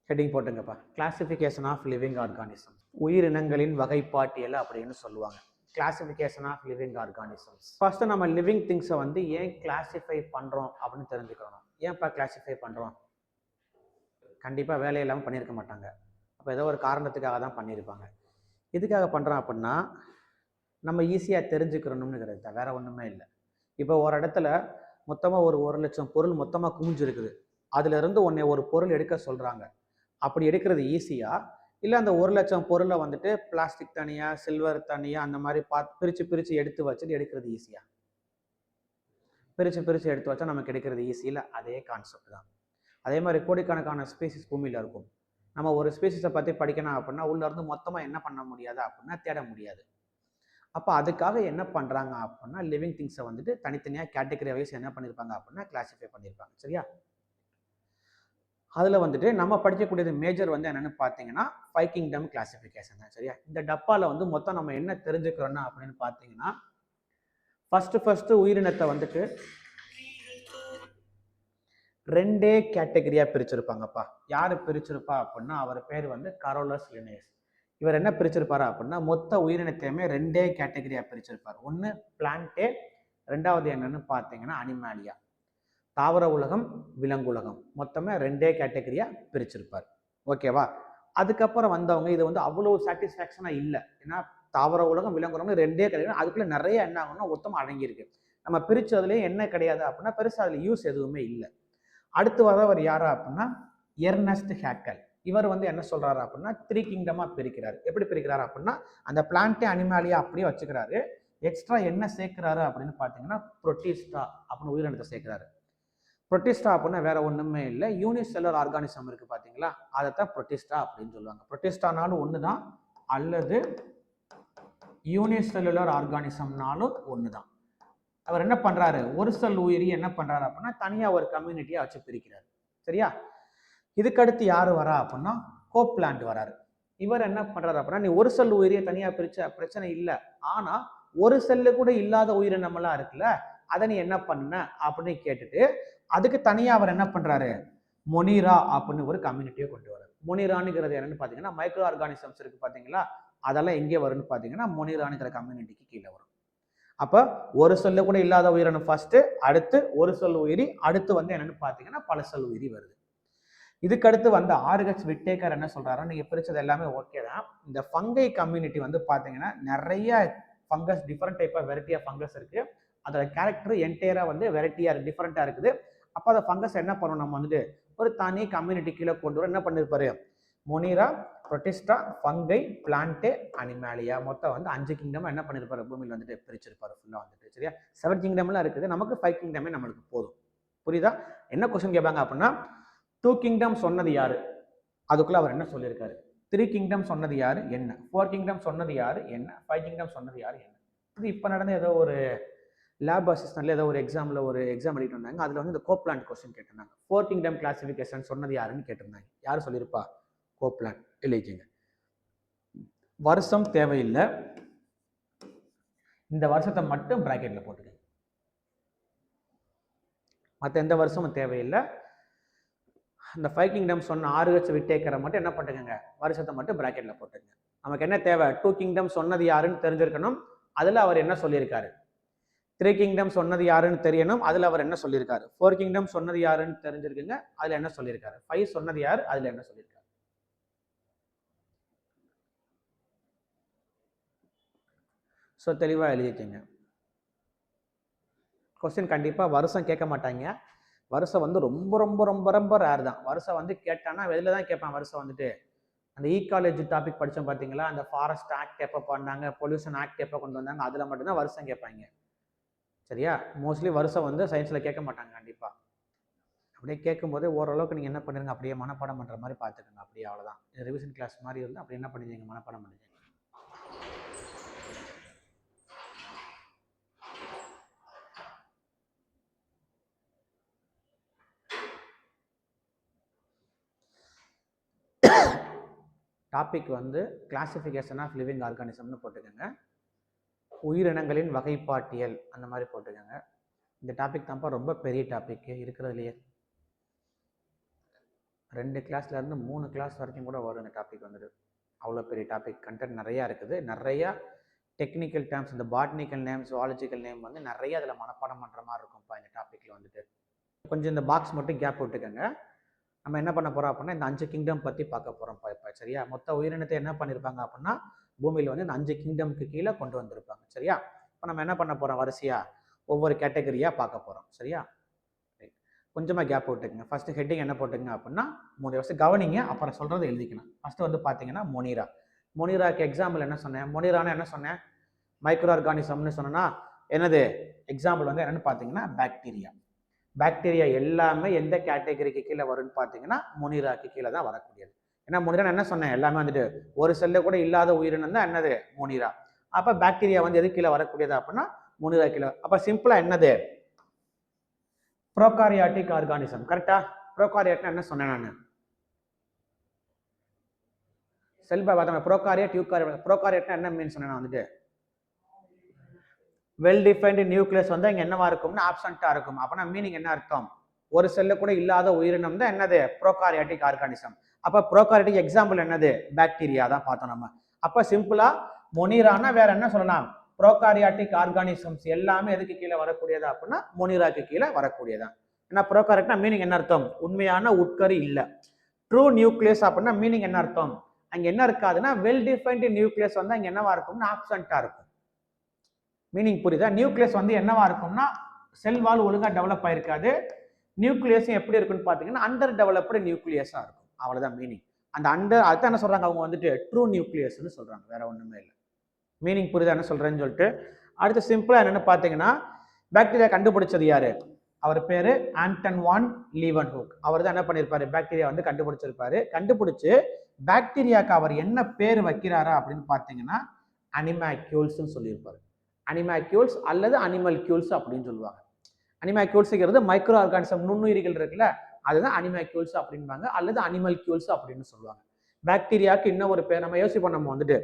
Heading போட்டுங்கப்பா. Classification of living organisms, உயிரினங்களின் வகைப்பாட்டியல் அப்படின்னு சொல்லுவாங்க. Classification of living organisms. First நம்ம லிவிங் திங்ஸை வந்து ஏன் கிளாசிஃபை பண்றோம் அப்படின்னு தெரிஞ்சுக்கணும். ஏன்ப்பா கிளாசிஃபை பண்றோம்? கண்டிப்பா வேலை இல்லாமல் பண்ணியிருக்க மாட்டாங்க. அப்போ ஏதோ ஒரு காரணத்துக்காக தான் பண்ணியிருப்பாங்க. எதுக்காக பண்றோம் அப்படின்னா நம்ம ஈஸியாக தெரிஞ்சுக்கிறணும்னுங்கிறது தான், வேற ஒன்றுமே இல்லை. இப்போ ஒரு இடத்துல மொத்தமாக ஒரு 1,00,000 பொருள் மொத்தமாக குமிஞ்சிருக்குது. அதுல இருந்து உன்னை ஒரு பொருள் எடுக்க சொல்றாங்க. அப்படி எடுக்கிறது ஈஸியா, இல்லை அந்த 1,00,000 பொருளை வந்துட்டு பிளாஸ்டிக் தனியா, சில்வர் தனியா, அந்த மாதிரி பிரிச்சு பிரிச்சு எடுத்து வச்சுட்டு எடுக்கிறது ஈஸியா? பிரிச்சு பிரிச்சு எடுத்து வச்சா நமக்கு எடுக்கிறது ஈஸி இல்லை. அதே கான்செப்ட் தான். அதே மாதிரி கோடிக்கணக்கான ஸ்பீசிஸ் பூமியில இருக்கும். நம்ம ஒரு ஸ்பீசிஸை பற்றி படிக்கணும் அப்படின்னா உள்ள இருந்து மொத்தமாக என்ன பண்ண முடியாது அப்படின்னா தேட முடியாது. அப்போ அதுக்காக என்ன பண்ணுறாங்க அப்படின்னா லிவிங் திங்ஸை வந்துட்டு தனித்தனியாக கேட்டகரி வைஸ் என்ன பண்ணியிருப்பாங்க அப்படின்னா கிளாசிஃபை பண்ணியிருப்பாங்க. சரியா? அதில் வந்துட்டு நம்ம படிக்கக்கூடியது மேஜர் வந்து என்னென்னு பார்த்தீங்கன்னா 5 கிங்டம் கிளாசிஃபிகேஷன் தான். சரியா? இந்த டப்பாவில் வந்து மொத்தம் நம்ம என்ன தெரிஞ்சுக்கிறோன்னா அப்படின்னு பார்த்தீங்கன்னா ஃபஸ்ட்டு உயிரினத்தை வந்துட்டு 2 கேட்டகரியாக பிரிச்சிருப்பாங்கப்பா. யார் பிரிச்சிருப்பா அப்படின்னா அவர் பேர் வந்து கரோலஸ் லினேயஸ். இவர் என்ன பிரிச்சிருப்பாரா அப்படின்னா மொத்த உயிரினத்தையுமே 2 கேட்டகரியாக பிரிச்சிருப்பார். ஒன்று பிளான்டே, ரெண்டாவது என்னன்னு பார்த்தீங்கன்னா அனிமாலியா. தாவர உலகம், விலங்குலகம், மொத்தமே 2 கேட்டகரியா பிரிச்சிருப்பார். ஓகேவா? அதுக்கப்புறம் வந்தவங்க இது வந்து அவ்வளோ சாட்டிஸ்ஃபேக்ஷனா இல்லை. ஏன்னா தாவர உலகம், விலங்குலகம் 2 கேட்டகரி, அதுக்குள்ள நிறைய என்ன ஆகும்னா மொத்தம் அடங்கியிருக்கு. நம்ம பிரிச்சதுலேயே என்ன கிடையாது அப்படின்னா பெருசாக அதில் யூஸ் எதுவுமே இல்லை. அடுத்து வரவர் யாரா அப்படின்னா எர்னஸ்ட் ஹேக்கல். இவர் வந்து என்ன சொல்றாரு அப்படின்னா 3 கிங்டமா பிரிக்கிறாரு. எப்படி பிரிக்கிறாரு அப்படின்னா அந்த பிளான்டே அனிமாலியா அப்படியே வச்சுக்கிறாரு. எக்ஸ்ட்ரா என்ன சேர்க்கிறாரு அப்படின்னு பார்த்தீங்கன்னா புரோட்டிஸ்டா அப்படின்னு உயிரினத்தை சேர்க்கிறாரு. புரோட்டிஸ்டா அப்படின்னா வேற ஒண்ணுமே இல்லை, யூனிசெல்லுலர் ஆர்கானிசம் இருக்கு பாத்தீங்களா, அதைத்தான் புரோட்டிஸ்டா அப்படின்னு சொல்லுவாங்க. புரோட்டிஸ்டானாலும் ஒண்ணுதான், அல்லது யூனிசெல்லுலர் ஆர்கானிசம்னாலும் ஒண்ணுதான். அவர் என்ன பண்றாரு, ஒரு செல் உயிரி என்ன பண்றாரு அப்படின்னா தனியா ஒரு கம்யூனிட்டியை வச்சு பிரிக்கிறார். சரியா? இதுக்கடுத்து யாரு வரா அப்படின்னா கோப்லாண்ட் வராரு. இவர் என்ன பண்றாரு அப்படின்னா நீ ஒரு செல் உயிரியை தனியா பிரிச்ச பிரச்சனை இல்லை, ஆனா ஒரு செல்லு கூட இல்லாத உயிரினமெல்லாம் இருக்குல்ல, அதை நீ என்ன பண்ண அப்படின்னு கேட்டுட்டு அதுக்கு தனியா அவர் என்ன பண்றாரு, மொனிரா அப்படின்னு ஒரு கம்யூனிட்டியை கொண்டு வராரு. மொனிரானுங்கிறது என்னன்னு பாத்தீங்கன்னா மைக்ரோ ஆர்கானிசம்ஸ் இருக்கு பாத்தீங்களா, அதெல்லாம் எங்கே வரும்னு பாத்தீங்கன்னா மொனிரானுங்கிற கம்யூனிட்டிக்கு கீழே வரும். அப்ப ஒரு செல்லு கூட இல்லாத உயிரினம் ஃபர்ஸ்ட், அடுத்து ஒரு செல் உயிரி, அடுத்து வந்து என்னன்னு பாத்தீங்கன்னா பல செல் உயிரி வருது. இதுக்கடுத்து வந்து ஆர்ஹெச் விட்டேக்கர் என்ன சொல்றாரு, நீங்க பிரிச்சது எல்லாமே ஓகே தான். இந்த ஃபங்கை கம்யூனிட்டி வந்து பாத்தீங்கன்னா நிறைய fungus, different type of variety of fungus இருக்கு. அதோட கேரக்டர் என்டையரா வந்து வெரைட்டியா டிஃபரெண்டா இருக்குது. அப்போ அந்த ஃபங்கஸ் என்ன பண்ணணும், நம்ம வந்துட்டு ஒரு தனி கம்யூனிட்டி கீழே கொண்டு வர என்ன பண்ணிருப்பாரு, Monera, Protista, Fungi, Plantae, Animalia, மொத்தம் வந்து 5 கிங்டம் என்ன பண்ணிருப்பாரு பூமியில் வந்துட்டு பிரிச்சிருப்பாரு ஃபுல்லா வந்துட்டு. சரியா? 7 கிங்டம்லாம் இருக்குது, நமக்கு 5 கிங்டமே நம்மளுக்கு போதும். புரியுதா? என்ன கொஸ்டின் கேட்பாங்க அப்படின்னா 2 கிங்டம் சொன்னது யாரு, அதுக்குள்ள அவர் என்ன சொல்லியிருக்காரு, 3 கிங்டம் சொன்னது யாரு என்ன, 4 கிங்டம் சொன்னது யாரு என்ன, 5 கிங்டம் சொன்னது யாரு என்ன. இது இப்போ நடந்த ஏதோ ஒரு லேப் அசிஸ்டன்ட்ல ஏதோ ஒரு எக்ஸாம்ல ஒரு எக்ஸாம் எழுதிட்டு வந்தாங்க. அதுல வந்து இந்த கோப்லாண்ட் கொஸ்டின் கேட்டிருந்தாங்க. 4 கிங்டம் கிளாசிஃபிகேஷன் சொன்னது யாருன்னு கேட்டிருந்தாங்க. யாரு சொல்லியிருப்பா, கோப்லாண்ட். எழுதிங்க. வருஷம் தேவையில்லை, இந்த வருஷத்தை மட்டும் பிராக்கெட்ல போட்டுங்க, மற்ற எந்த வருஷமும் தேவையில்லை. இந்த 5 கிங்டம் சொன்ன ஆர்ஹெச் விட்டேக்கரை மட்டும் என்ன பண்ணுங்க, வருஷத்தை மட்டும் பிராக்கெட்ல போட்டுங்க. நமக்கு என்ன தேவை, 2 கிங்டம் சொன்னது யாருன்னு தெரிஞ்சிருக்கணும், அதுல அவர் என்ன சொல்லியிருக்காரு. 3 கிங்டம் சொன்னது யாருன்னு தெரியணும், அதுல அவர் என்ன சொல்லியிருக்காரு. 4 கிங்டம் சொன்னது யாருன்னு தெரிஞ்சிருக்குங்க, அதுல என்ன சொல்லியிருக்காரு. 5 சொன்னது யாரு, அதுல என்ன சொல்லியிருக்காரு. ஸோ தெளிவா எழுதிக்கங்க. கொஸ்டின் கண்டிப்பா வருஷம் கேட்க மாட்டாங்க. வருஷம் வந்து ரொம்ப ரொம்ப ரொம்ப ரொம்ப ரேர் தான். வருஷம் வந்து கேட்டானா வெளியில தான் கேட்பான். வருஷம் வந்துட்டு அந்த ஈகாலஜி டாபிக் படித்தோம் பார்த்தீங்களா, அந்த ஃபாரஸ்ட் ஆக்ட் எப்போ பண்ணாங்க, பொல்யூஷன் ஆக்ட் எப்போ கொண்டு வந்தாங்க, அதில் மட்டும்தான் வருஷம் கேட்பாங்க. சரியா? மோஸ்ட்லி வருஷம் வந்து சயின்ஸில் கேட்க மாட்டாங்க கண்டிப்பாக. அப்படியே கேட்கும்போதே ஓரளவுக்கு நீங்கள் என்ன பண்ணுங்க, அப்படியே மனப்பாடம் பண்ணுற மாதிரி பார்த்துக்கோங்க. அப்படியே அவ்வளோதான். ரிவிஷன் கிளாஸ் மாதிரி இருந்து அப்படி என்ன பண்ணிடுங்க, மனப்பாடம் பண்ணிடுங்க. டாபிக் வந்து கிளாசிஃபிகேஷன் ஆஃப் லிவிங் ஆர்கானிசம்னு போட்டுக்கோங்க. உயிரினங்களின் வகைப்பாட்டியல் அந்த மாதிரி போட்டுக்கோங்க. இந்த டாபிக் தான்ப்பா ரொம்ப பெரிய டாபிக் இருக்கிறதுலையே. 2 கிளாஸ்லேருந்து 3 கிளாஸ் வரைக்கும் கூட வரும் இந்த டாபிக் வந்துட்டு. அவ்வளோ பெரிய டாபிக், கண்டென்ட் நிறையா இருக்குது. நிறையா டெக்னிக்கல் டேர்ம்ஸ், இந்த பாட்னிக்கல் நேம், ஜுவாலஜிக்கல் நேம் வந்து நிறைய அதில் மனப்பாடம் பண்ணுற மாதிரி இருக்கும்ப்பா இந்த டாப்பிக்கில் வந்துட்டு. கொஞ்சம் இந்த பாக்ஸ் மட்டும் கேப் விட்டுக்கோங்க. நம்ம என்ன பண்ண போகிறோம் அப்படின்னா இந்த 5 கிங்டம் பற்றி பார்க்க போகிறோம்ப்பா இப்போ. சரியா? மொத்த உயிரினத்தை என்ன பண்ணியிருப்பாங்க அப்படின்னா பூமியில் வந்து இந்த 5 கிங்டமுக்கு கீழே கொண்டு வந்திருப்பாங்க. சரியா? இப்போ நம்ம என்ன பண்ண போகிறோம், வரிசையாக ஒவ்வொரு கேட்டகரியாக பார்க்க போகிறோம். சரியா? கொஞ்சமாக கேப் விட்டுக்குங்க. ஃபஸ்ட்டு ஹெட்டிங் என்ன போட்டுங்க அப்படின்னா 3 வருஷம் கவனிங்க, அப்புறம் சொல்கிறத எழுதிக்கணும். ஃபஸ்ட்டு வந்து பார்த்தீங்கன்னா மொனிரா. மொனிராக்கு எக்ஸாம்பிள் என்ன சொன்னேன், மொனிரான்னு என்ன சொன்னேன், மைக்ரோ ஆர்கானிசம்னு சொன்னேன்னா என்னது எக்ஸாம்பிள் வந்து என்னென்னு பார்த்தீங்கன்னா பாக்டீரியா. பாக்டீரியா எல்லாமே எந்த கேட்டகரிக்கு கீழே வரும்னு பார்த்தீங்கன்னா மொனிராக்கு கீழே தான் வரக்கூடியது. ஏன்னா மொனிரா என்ன சொன்னேன், எல்லாமே வந்துட்டு ஒரு செல்ல கூட இல்லாத உயிரினம் தான் என்னது மொனிரா. அப்போ பாக்டீரியா வந்து எது கீழே வரக்கூடியது அப்படின்னா மொனிரா கீழே. அப்போ சிம்பிளாக என்னது ப்ரோகாரியாட்டிக் ஆர்கானிசம். கரெக்டா? ப்ரோகாரியாட்னா என்ன சொன்னேன் நான், செல்பா பார்த்தா ப்ரோகாரியாட் யூகாரியாட். ப்ரோகாரியாட்னா என்ன மீன் சொன்னேன் நான் வந்துட்டு, வெல் டிஃபைன்டு நியூக்ளியஸ் வந்து இங்கே என்னவா இருக்கும்னா ஆப்சண்டா இருக்கும். அப்போனா மீனிங் என்ன அர்த்தம், ஒரு செல்ல கூட இல்லாத உயிரினம் தான் என்னது ப்ரோகாரியாட்டிக் ஆர்கானிசம். அப்போ ப்ரோகாரியாட்டிக் எக்ஸாம்பிள் என்னது பாக்டீரியா தான் பார்த்தோம் நம்ம. அப்போ சிம்பிளா மொனிரானா வேற என்ன சொல்லலாம், ப்ரோகாரியாட்டிக் ஆர்கானிசம்ஸ் எல்லாமே எதுக்கு கீழே வரக்கூடியதா அப்படின்னா மொனிராக்கு கீழே வரக்கூடியதான். ஏன்னா ப்ரோகாரியாட்னா மீனிங் என்ன அர்த்தம், உண்மையான உட்கரு இல்லை. ட்ரூ நியூக்ளியஸ் அப்படின்னா மீனிங் என்ன அர்த்தம், அங்கே என்ன இருக்காதுன்னா வெல் டிஃபைன்டு நியூக்ளியஸ் வந்து அங்கே என்னவா இருக்கும்னா ஆப்சண்டா இருக்கும். மீனிங் புரியுதா? நியூக்ளியஸ் வந்து என்னவா இருக்கும்னா செல் வால் ஒழுங்கா டெவலப் ஆயிருக்காது. நியூக்ளியஸ் எப்படி இருக்குன்னு பார்த்தீங்கன்னா அண்டர் டெவலப்டு நியூக்ளியஸா இருக்கும். அவ்வளவுதான் மீனிங். அந்த அண்டர் அதுதான் என்ன சொல்றாங்க அவங்க வந்துட்டு ட்ரூ நியூக்ளியஸ்னு சொல்றாங்க, வேற ஒண்ணுமே இல்லை. மீனிங் புரியுதா என்ன சொல்றேன்னு சொல்லிட்டு. அடுத்து சிம்பிளா என்னன்னு பார்த்தீங்கன்னா பாக்டீரியா கண்டுபிடிச்சது யாரு, அவர் பேரு ஆண்டன் வான் லீவன்ஹூக். அவர் தான் என்ன பண்ணியிருப்பாரு, பாக்டீரியா வந்து கண்டுபிடிச்சிருப்பாரு. கண்டுபிடிச்சு பாக்டீரியாவுக்கு அவர் என்ன பேர் வைக்கிறாரா அப்படின்னு பார்த்தீங்கன்னா அனிமாக்யூல்ஸ்ன்னு சொல்லியிருப்பாரு. அனிமாக்யூல்ஸ் அல்லது அனிமல்கியூல்ஸ் அப்படின்னு சொல்லுவாங்க. அனிமாக்யூல்ஸுங்கிறது மைக்ரோ ஆர்கானிசம் நுண்ணுயிரிகள் இருக்குல்ல, அதுதான் அனிமாக்யூல்ஸ் அப்படின்பாங்க, அல்லது அனிமல்கியூல்ஸ் அப்படின்னு சொல்லுவாங்க. பாக்டீரியாவுக்கு இன்னும் ஒரு பேர் நம்ம யோசிப்போம், நம்ம வந்துட்டு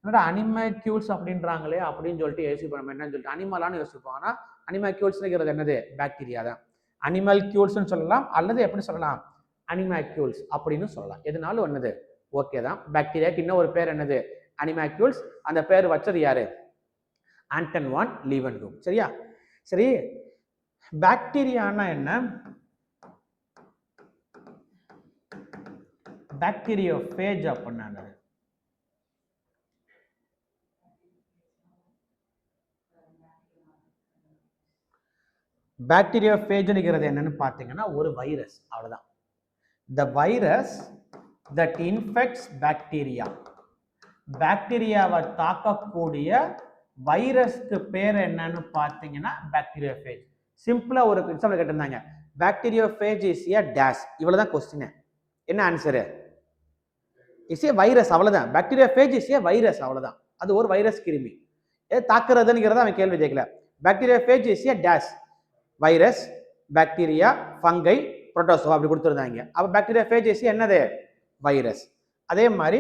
என்னோட அனிமல்கியூல்ஸ் அப்படின்றாங்களே அப்படின்னு சொல்லிட்டு யோசிப்போம் நம்ம என்னன்னு சொல்லிட்டு அனிமலான்னு யோசிப்போம். ஆனால் அனிமல்கியூல்ஸ்ங்கிறது என்னது பாக்டீரியா தான். அனிமல்கியூல்ஸ்னு சொல்லலாம் அல்லது எப்படி சொல்லலாம் அனிமாக்யூல்ஸ் அப்படின்னு சொல்லலாம். எதுனாலும் என்னது ஓகே தான். பாக்டீரியாவுக்கு இன்னும் ஒரு பேர் என்னது அனிமாக்யூல்ஸ். அந்த பேர் வச்சது யாரு, ஆண்டன் வான் லீவன்ஹூக். சரியா? சரி, பாக்டீரியானா என்ன, பாக்டீரியோஃபேஜ் அப்படின்னா பாக்டீரியோஃபேஜ்ங்கிறது என்னன்னு பார்த்தீங்கன்னா ஒரு வைரஸ், அவ்வளவுதான். the virus that infects bacteria. பாக்டீரியாவை தாக்கக்கூடிய வைரஸ்க்கு பேர் என்னன்னு பார்த்தீங்கன்னா பாக்டீரியோஃபேஜ். சிம்பிளா ஒரு எக்ஸாம்பிள் கேட்டிருந்தாங்க, பாக்டீரியோஃபேஜ் இஸ் எ டேஷ். இவ்வளவுதான் கொஸ்டின். என்ன ஆன்சரு, இஸ் எ வைரஸ். அவ்வளவுதான். பாக்டீரியோஃபேஜ் இஸ் எ வைரஸ், அவ்வளவுதான். அது ஒரு வைரஸ் கிருமி. தாக்குறதுங்கிறத அவன் கேள்வி கேட்கல. Bacteriophage is a dash, virus, bacteria, fungi, protozoa அப்படி கொடுத்துருந்தாங்க. அப்ப பாக்டீரியோஃபேஜ் என்னது வைரஸ். அதே மாதிரி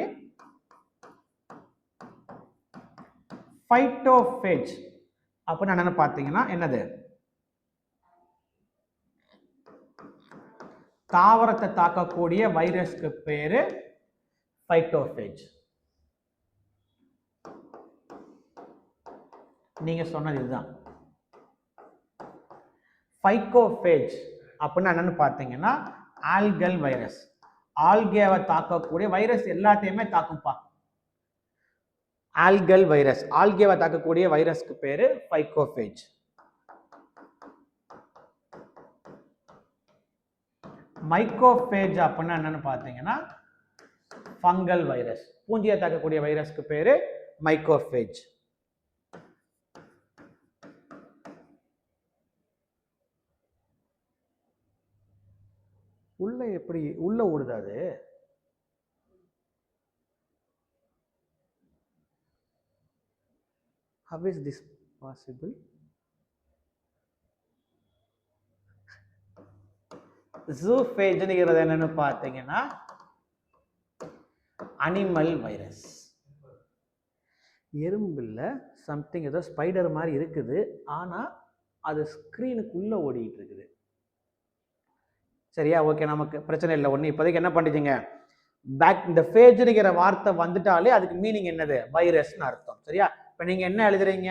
ஃபைட்டோஃபேஜ் அப்படின்னு என்னன்னு பார்த்தீங்கன்னா என்னது, தாவரத்தை தாக்கக்கூடிய வைரஸ்க்கு பேரு ஃபைட்டோஃபேஜ். நீங்க சொன்னது இதுதான். ஃபைக்கோஃபேஜ் அப்படின்னா என்னன்னு பார்த்தீங்கன்னா ஆல்கல் வைரஸ். ஆல்கேவை தாக்கக்கூடிய வைரஸ் எல்லாத்தையுமே தாக்கும்பா. ஆல்கல் வைரஸ், ஆல்கேவை தாக்கக்கூடிய வைரஸ்க்கு பேரு ஃபைக்கோஃபேஜ். மைக்கோஃபேஜ் அப்படின்னா என்னன்னு பார்த்தீங்கன்னா ஃபங்கல் வைரஸ். பூஞ்சியை தாக்கக்கூடிய வைரஸ்க்கு பேரு மைக்கோஃபேஜ். உள்ள எப்படி உள்ள ஓடுதாது, how is this possible? ஜூஃபேஜ்ங்கிறது என்னன்னு பார்த்தீங்கன்னா அனிமல் வைரஸ். எறும்புல சம்திங் ஏதோ ஸ்பைடர் மாதிரி இருக்குது, ஆனா அது ஸ்கிரீனுக்குள்ள ஓடிட்டு இருக்குது. சரியா? ஓகே, நமக்கு பிரச்சனை இல்லை ஒன்று. இப்போதைக்கு என்ன பண்ணிட்டீங்க, இந்த ஃபேஜ்ங்கிற வார்த்தை வந்துட்டாலே அதுக்கு மீனிங் என்னது, வைரஸ்னு அர்த்தம். சரியா? இப்போ நீங்கள் என்ன எழுதுறீங்க,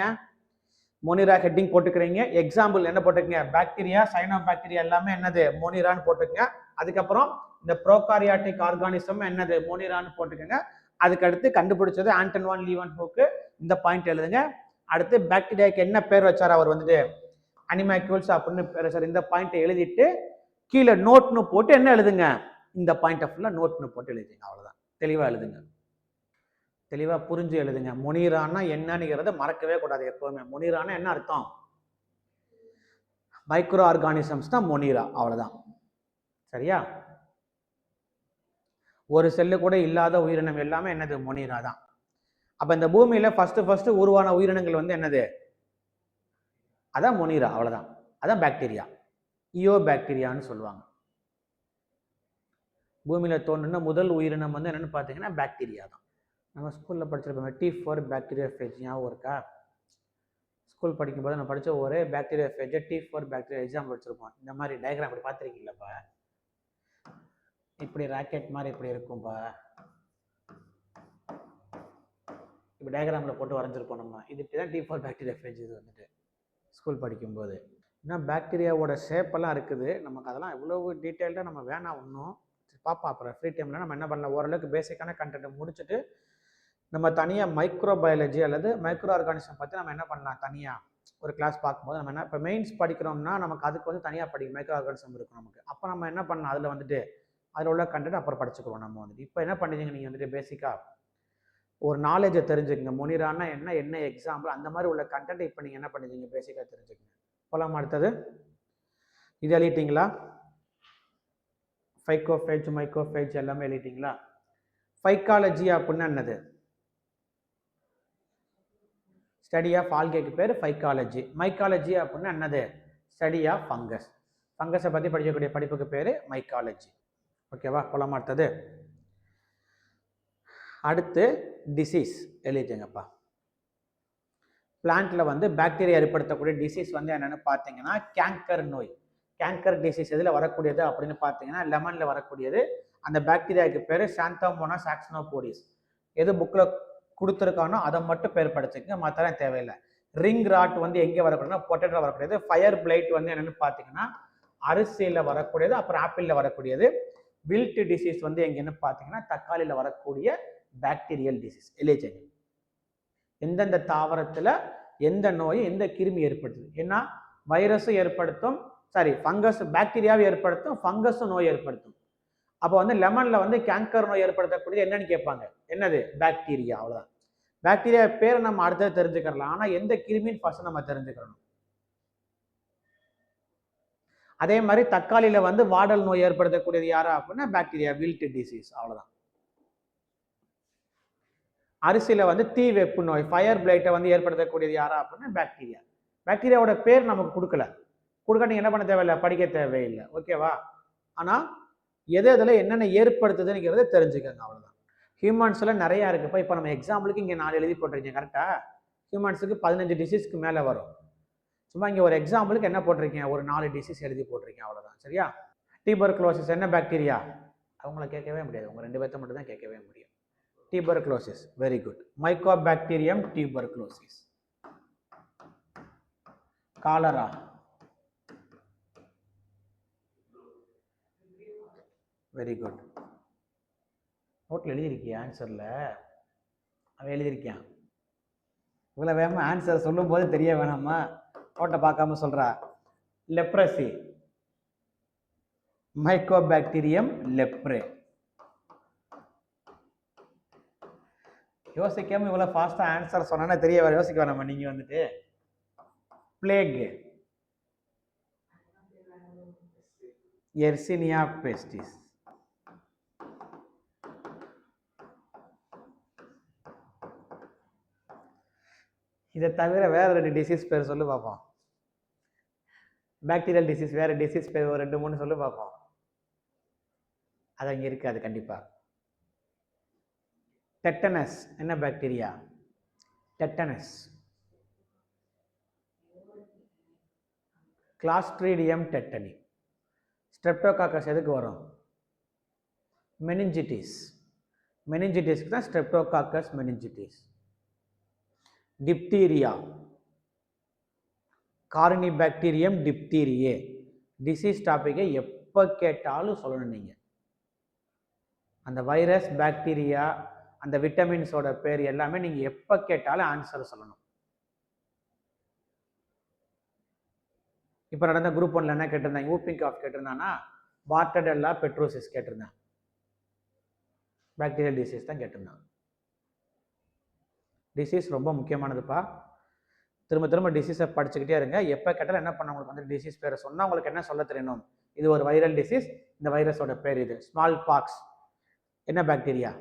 மோனிரா ஹெட்டிங் போட்டுக்கிறீங்க. எக்ஸாம்பிள் என்ன போட்டுக்கங்க, பாக்டீரியா, சைனோபாக்டீரியா எல்லாமே என்னது, மோனிரான்னு போட்டுக்கங்க. அதுக்கப்புறம் இந்த ப்ரோகாரியாட்டிக் ஆர்கானிசம் என்னது, மோனிரான்னு போட்டுக்கோங்க. அதுக்கு அடுத்து கண்டுபிடிச்சது ஆண்டன் வான் லீவன்ஹூக், இந்த பாயிண்ட் எழுதுங்க. அடுத்து பாக்டீரியாவுக்கு என்ன பேர் வச்சார் அவர் வந்துட்டு, அனிமாக்யூல்ஸ் அப்படின்னு பேர் வச்சார். இந்த பாயிண்ட்டை எழுதிட்டு கீழே நோட்னு போட்டு என்ன எழுதுங்க, இந்த பாயிண்ட் ஃபுல்லாக நோட்னு போட்டு எழுதுங்க. அவ்வளோதான், தெளிவாக எழுதுங்க, தெளிவாக புரிஞ்சு எழுதுங்க. மொனிரானா என்னங்கிறத மறக்கவே கூடாது எப்பவுமே. மொனிரானா என்ன அர்த்தம், மைக்ரோ ஆர்கானிசம்ஸ் தான் மொனிரா, அவ்வளோதான். சரியா? ஒரு செல்லு கூட இல்லாத உயிரினம் எல்லாமே என்னது, மொனிரா தான். அப்போ இந்த பூமியில ஃபர்ஸ்ட் உருவான உயிரினங்கள் வந்து என்னது, அதான் மொனிரா, அவ்வளோதான். அதான் பாக்டீரியா, இயோ பாக்டீரியான்னு சொல்லுவாங்க. பூமியில தோன்றின முதல் உயிரினம் வந்து என்னன்னு பார்த்தீங்கன்னா பாக்டீரியா தான். நம்ம ஸ்கூலில் படிச்சிருப்போம், டீ ஃபார் பாக்டீரியா ஃபேஜ், ஞாபகம் இருக்கா? ஸ்கூல் படிக்கும்போது நான் படித்த ஒரே பாக்டீரியா ஃபேஜை டீ ஃபார் பாக்டீரியா எக்ஸாம் படிச்சிருப்போம். இந்த மாதிரி டயக்ராம் இப்படி பார்த்துருக்கீங்களப்பா, இப்படி ராக்கெட் மாதிரி இப்படி இருக்கும்பா, இப்படி டயக்ராமில் போட்டு வரைஞ்சிருப்போம் நம்ம. இது இப்படி தான் டீ ஃபார் பாக்டீரியா ஃபேஜ். இது வந்துட்டு ஸ்கூல் படிக்கும்போது ஏன்னா பாக்டீரியாவோட ஷேப்பெல்லாம் இருக்குது, நமக்கு அதெல்லாம் இவ்வளவு டீட்டெயில்டாக நம்ம வேணாம் ஒன்றும். பார்ப்போம் அப்புறம் ஃப்ரீ டைமில் நம்ம என்ன பண்ணலாம், ஓரளவுக்கு பேசிக்கான கண்டென்ட்டை முடிச்சுட்டு நம்ம தனியாக மைக்ரோ பயாலஜி அல்லது மைக்ரோ ஆர்கானிசம் பற்றி நம்ம என்ன பண்ணலாம், தனியாக ஒரு கிளாஸ் பார்க்கும்போது நம்ம என்ன, இப்போ மெயின்ஸ் படிக்கிறோம்னா நமக்கு அதுக்கு வந்து தனியாக படிக்கும், மைக்ரோ ஆர்கானிசம் இருக்கும் நமக்கு. அப்போ நம்ம என்ன பண்ணலாம், அதில் வந்துட்டு அதில் உள்ள கண்டென்ட் அப்புறம் படிச்சுக்கிறோம் நம்ம வந்துட்டு. இப்போ என்ன பண்ணிங்க நீங்கள் வந்துட்டு பேசிக்காக ஒரு நாலேஜை தெரிஞ்சுக்கங்க, மொனிரானா என்ன, என்ன எக்ஸாம்பிள், அந்த மாதிரி உள்ள கண்டென்ட் இப்போ நீங்கள் என்ன பண்ணிங்க பேசிக்காக தெரிஞ்சுக்கங்க. போகலாமா அடுத்தது? இது எழுதிட்டீங்களா, ஃபைக்கோஃபேஜ் மைக்ரோஃபேஜ் எல்லாமே எழுதிட்டீங்களா? ஃபைக்காலஜி அப்படின்னா என்னது, ஸ்டடி ஆஃப் ஆல்கேக்கு பேர் ஃபைக்காலஜி. மைக்காலஜி அப்படின்னா என்னது, ஸ்டடி ஆஃப் ஃபங்கஸ். ஃபங்கஸை பற்றி படிக்கக்கூடிய படிப்புக்கு பேர் மைக்காலஜி. ஓகேவா? போலாமா அடுத்தது? அடுத்து டிசீஸ் எழுதிட்டேங்கப்பா. பிளான்ட்ல வந்து பாக்டீரியா ஏற்படுத்தக்கூடிய டிசீஸ் வந்து என்னன்னு பார்த்தீங்கன்னா கேங்கர் நோய். கேங்கர் டிசீஸ் எதில் வரக்கூடியது அப்படின்னு பார்த்தீங்கன்னா லெமனில் வரக்கூடியது. அந்த பாக்டீரியாவுக்கு பேர் சாந்தோமோனாஸ் ஆக்சினோபோடிஸ். எது புக்கில் கொடுத்துருக்கானோ அதை மட்டும் பேர் படிச்சுக்கங்க, மற்றெல்லாம் தேவையில்லை. ரிங் ராட் வந்து எங்கே வரக்கூடியதுன்னா பொட்டேட்டோ வரக்கூடியது. ஃபயர் பிளைட் வந்து என்னென்னு பார்த்தீங்கன்னா அரிசியில் வரக்கூடியது, அப்புறம் ஆப்பிளில் வரக்கூடியது. வில்ட் டிசீஸ் வந்து எங்கன்னு பார்த்தீங்கன்னா தக்காளியில் வரக்கூடிய பாக்டீரியல் டிசீஸ். எழுதிச்சேங்க எந்தெந்த தாவரத்தில் எந்த நோய் எந்த கிருமி ஏற்படுத்துது. ஏன்னா வைரஸும் ஏற்படுத்தும், ஃபங்கஸ் பாக்டீரியாவை ஏற்படுத்தும், ஃபங்கஸும் நோய் ஏற்படுத்தும். அப்போ வந்து லெமன்ல வந்து கேங்கர் நோய் ஏற்படுத்தக்கூடியது என்னன்னு கேட்பாங்க, என்னது, பாக்டீரியா. அவ்வளோதான். பாக்டீரியா பேரை நம்ம அடுத்தது தெரிஞ்சுக்கலாம், ஆனால் எந்த கிருமின்னு ஃபர்ஸ்ட் நம்ம தெரிஞ்சுக்கணும். அதே மாதிரி தக்காளியில வந்து வாடல் நோய் ஏற்படுத்தக்கூடியது யாரா அப்படின்னா பாக்டீரியா, வில்ட் டிசீஸ். அவ்வளோதான். அரிசியில் வந்து தீ வெப்பு நோய், ஃபயர் பிளைட்டை வந்து ஏற்படுத்தக்கூடியது யாரா அப்படின்னா பாக்டீரியா. பாக்டீரியாவோட பேர் நமக்கு கொடுக்க நீங்கள் என்ன பண்ண தேவையில்லை, படிக்க தேவையில்லை. ஓகேவா? ஆனால் எது எதில் என்னென்ன ஏற்படுத்துதுங்கிறத தெரிஞ்சுக்கங்க, அவ்வளோதான். ஹியூமன்ஸில் நிறையா இருக்குப்பா. இப்போ நம்ம எக்ஸாம்பிளுக்கு இங்கே 4 எழுதி போட்டிருக்கீங்க கரெக்டாக. ஹியூமன்ஸுக்கு 15 டிசீஸ்க்கு மேலே வரும். சும்மா இங்கே ஒரு எக்ஸாம்பிளுக்கு என்ன போட்டிருக்கீங்க, ஒரு 4 டிசீஸ் எழுதி போட்டிருக்கீங்க, அவ்வளோதான். சரியா? டியூபர்குலோசிஸ் என்ன பாக்டீரியா, அவங்கள கேட்கவே முடியாது, உங்கள் 2 பேர்த்த மட்டும் தான் கேட்கவே முடியும். tuberculosis, very good. Mycobacterium tuberculosis. Cholera, very good. நோட்டில் எழுதியிருக்கியா ஆன்சரில், அவன் எழுதியிருக்கியான். இவ்வளோ வேகமாக ஆன்சர் சொல்லும் போது தெரிய வேணாமா, நோட்டை பார்க்காம சொல்கிறா. Leprosy, Mycobacterium leprae. யோசிக்காம இவ்வளோ ஃபாஸ்ட்டாக ஆன்சர் சொன்னா தெரிய வர, யோசிக்க வேணாமா நீங்கள் வந்துட்டு. Plague, Yersinia pestis. இதை தவிர வேற 2 டிசீஸ் பேர் சொல்லு பார்ப்போம். பாக்டீரியல் டிசீஸ் வேற டிசீஸ் பேர் ஒரு 2-3 சொல்லு பார்ப்போம். அது அங்கே இருக்காது கண்டிப்பா. டெட்டனஸ் என்ன bacteria, tetanus. Clostridium tetany. Streptococcus எதுக்கு வரும்? மெனிஞ்சிட்டிஸ். மெனிஞ்சிட்டிஸ்க்கு தான் streptococcus meningitis. Diphtheria, Corynebacterium diphtheriae. Disease டாப்பிக்கை எப்போ கேட்டாலும் சொல்லணும் நீங்கள். அந்த வைரஸ், பாக்டீரியா, அந்த விட்டமின்ஸோட பேர் எல்லாமே நீங்கள் எப்போ கேட்டாலும் ஆன்சர் சொல்லணும். இப்போ நடந்த குரூப் 1ல என்ன கேட்டிருந்தாங்க? வூப்பிங் காஃப் கேட்டிருந்தானா, பார்ட்டடெல்லா பெட்ரோசிஸ் கேட்டிருந்தேன். பாக்டீரியல் டிசீஸ் தான் கேட்டிருந்தாங்க. டிசீஸ் ரொம்ப முக்கியமானதுப்பா. திரும்ப திரும்ப டிசீஸை படிச்சுக்கிட்டே இருங்க. எப்போ கேட்டாலும் என்ன பண்ண, உங்களுக்கு வந்து டிசீஸ் பேரை சொன்னால் உங்களுக்கு என்ன சொல்ல தெரியணும்? இது ஒரு வைரல் டிசீஸ், இந்த வைரஸோட பேர் இது. ஸ்மால் பாக்ஸ் என்ன பாக்டீரியா?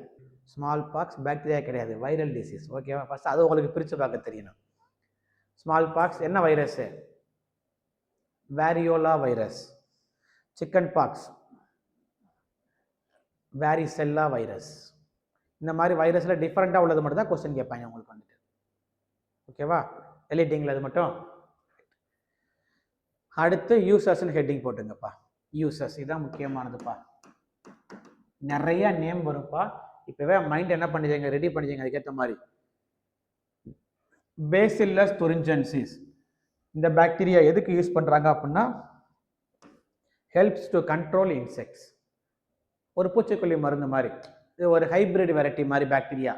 ஸ்மால் பாக்ஸ் பாக்டீரியா கிடையாது, வைரல் டிசீஸ். ஓகேவா? ஃபர்ஸ்ட் அது உங்களுக்கு பிரித்து பார்க்க தெரியணும். ஸ்மால் பாக்ஸ் என்ன virus? Variola virus. Chicken box varicella virus. இந்த மாதிரி வைரஸில் டிஃப்ரெண்ட்டாக உள்ளது மட்டும் தான் கொஸ்டின் கேட்பாங்க உங்களுக்கு வந்துட்டு. ஓகேவா? எழுதிட்டீங்களா? அது மட்டும். அடுத்து யூசர்ஸ்னு ஹெட்டிங் போட்டுங்கப்பா. யூசர்ஸ் இதுதான் முக்கியமானதுப்பா. நிறைய நேம் வரும்ப்பா. இப்போவே மைண்ட் என்ன பண்ணிடுங்க, ரெடி பண்ணிடுங்க அதுக்கேற்ற மாதிரி. பேசில்லஸ் துரிஞ்சன்சிஸ் இந்த பாக்டீரியா எதுக்கு யூஸ் பண்ணுறாங்க அப்படின்னா, ஹெல்ப்ஸ் டு கண்ட்ரோல் இன்செக்ட்ஸ். ஒரு பூச்சிக்கொல்லி மருந்து மாதிரி. இது ஒரு ஹைபிரிட் வெரைட்டி மாதிரி பாக்டீரியா.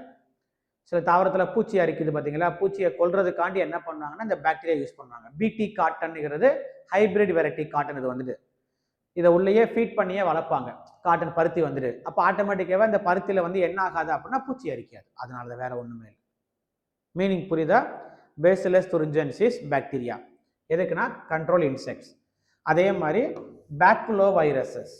சில தாவரத்தில் பூச்சி அரிக்குது பார்த்தீங்களா, பூச்சியை கொல்றதுக்காண்டி என்ன பண்ணுவாங்கன்னா இந்த பாக்டீரியா யூஸ் பண்ணுவாங்க. பிடி காட்டன்ங்கிறது ஹைபிரிட் வெரைட்டி காட்டன். இது வந்துட்டு இதை உள்ளேயே ஃபீட் பண்ணியே வளர்ப்பாங்க. காட்டன் பருத்தி வந்துட்டு அப்போ ஆட்டோமேட்டிக்காகவே அந்த பருத்தியில் வந்து என்ன ஆகாது அப்படின்னா பூச்சி அரிக்காது. அதனால தான், வேற ஒன்றுமே இல்லை. மீனிங் புரியுதா? பேசிலஸ் துரிஞ்சன்சிஸ் பாக்டீரியா எதுக்குன்னா கண்ட்ரோல் இன்செக்ட்ஸ். அதே மாதிரி பேக்குலோ வைரஸஸ்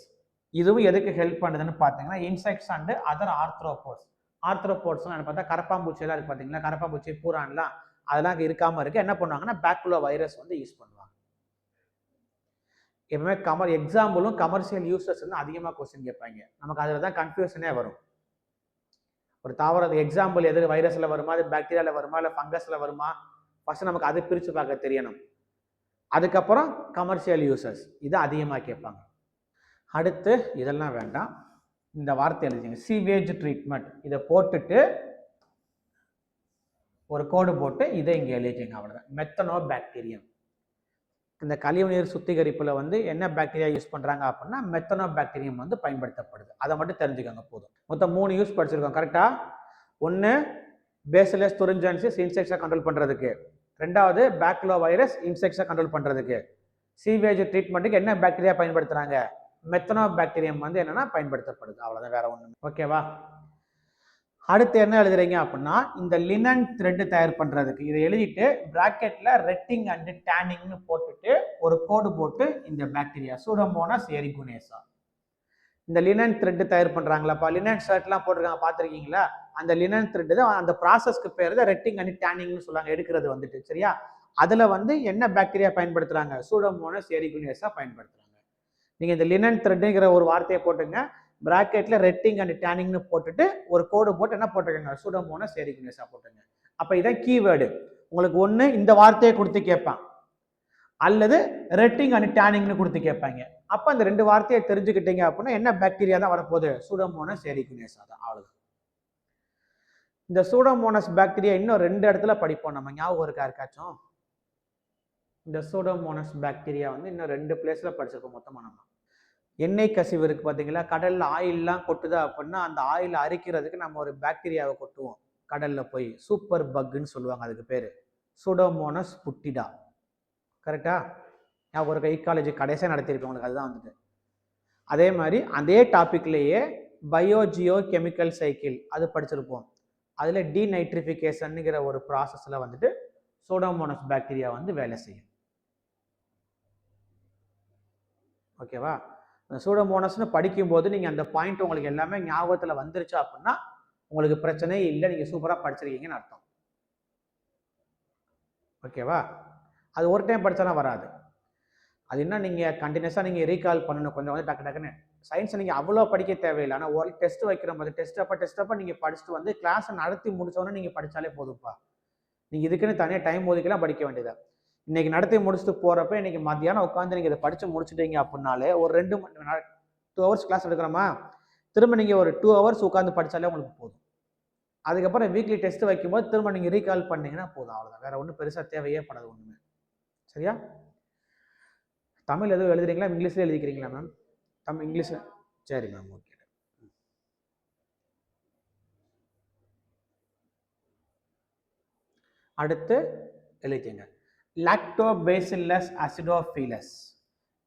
இதுவும் எதுக்கு ஹெல்ப் பண்ணுதுன்னு பார்த்தீங்கன்னா, இன்செக்ட்ஸ் அண்ட் அதர் ஆர்த்ரோபோட்ஸ். ஆர்த்ரோபோட்ஸ்லாம் என்ன பார்த்தா கரப்பாம்பூச்சி எல்லாம் இருக்கு பார்த்தீங்களா, கரப்பாம்பூச்சி, பூரான்லாம் அதெல்லாம் இருக்காமல் இருக்கு. என்ன பண்ணுவாங்கன்னா பேக்குலோ வைரஸ் வந்து யூஸ் பண்ணுவாங்க. எப்பவுமே எக்ஸாம்பிளும் கமர்ஷியல் யூசர்ஸ் வந்து அதிகமாக கொஸ்டின் கேட்பாங்க. நமக்கு அதில் தான் கன்ஃபியூஷனே வரும். ஒரு தாவரம் எக்ஸாம்பிள் எது வைரஸில் வருமா, அது பாக்டீரியாவில் வருமா, இல்லை ஃபங்கஸில் வருமா, ஃபர்ஸ்ட் நமக்கு அதை பிரித்து பார்க்க தெரியணும். அதுக்கப்புறம் கமர்ஷியல் யூசர்ஸ் இது அதிகமாக கேட்பாங்க. அடுத்து இதெல்லாம் வேண்டாம், இந்த வார்த்தை எழுதிங்க, சீவேஜ் ட்ரீட்மெண்ட். இதை போட்டுட்டு ஒரு கோடு போட்டு இதை இங்கே எழுதிங்க, அவ்வளோதான். மெத்தனோ பாக்டீரியம். இந்த கழிவுநீர் சுத்திகரிப்பில் வந்து என்ன பாக்டீரியா யூஸ் பண்ணுறாங்க அப்படின்னா மெத்தனோ பாக்டீரியம் வந்து பயன்படுத்தப்படுது. அதை மட்டும் தெரிஞ்சுக்கோங்க போதும். மொத்தம் 3 யூஸ் படிச்சிருக்கோம் கரெக்டா? ஒன்று பேசிலஸ் துரிஞ்சன்சிஸ் இன்செக்ட்ஸை கண்ட்ரோல் பண்ணுறதுக்கு, ரெண்டாவது பேக்குலோ வைரஸ் இன்செக்ட்ஸை கண்ட்ரோல் பண்ணுறதுக்கு, சீவேஜ் ட்ரீட்மெண்ட்டுக்கு என்ன பாக்டீரியா பயன்படுத்துகிறாங்க, மெத்தனோ பாக்டீரியம் வந்து என்னன்னா பயன்படுத்தப்படுது. அவ்வளோதான், வேற ஒன்று. ஓகேவா? அடுத்து என்ன எழுதுறீங்க அப்படின்னா, இந்த லினன் த்ரெட் தயார் பண்றதுக்கு இதை எழுதிட்டு பிராக்கெட்ல ரெட்டிங் அண்ட் டேனிங்னு போட்டுட்டு ஒரு கோடு போட்டு இந்த பாக்டீரியா சூடோமோனாஸ் எரிகுனேசா. இந்த லினன் த்ரெட் தயார் பண்றாங்களாப்பா, லினன் ஷர்ட்லாம் போட்டிருக்காங்க பார்த்துருக்கீங்களா, அந்த லினன் த்ரெட் தான். அந்த ப்ராசஸ்க்கு பேர் தான் ரெட்டிங் அண்ட் டேனிங்னு சொல்லுவாங்க, எடுக்கிறது வந்துட்டு. சரியா? அதுல வந்து என்ன பாக்டீரியா பயன்படுத்துறாங்க, சூடோமோனாஸ் எரிகுனேசா பயன்படுத்துறாங்க. நீங்க இந்த லினன் த்ரெட்ங்கிற ஒரு வார்த்தையை போட்டுங்க, பிராக்கெட்ல ரெட்டிங் அண்ட் டேனிங்னு போட்டுட்டு ஒரு கோடு போட்டு என்ன போட்டுருங்க, சூடோமோனாஸ் எரிகுனேசா போட்டுங்க. அப்ப இதான் கீவேர்டு. உங்களுக்கு ஒண்ணு இந்த வார்த்தையை கொடுத்து கேட்பான், அல்லது ரெட்டிங் அண்ட் டேனிங்னு கொடுத்து கேட்பாங்க. அப்ப அந்த 2 வார்த்தையை தெரிஞ்சுக்கிட்டீங்க அப்படின்னா என்ன பாக்டீரியா தான் வரப்போகுது, சூடோமோனாஸ் எரிகுனேசா தான். அவ்வளவுதான். இந்த சூடோமோனாஸ் பாக்டீரியா இன்னும் 2 இடத்துல படிப்போம் நம்ம, ஞாபகம் இருக்கா இருக்காச்சும்? இந்த சூடோமோனாஸ் பாக்டீரியா வந்து இன்னும் 2 பிளேஸ்ல படிச்சிருக்கோம் மொத்தமா. நம்ம எண்ணெய் கசிவு இருக்கு பார்த்தீங்களா, கடல்ல ஆயில்லாம் கொட்டுதா அப்படின்னா அந்த ஆயில் அரிக்கிறதுக்கு நம்ம ஒரு பாக்டீரியாவை கொட்டுவோம் கடல்ல போய், சூப்பர் பக்குன்னு சொல்லுவாங்க, அதுக்கு பேரு சூடோமோனாஸ் புட்டிடா. கரெக்டா? நான் ஒரு ஈக்காலஜி கடைசியாக நடத்தியிருப்பேன் உங்களுக்கு, அதுதான் வந்துட்டு. அதே மாதிரி அதே டாபிக்லேயே பயோஜியோ கெமிக்கல் சைக்கிள் அது படிச்சிருப்போம். அதுல டீநைட்ரிஃபிகேஷன்ங்கிற ஒரு ப்ராசஸ்ல வந்துட்டு சூடோமோனாஸ் பாக்டீரியா வந்து வேலை செய்யும். ஓகேவா? சூடோமோனாஸ்னு படிக்கும்போது நீங்கள் அந்த பாயிண்ட் உங்களுக்கு எல்லாமே ஞாபகத்தில் வந்துருச்சு அப்படின்னா உங்களுக்கு பிரச்சனையே இல்லை, நீங்கள் சூப்பராக படிச்சிருக்கீங்கன்னு அர்த்தம். ஓகேவா? அது ஒரு டைம் படித்தானா வராது. அது என்ன, நீங்கள் கண்டினியூஸாக நீங்கள் ரீகால் பண்ணணும் கொஞ்சம் வந்து டக்கு டக்குன்னு. சயின்ஸை நீங்கள் அவ்வளோ படிக்க தேவையில்லை. ஆனால் ஒரு டெஸ்ட் வைக்கிற போது டெஸ்ட் அப்போ நீங்கள் படிச்சுட்டு வந்து கிளாஸை நடத்தி முடிச்சோன்னே நீங்கள் படித்தாலே போதும்ப்பா. நீங்கள் இதுக்குன்னு தனியாக டைம் ஒதுக்கலாம் படிக்க வேண்டியதா. இன்னைக்கு நடத்தி முடிச்சுட்டு போகிறப்ப இன்னைக்கு மத்தியானம் உட்காந்து நீங்கள் இதை படித்து முடிச்சுட்டீங்க அப்படின்னாலே ஒரு 2 ஹவர்ஸ் கிளாஸ் எடுக்கிறோமா, திரும்ப நீங்கள் ஒரு 2 ஹவர்ஸ் உட்காந்து படித்தாலே உங்களுக்கு போதும். அதுக்கப்புறம் வீக்லி டெஸ்ட் வைக்கும்போது திரும்ப நீங்கள் ரீகால் பண்ணீங்கன்னா போதும், அவ்வளோதான். வேற ஒன்றும் பெருசாக தேவையே படாது ஒன்றுமே. சரியா? தமிழ் எதுவும் எழுதுறீங்களா, இங்கிலீஷ்ல எழுதிக்கிறீங்களா மேம்? இங்கிலீஷ். சரி மேம், ஓகே. அடுத்து எழுதிங்க லாக்டோபேசில்லஸ் அசிடோஃபிலஸ்.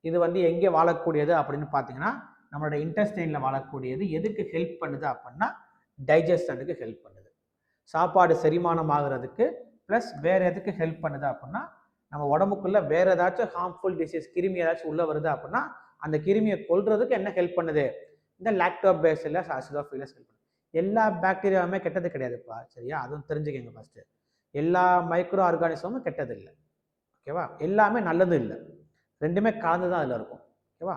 இது எங்கே வாழக்கூடியது அப்படின்னு பார்த்தீங்கன்னா நம்மளோட இன்டெஸ்டைனில் வாழக்கூடியது. எதுக்கு ஹெல்ப் பண்ணுது அப்படின்னா டைஜஷனுக்கு ஹெல்ப் பண்ணுது, சாப்பாடு செரிமானம் ஆகுறதுக்கு. ப்ளஸ் வேறு எதுக்கு ஹெல்ப் பண்ணுது அப்படின்னா நம்ம உடம்புக்குள்ள வேறு ஏதாச்சும் ஹார்ம்ஃபுல் டிசீஸ் கிருமி ஏதாச்சும் உள்ளே வருது அப்படின்னா அந்த கிருமியை கொல்றதுக்கு என்ன ஹெல்ப் பண்ணுது, இந்த லாக்டோபேசில்லஸ் அசிடோஃபிலஸ் ஹெல்ப் பண்ணுது. எல்லா பாக்டீரியாவுமே கெட்டது கிடையாதுப்பா, சரியா? அதுவும் தெரிஞ்சுக்கங்க ஃபஸ்ட்டு. எல்லா மைக்ரோ ஆர்கானிசமும் கெட்டது இல்லை, ஓகேவா? எல்லாமே நல்லது இல்லை, ரெண்டுமே கலந்து தான் அதில் இருக்கும், ஓகேவா?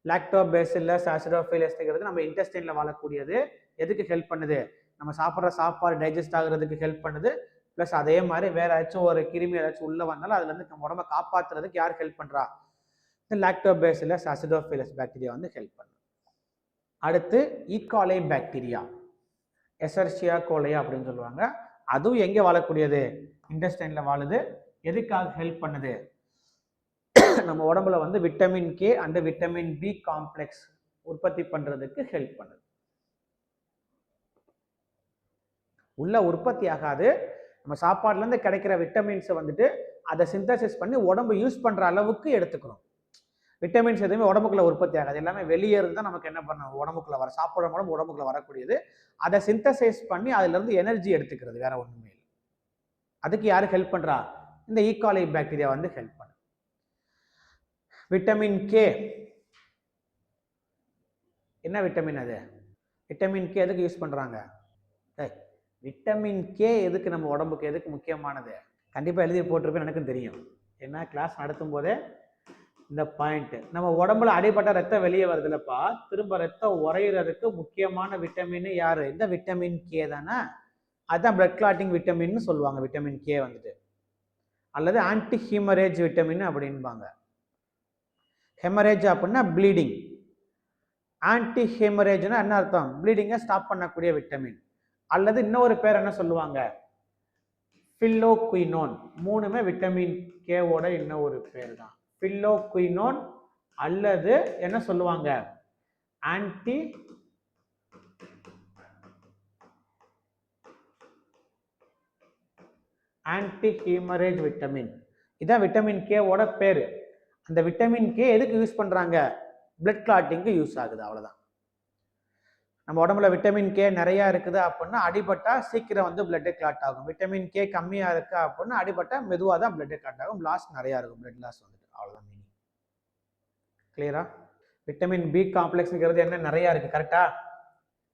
லாக்டோபேசில்லஸ் அசிடோஃபிலஸ்ங்கிறது நம்ம இன்டெஸ்டைனில் வாழக்கூடியது. எதுக்கு ஹெல்ப் பண்ணுது, நம்ம சாப்பிட்ற சாப்பாடு டைஜஸ்ட் ஆகுறதுக்கு ஹெல்ப் பண்ணுது. ப்ளஸ் அதே மாதிரி வேற ஏதாச்சும் ஒரு கிருமி ஏதாச்சும் உள்ளே வந்தாலும் அதுலேருந்து நம்ம உடம்பை காப்பாற்றுறதுக்கு யார் ஹெல்ப் பண்ணுறா, இந்த லாக்டோபேசில்லஸ் அசிடோஃபிலஸ் பாக்டீரியா ஹெல்ப் பண்ணுது. அடுத்து ஈகாலை பாக்டீரியா, எசர்சியா கோலையா அப்படின்னு சொல்லுவாங்க. அதுவும் எங்கே வாழக்கூடியது, இன்டெஸ்டைனில் வாழுது. எதுக்காக ஹெல்ப் பண்ணுது, நம்ம உடம்புல vitamin K and vitamin B complex உற்பத்தி பண்றதுக்கு ஹெல்ப் பண்ணுது. உள்ள உற்பத்தி ஆகாது, நம்ம சாப்பாடுல இருந்து கிடைக்கிற விட்டமின்ஸை அதை சிந்தசிஸ் பண்ணி உடம்பு யூஸ் பண்ற அளவுக்கு எடுத்துக்கணும். விட்டமின்ஸ் எதுவுமே உடம்புக்குள்ள உற்பத்தி ஆகாது, எல்லாமே வெளியே இருந்து தான் நமக்கு என்ன பண்ண உடம்புக்குள்ள வர, சாப்பிட்ற மூலம் உடம்புக்குள்ள வரக்கூடியது. அதை சிந்தசைஸ் பண்ணி அதுல இருந்து எனர்ஜி எடுத்துக்கிறது, வேற ஒண்ணுமே இல்லை. அதுக்கு யாரு ஹெல்ப் பண்றா, இந்த ஈகாலை பாக்டீரியா ஹெல்ப் பண்ணுது. விட்டமின் கே என்ன விட்டமின், அது விட்டமின் கே எதுக்கு யூஸ் பண்றாங்க, விட்டமின் கே எதுக்கு நம்ம உடம்புக்கு எதுக்கு முக்கியமானது, கண்டிப்பா எழுதி போட்டிருப்பேன், எனக்கும் தெரியும். ஏன்னா கிளாஸ் நடத்தும் போதே இந்த பாயிண்ட், நம்ம உடம்புல அடிப்பட்ட ரத்தம் வெளியே வருதுலப்பா, திரும்ப ரத்தம் உறையிறதுக்கு முக்கியமான விட்டமின் யாரு, இந்த விட்டமின் கே தானே. அதுதான் பிளட் கிளாட்டிங் விட்டமின் சொல்லுவாங்க விட்டமின் கே அல்லது ஆன்டி ஹீமரேஜ் விட்டமின் அப்படின்பாங்க. ஹெமரேஜ் அப்படின்னா ப்ளீடிங், ஆன்டி ஹெமரேஜ்னா என்ன அர்த்தம், ப்ளீடிங்கை ஸ்டாப் பண்ணக்கூடிய விட்டமின். அல்லது இன்னொரு பேர் என்ன சொல்லுவாங்க, பில்லோகுயினோன். மூணுமே விட்டமின் கேவோட இன்னொரு பேர் தான், பில்லோகுயினோன் அல்லது என்ன சொல்லுவாங்க, ஆன்டி ஹீமரேஜ் விட்டமின். இதான் விட்டமின் கேவோட பேரு. அந்த விட்டமின் கே எதுக்கு யூஸ் பண்றாங்க, பிளட் கிளாட்டிங்க்கு யூஸ் ஆகுது, அவ்வளவுதான். நம்ம உடம்புல விட்டமின் கே நிறைய இருக்குது அப்படின்னா அடிபட்டா சீக்கிரம் பிளட் கிளாட் ஆகும். விட்டமின் கே கம்மியா இருக்கு அப்படின்னா அடிபட்டா மெதுவாக தான் பிளட் கிளாட் ஆகும், லாஸ் நிறைய இருக்கும், பிளட் லாஸ் அவ்வளவுதான் மீனிங். கிளியரா? விட்டமின் பி காம்ப்ளெக்ஸ்ங்கிறது என்ன நிறைய இருக்கு, கரெக்டா?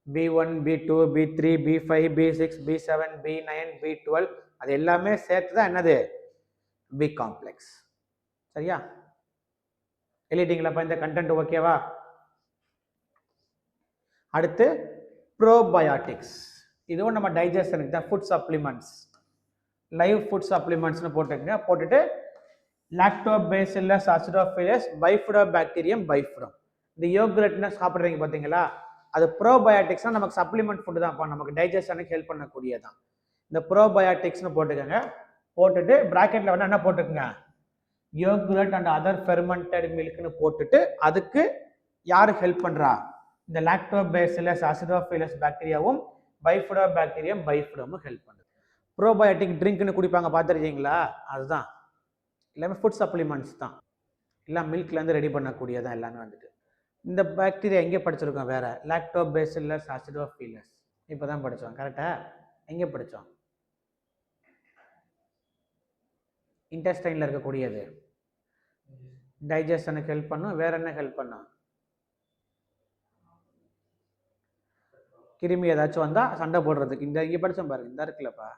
B1, B2, B3, B5, B6, B7, B9, B12 அது எல்லாமே சேர்த்து தான் என்னது, பி காம்ப்ளெக்ஸ். சரியா? எழுதிட்டீங்களா இந்த கண்டென்ட், ஓகேவா? அடுத்து ப்ரோபயாட்டிக்ஸ். இதுவும் நம்ம டைஜஷனுக்கு தான், ஃபுட் சப்ளிமெண்ட்ஸ், லைவ் ஃபுட் சப்ளிமெண்ட்ஸ்னு போட்டுக்கங்க. போட்டுட்டு லாக்டோபேசில்லஸ் அசிடோஃபிலஸ் பைஃபிடோபாக்டீரியம் பைஃபிடம். இந்த யோகர்ட்னா சாப்பிட்றீங்க பார்த்தீங்களா, அது ப்ரோபயாட்டிக்ஸ்னா நமக்கு சப்ளிமெண்ட் ஃபுட்டு தான், நமக்கு டைஜஷனுக்கு ஹெல்ப் பண்ணக்கூடியதான். இந்த ப்ரோபயாட்டிக்ஸ்னு போட்டுக்கோங்க. போட்டுட்டு பிராக்கெட்ல என்ன போட்டுக்கோங்க, யோகர்ட் அண்ட் அதர் ஃபெர்மெண்டட் மில்க்னு போட்டுட்டு அதுக்கு யாரு ஹெல்ப் பண்றா, இந்த லாக்டோபேசில்லஸ் அசிடோஃபிலஸ் பாக்டீரியாவும் பைஃபிடோபாக்டீரியம் பைஃபிடமும் ஹெல்ப் பண்ணுது. ப்ரோபயோட்டிக் ட்ரிங்க்னு குடிப்பாங்க, பார்த்துருக்கீங்களா? அதுதான், எல்லாமே ஃபுட் சப்ளிமெண்ட்ஸ் தான், எல்லாம் மில்க்லேருந்து ரெடி பண்ணக்கூடியதான் எல்லாமே இந்த பாக்டீரியா எங்கே படிச்சிருக்கோம், வேற லாக்டோபேசில்லஸ் அசிடோஃபிலஸ் இப்போ தான் படித்தோம், கரெக்டா? எங்கே படித்தோம், இன்டெஸ்டைனில் இருக்கக்கூடியது, டைஜஷனுக்கு ஹெல்ப் பண்ணும். வேற என்ன ஹெல்ப் பண்ணும், கிருமி ஏதாச்சும் வந்தா சண்டை போடுறதுக்கு. இந்த இங்கே படித்தோம் பாருங்க, இந்த இருக்குல்லப்பா,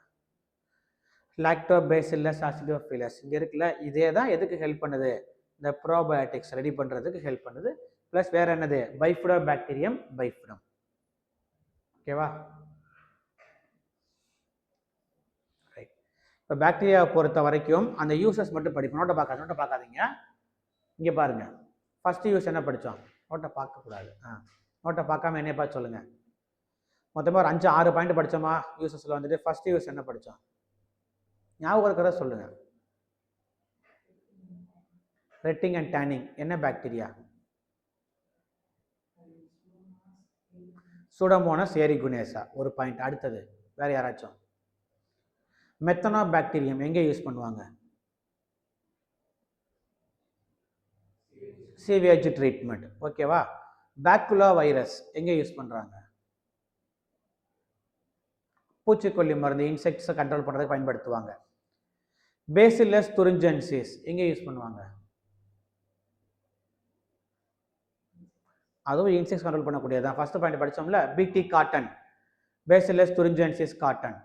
லாக்டோபேசில்லஸ் அசிடோஃபிலஸ் இங்கே இருக்குல்ல, இதே தான் எதுக்கு ஹெல்ப் பண்ணுது, இந்த ப்ரோபயோட்டிக்ஸ் ரெடி பண்ணுறதுக்கு ஹெல்ப் பண்ணுது. ப்ளஸ் வேற என்னது, பைஃபிடோபாக்டீரியம் பைஃபிடம். ஓகேவா? ரைட். இப்போ பாக்டீரியாவை பொறுத்த வரைக்கும் அந்த யூசஸ் மட்டும் படிப்போம். நோட்டை பார்க்காதீங்க. இங்கே பாருங்க, ஃபர்ஸ்ட் யூஸ் என்ன படித்தோம்? நோட்டை பார்க்கக்கூடாது. நோட்டை பார்க்காம என்னைய பார்த்து சொல்லுங்கள். மொத்தமாக ஒரு 5-6 பாயிண்ட் படித்தோமா யூசஸில் வந்துட்டு? ஃபர்ஸ்ட் யூஸ் என்ன படித்தோம்? ஞாபகம் இருக்கிறத சொல்லுங்கள். ரெட்டிங் அண்ட் டேனிங் என்ன பாக்டீரியா? சூடோமோனாஸ் ஏரிகுனேசா. ஒரு பாயிண்ட். அடுத்தது வேற யாராச்சும்? மெத்தனோ பாக்டீரியம் எங்கே யூஸ் பண்ணுவாங்க? Sewage treatment. ஓகேவா? பேக்குலா வைரஸ் எங்கே யூஸ் பண்ணுறாங்க? பூச்சிக்கொல்லி மருந்து, இன்செக்ட்ஸை கண்ட்ரோல் பண்ணுறதுக்கு பயன்படுத்துவாங்க. பேசிலஸ் துரிஞ்சென்சிஸ் எங்கே யூஸ் பண்ணுவாங்க? அதுவும் இன்செக்ட்ஸ் கண்ட்ரோல் பண்ணக்கூடியதான். ஃபர்ஸ்ட் பாயிண்ட் படித்தோம்ல, பிடி காட்டன், பேசிலஸ் துரிஞ்சென்சிஸ் காட்டன்.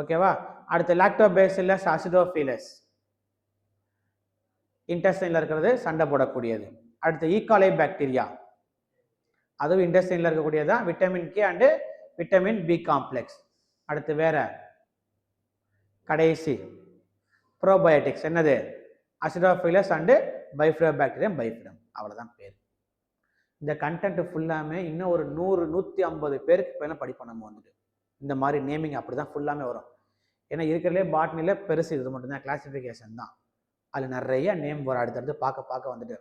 ஓகேவா? அடுத்து லாக்டோபேசிலஸ் அசிடோஃபிலஸ், இன்டெஸ்டைனில் இருக்கிறது, சண்டை போடக்கூடியது. அடுத்து ஈகாலை பாக்டீரியா, அதுவும் இன்டெஸ்டைனில் இருக்கக்கூடியதான், vitamin K and vitamin B complex. அடுத்து வேற கடைசி ப்ரோபயோட்டிக்ஸ் என்னது? Acidophilus and Bifidobacterium bifidum. அவ்வளோதான் பேர். இந்த கண்டென்ட் ஃபுல்லாமே இன்னும் ஒரு 100-150 பேருக்கு மேலே படிப்போம் நம்ம வந்துட்டு. இந்த மாதிரி நேமிங் அப்படி தான் ஃபுல்லாமே வரும். ஏன்னா இருக்கிறதுலே பாட்னியில் பெருசு இது மட்டும்தான், கிளாசிஃபிகேஷன் தான். அதில் நிறைய நேம் வரும் அடுத்தடுத்து பார்க்க வந்துட்டு.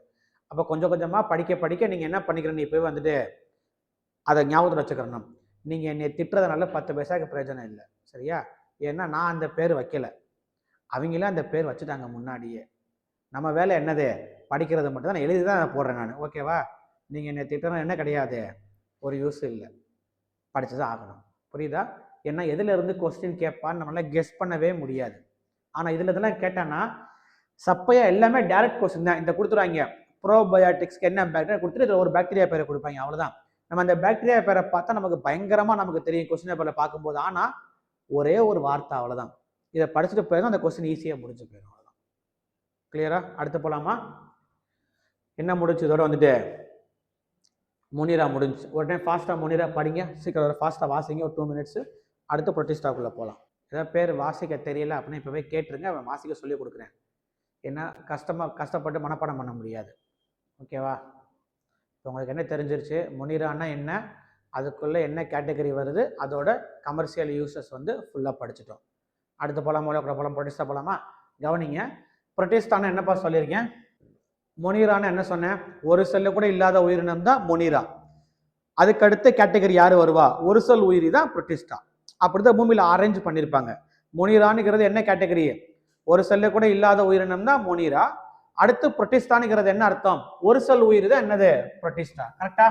அப்போ கொஞ்சம் கொஞ்சமாக படிக்க நீங்கள் என்ன பண்ணிக்கிறேன்னு இப்போ வந்துட்டு அதை ஞாபகத்தில் வச்சுக்கிறணும். நீங்கள் என்னை திட்டுறதுனால 10 பைசாவுக்கு பிரயோஜனம் இல்லை. சரியா? ஏன்னா நான் அந்த பேர் வைக்கலை, அவங்களாம் அந்த பேர் வச்சுட்டாங்க முன்னாடியே. நம்ம வேலை என்னது? படிக்கிறது மட்டும் தான். நான் எழுதி தான் போடுறேன் நான். ஓகேவா? நீங்கள் என்னை திட்டணும் என்ன கிடையாது, ஒரு யூஸ் இல்லை. படித்து தான் ஆகணும். புரியுதா? ஏன்னா எதுலேருந்து கொஸ்டின் கேட்பான்னு நம்மளால கெஸ் பண்ணவே முடியாது. ஆனால் இதில் இதெல்லாம் கேட்டான்னா சப்பையாக எல்லாமே டேரக்ட் கொஸ்டின் தான். இந்த கொடுத்துருவாங்க ப்ரோபயோட்டிக்ஸ்க்கு என்ன பாக்டீரியா கொடுத்துட்டு இதில் ஒரு பாக்டீரியா பேரை கொடுப்பாங்க. அவ்வளோதான். நம்ம அந்த பாக்டீரியா பேரை பார்த்தா நமக்கு பயங்கரமாக நமக்கு தெரியும் கொஸ்டின் பேப்பரில் பார்க்கும்போது. ஆனால் ஒரே ஒரு வார்த்தை, அவ்வளோதான். இதை படிச்சுட்டு போயிடும், அந்த கொஸ்டின் ஈஸியாக முடிஞ்சு போயிடும். அவ்வளோதான். கிளியரா? அடுத்து போகலாமா? என்ன முடிச்சு இதோட வந்துட்டு முனிரா முடிஞ்சு. ஒரு டைம் ஃபாஸ்ட்டாக முனிரா படிங்க, சீக்கிரம் ஃபாஸ்ட்டாக வாசிங்க, ஒரு 2 மினிட்ஸு. அடுத்து ப்ரொட்டிஸ்டாக்குள்ளே போகலாம். ஏதாவது பேர் வாசிக்க தெரியல அப்படின்னா இப்போவே கேட்டுருங்க, அவன் வாசிக்க சொல்லி கொடுக்குறேன். ஏன்னா கஷ்டப்பட்டு மனப்பாடம் பண்ண முடியாது. ஓகேவா? இப்போ உங்களுக்கு என்ன தெரிஞ்சிருச்சு? முனிரான்னா என்ன, அதுக்குள்ளே என்ன கேட்டகரி வருது, அதோட கமர்ஷியல் யூசஸ் வந்து ஃபுல்லாக படிச்சுட்டோம். அடுத்து போகலாம், போகலாம். ப்ரொட்டிஸ்டா போகலாமா? கவனிங்க. ப்ரொட்டிஸ்டானா என்னப்பா சொல்லியிருக்கேன்? மொனிரான்னு என்ன சொன்னேன்? ஒரு செல்லு கூட இல்லாத உயிரினம் தான் மொனிரா. அதுக்கடுத்த கேட்டகரி யார் வருவா? ஒரு செல் உயிரி தான் ப்ரொட்டிஸ்டா. அப்படிதான் பூமியில் அரேஞ்ச் பண்ணியிருப்பாங்க. மொனிரானுங்கிறது என்ன கேட்டகரி? ஒரு செல்லு கூட இல்லாத உயிரினம் தான் மொனிரா. அடுத்து ப்ரொட்டிஸ்டானுங்கிறது என்ன அர்த்தம்? ஒரு செல் உயிரி தான் என்னது? ப்ரொட்டிஸ்டா. கரெக்டா?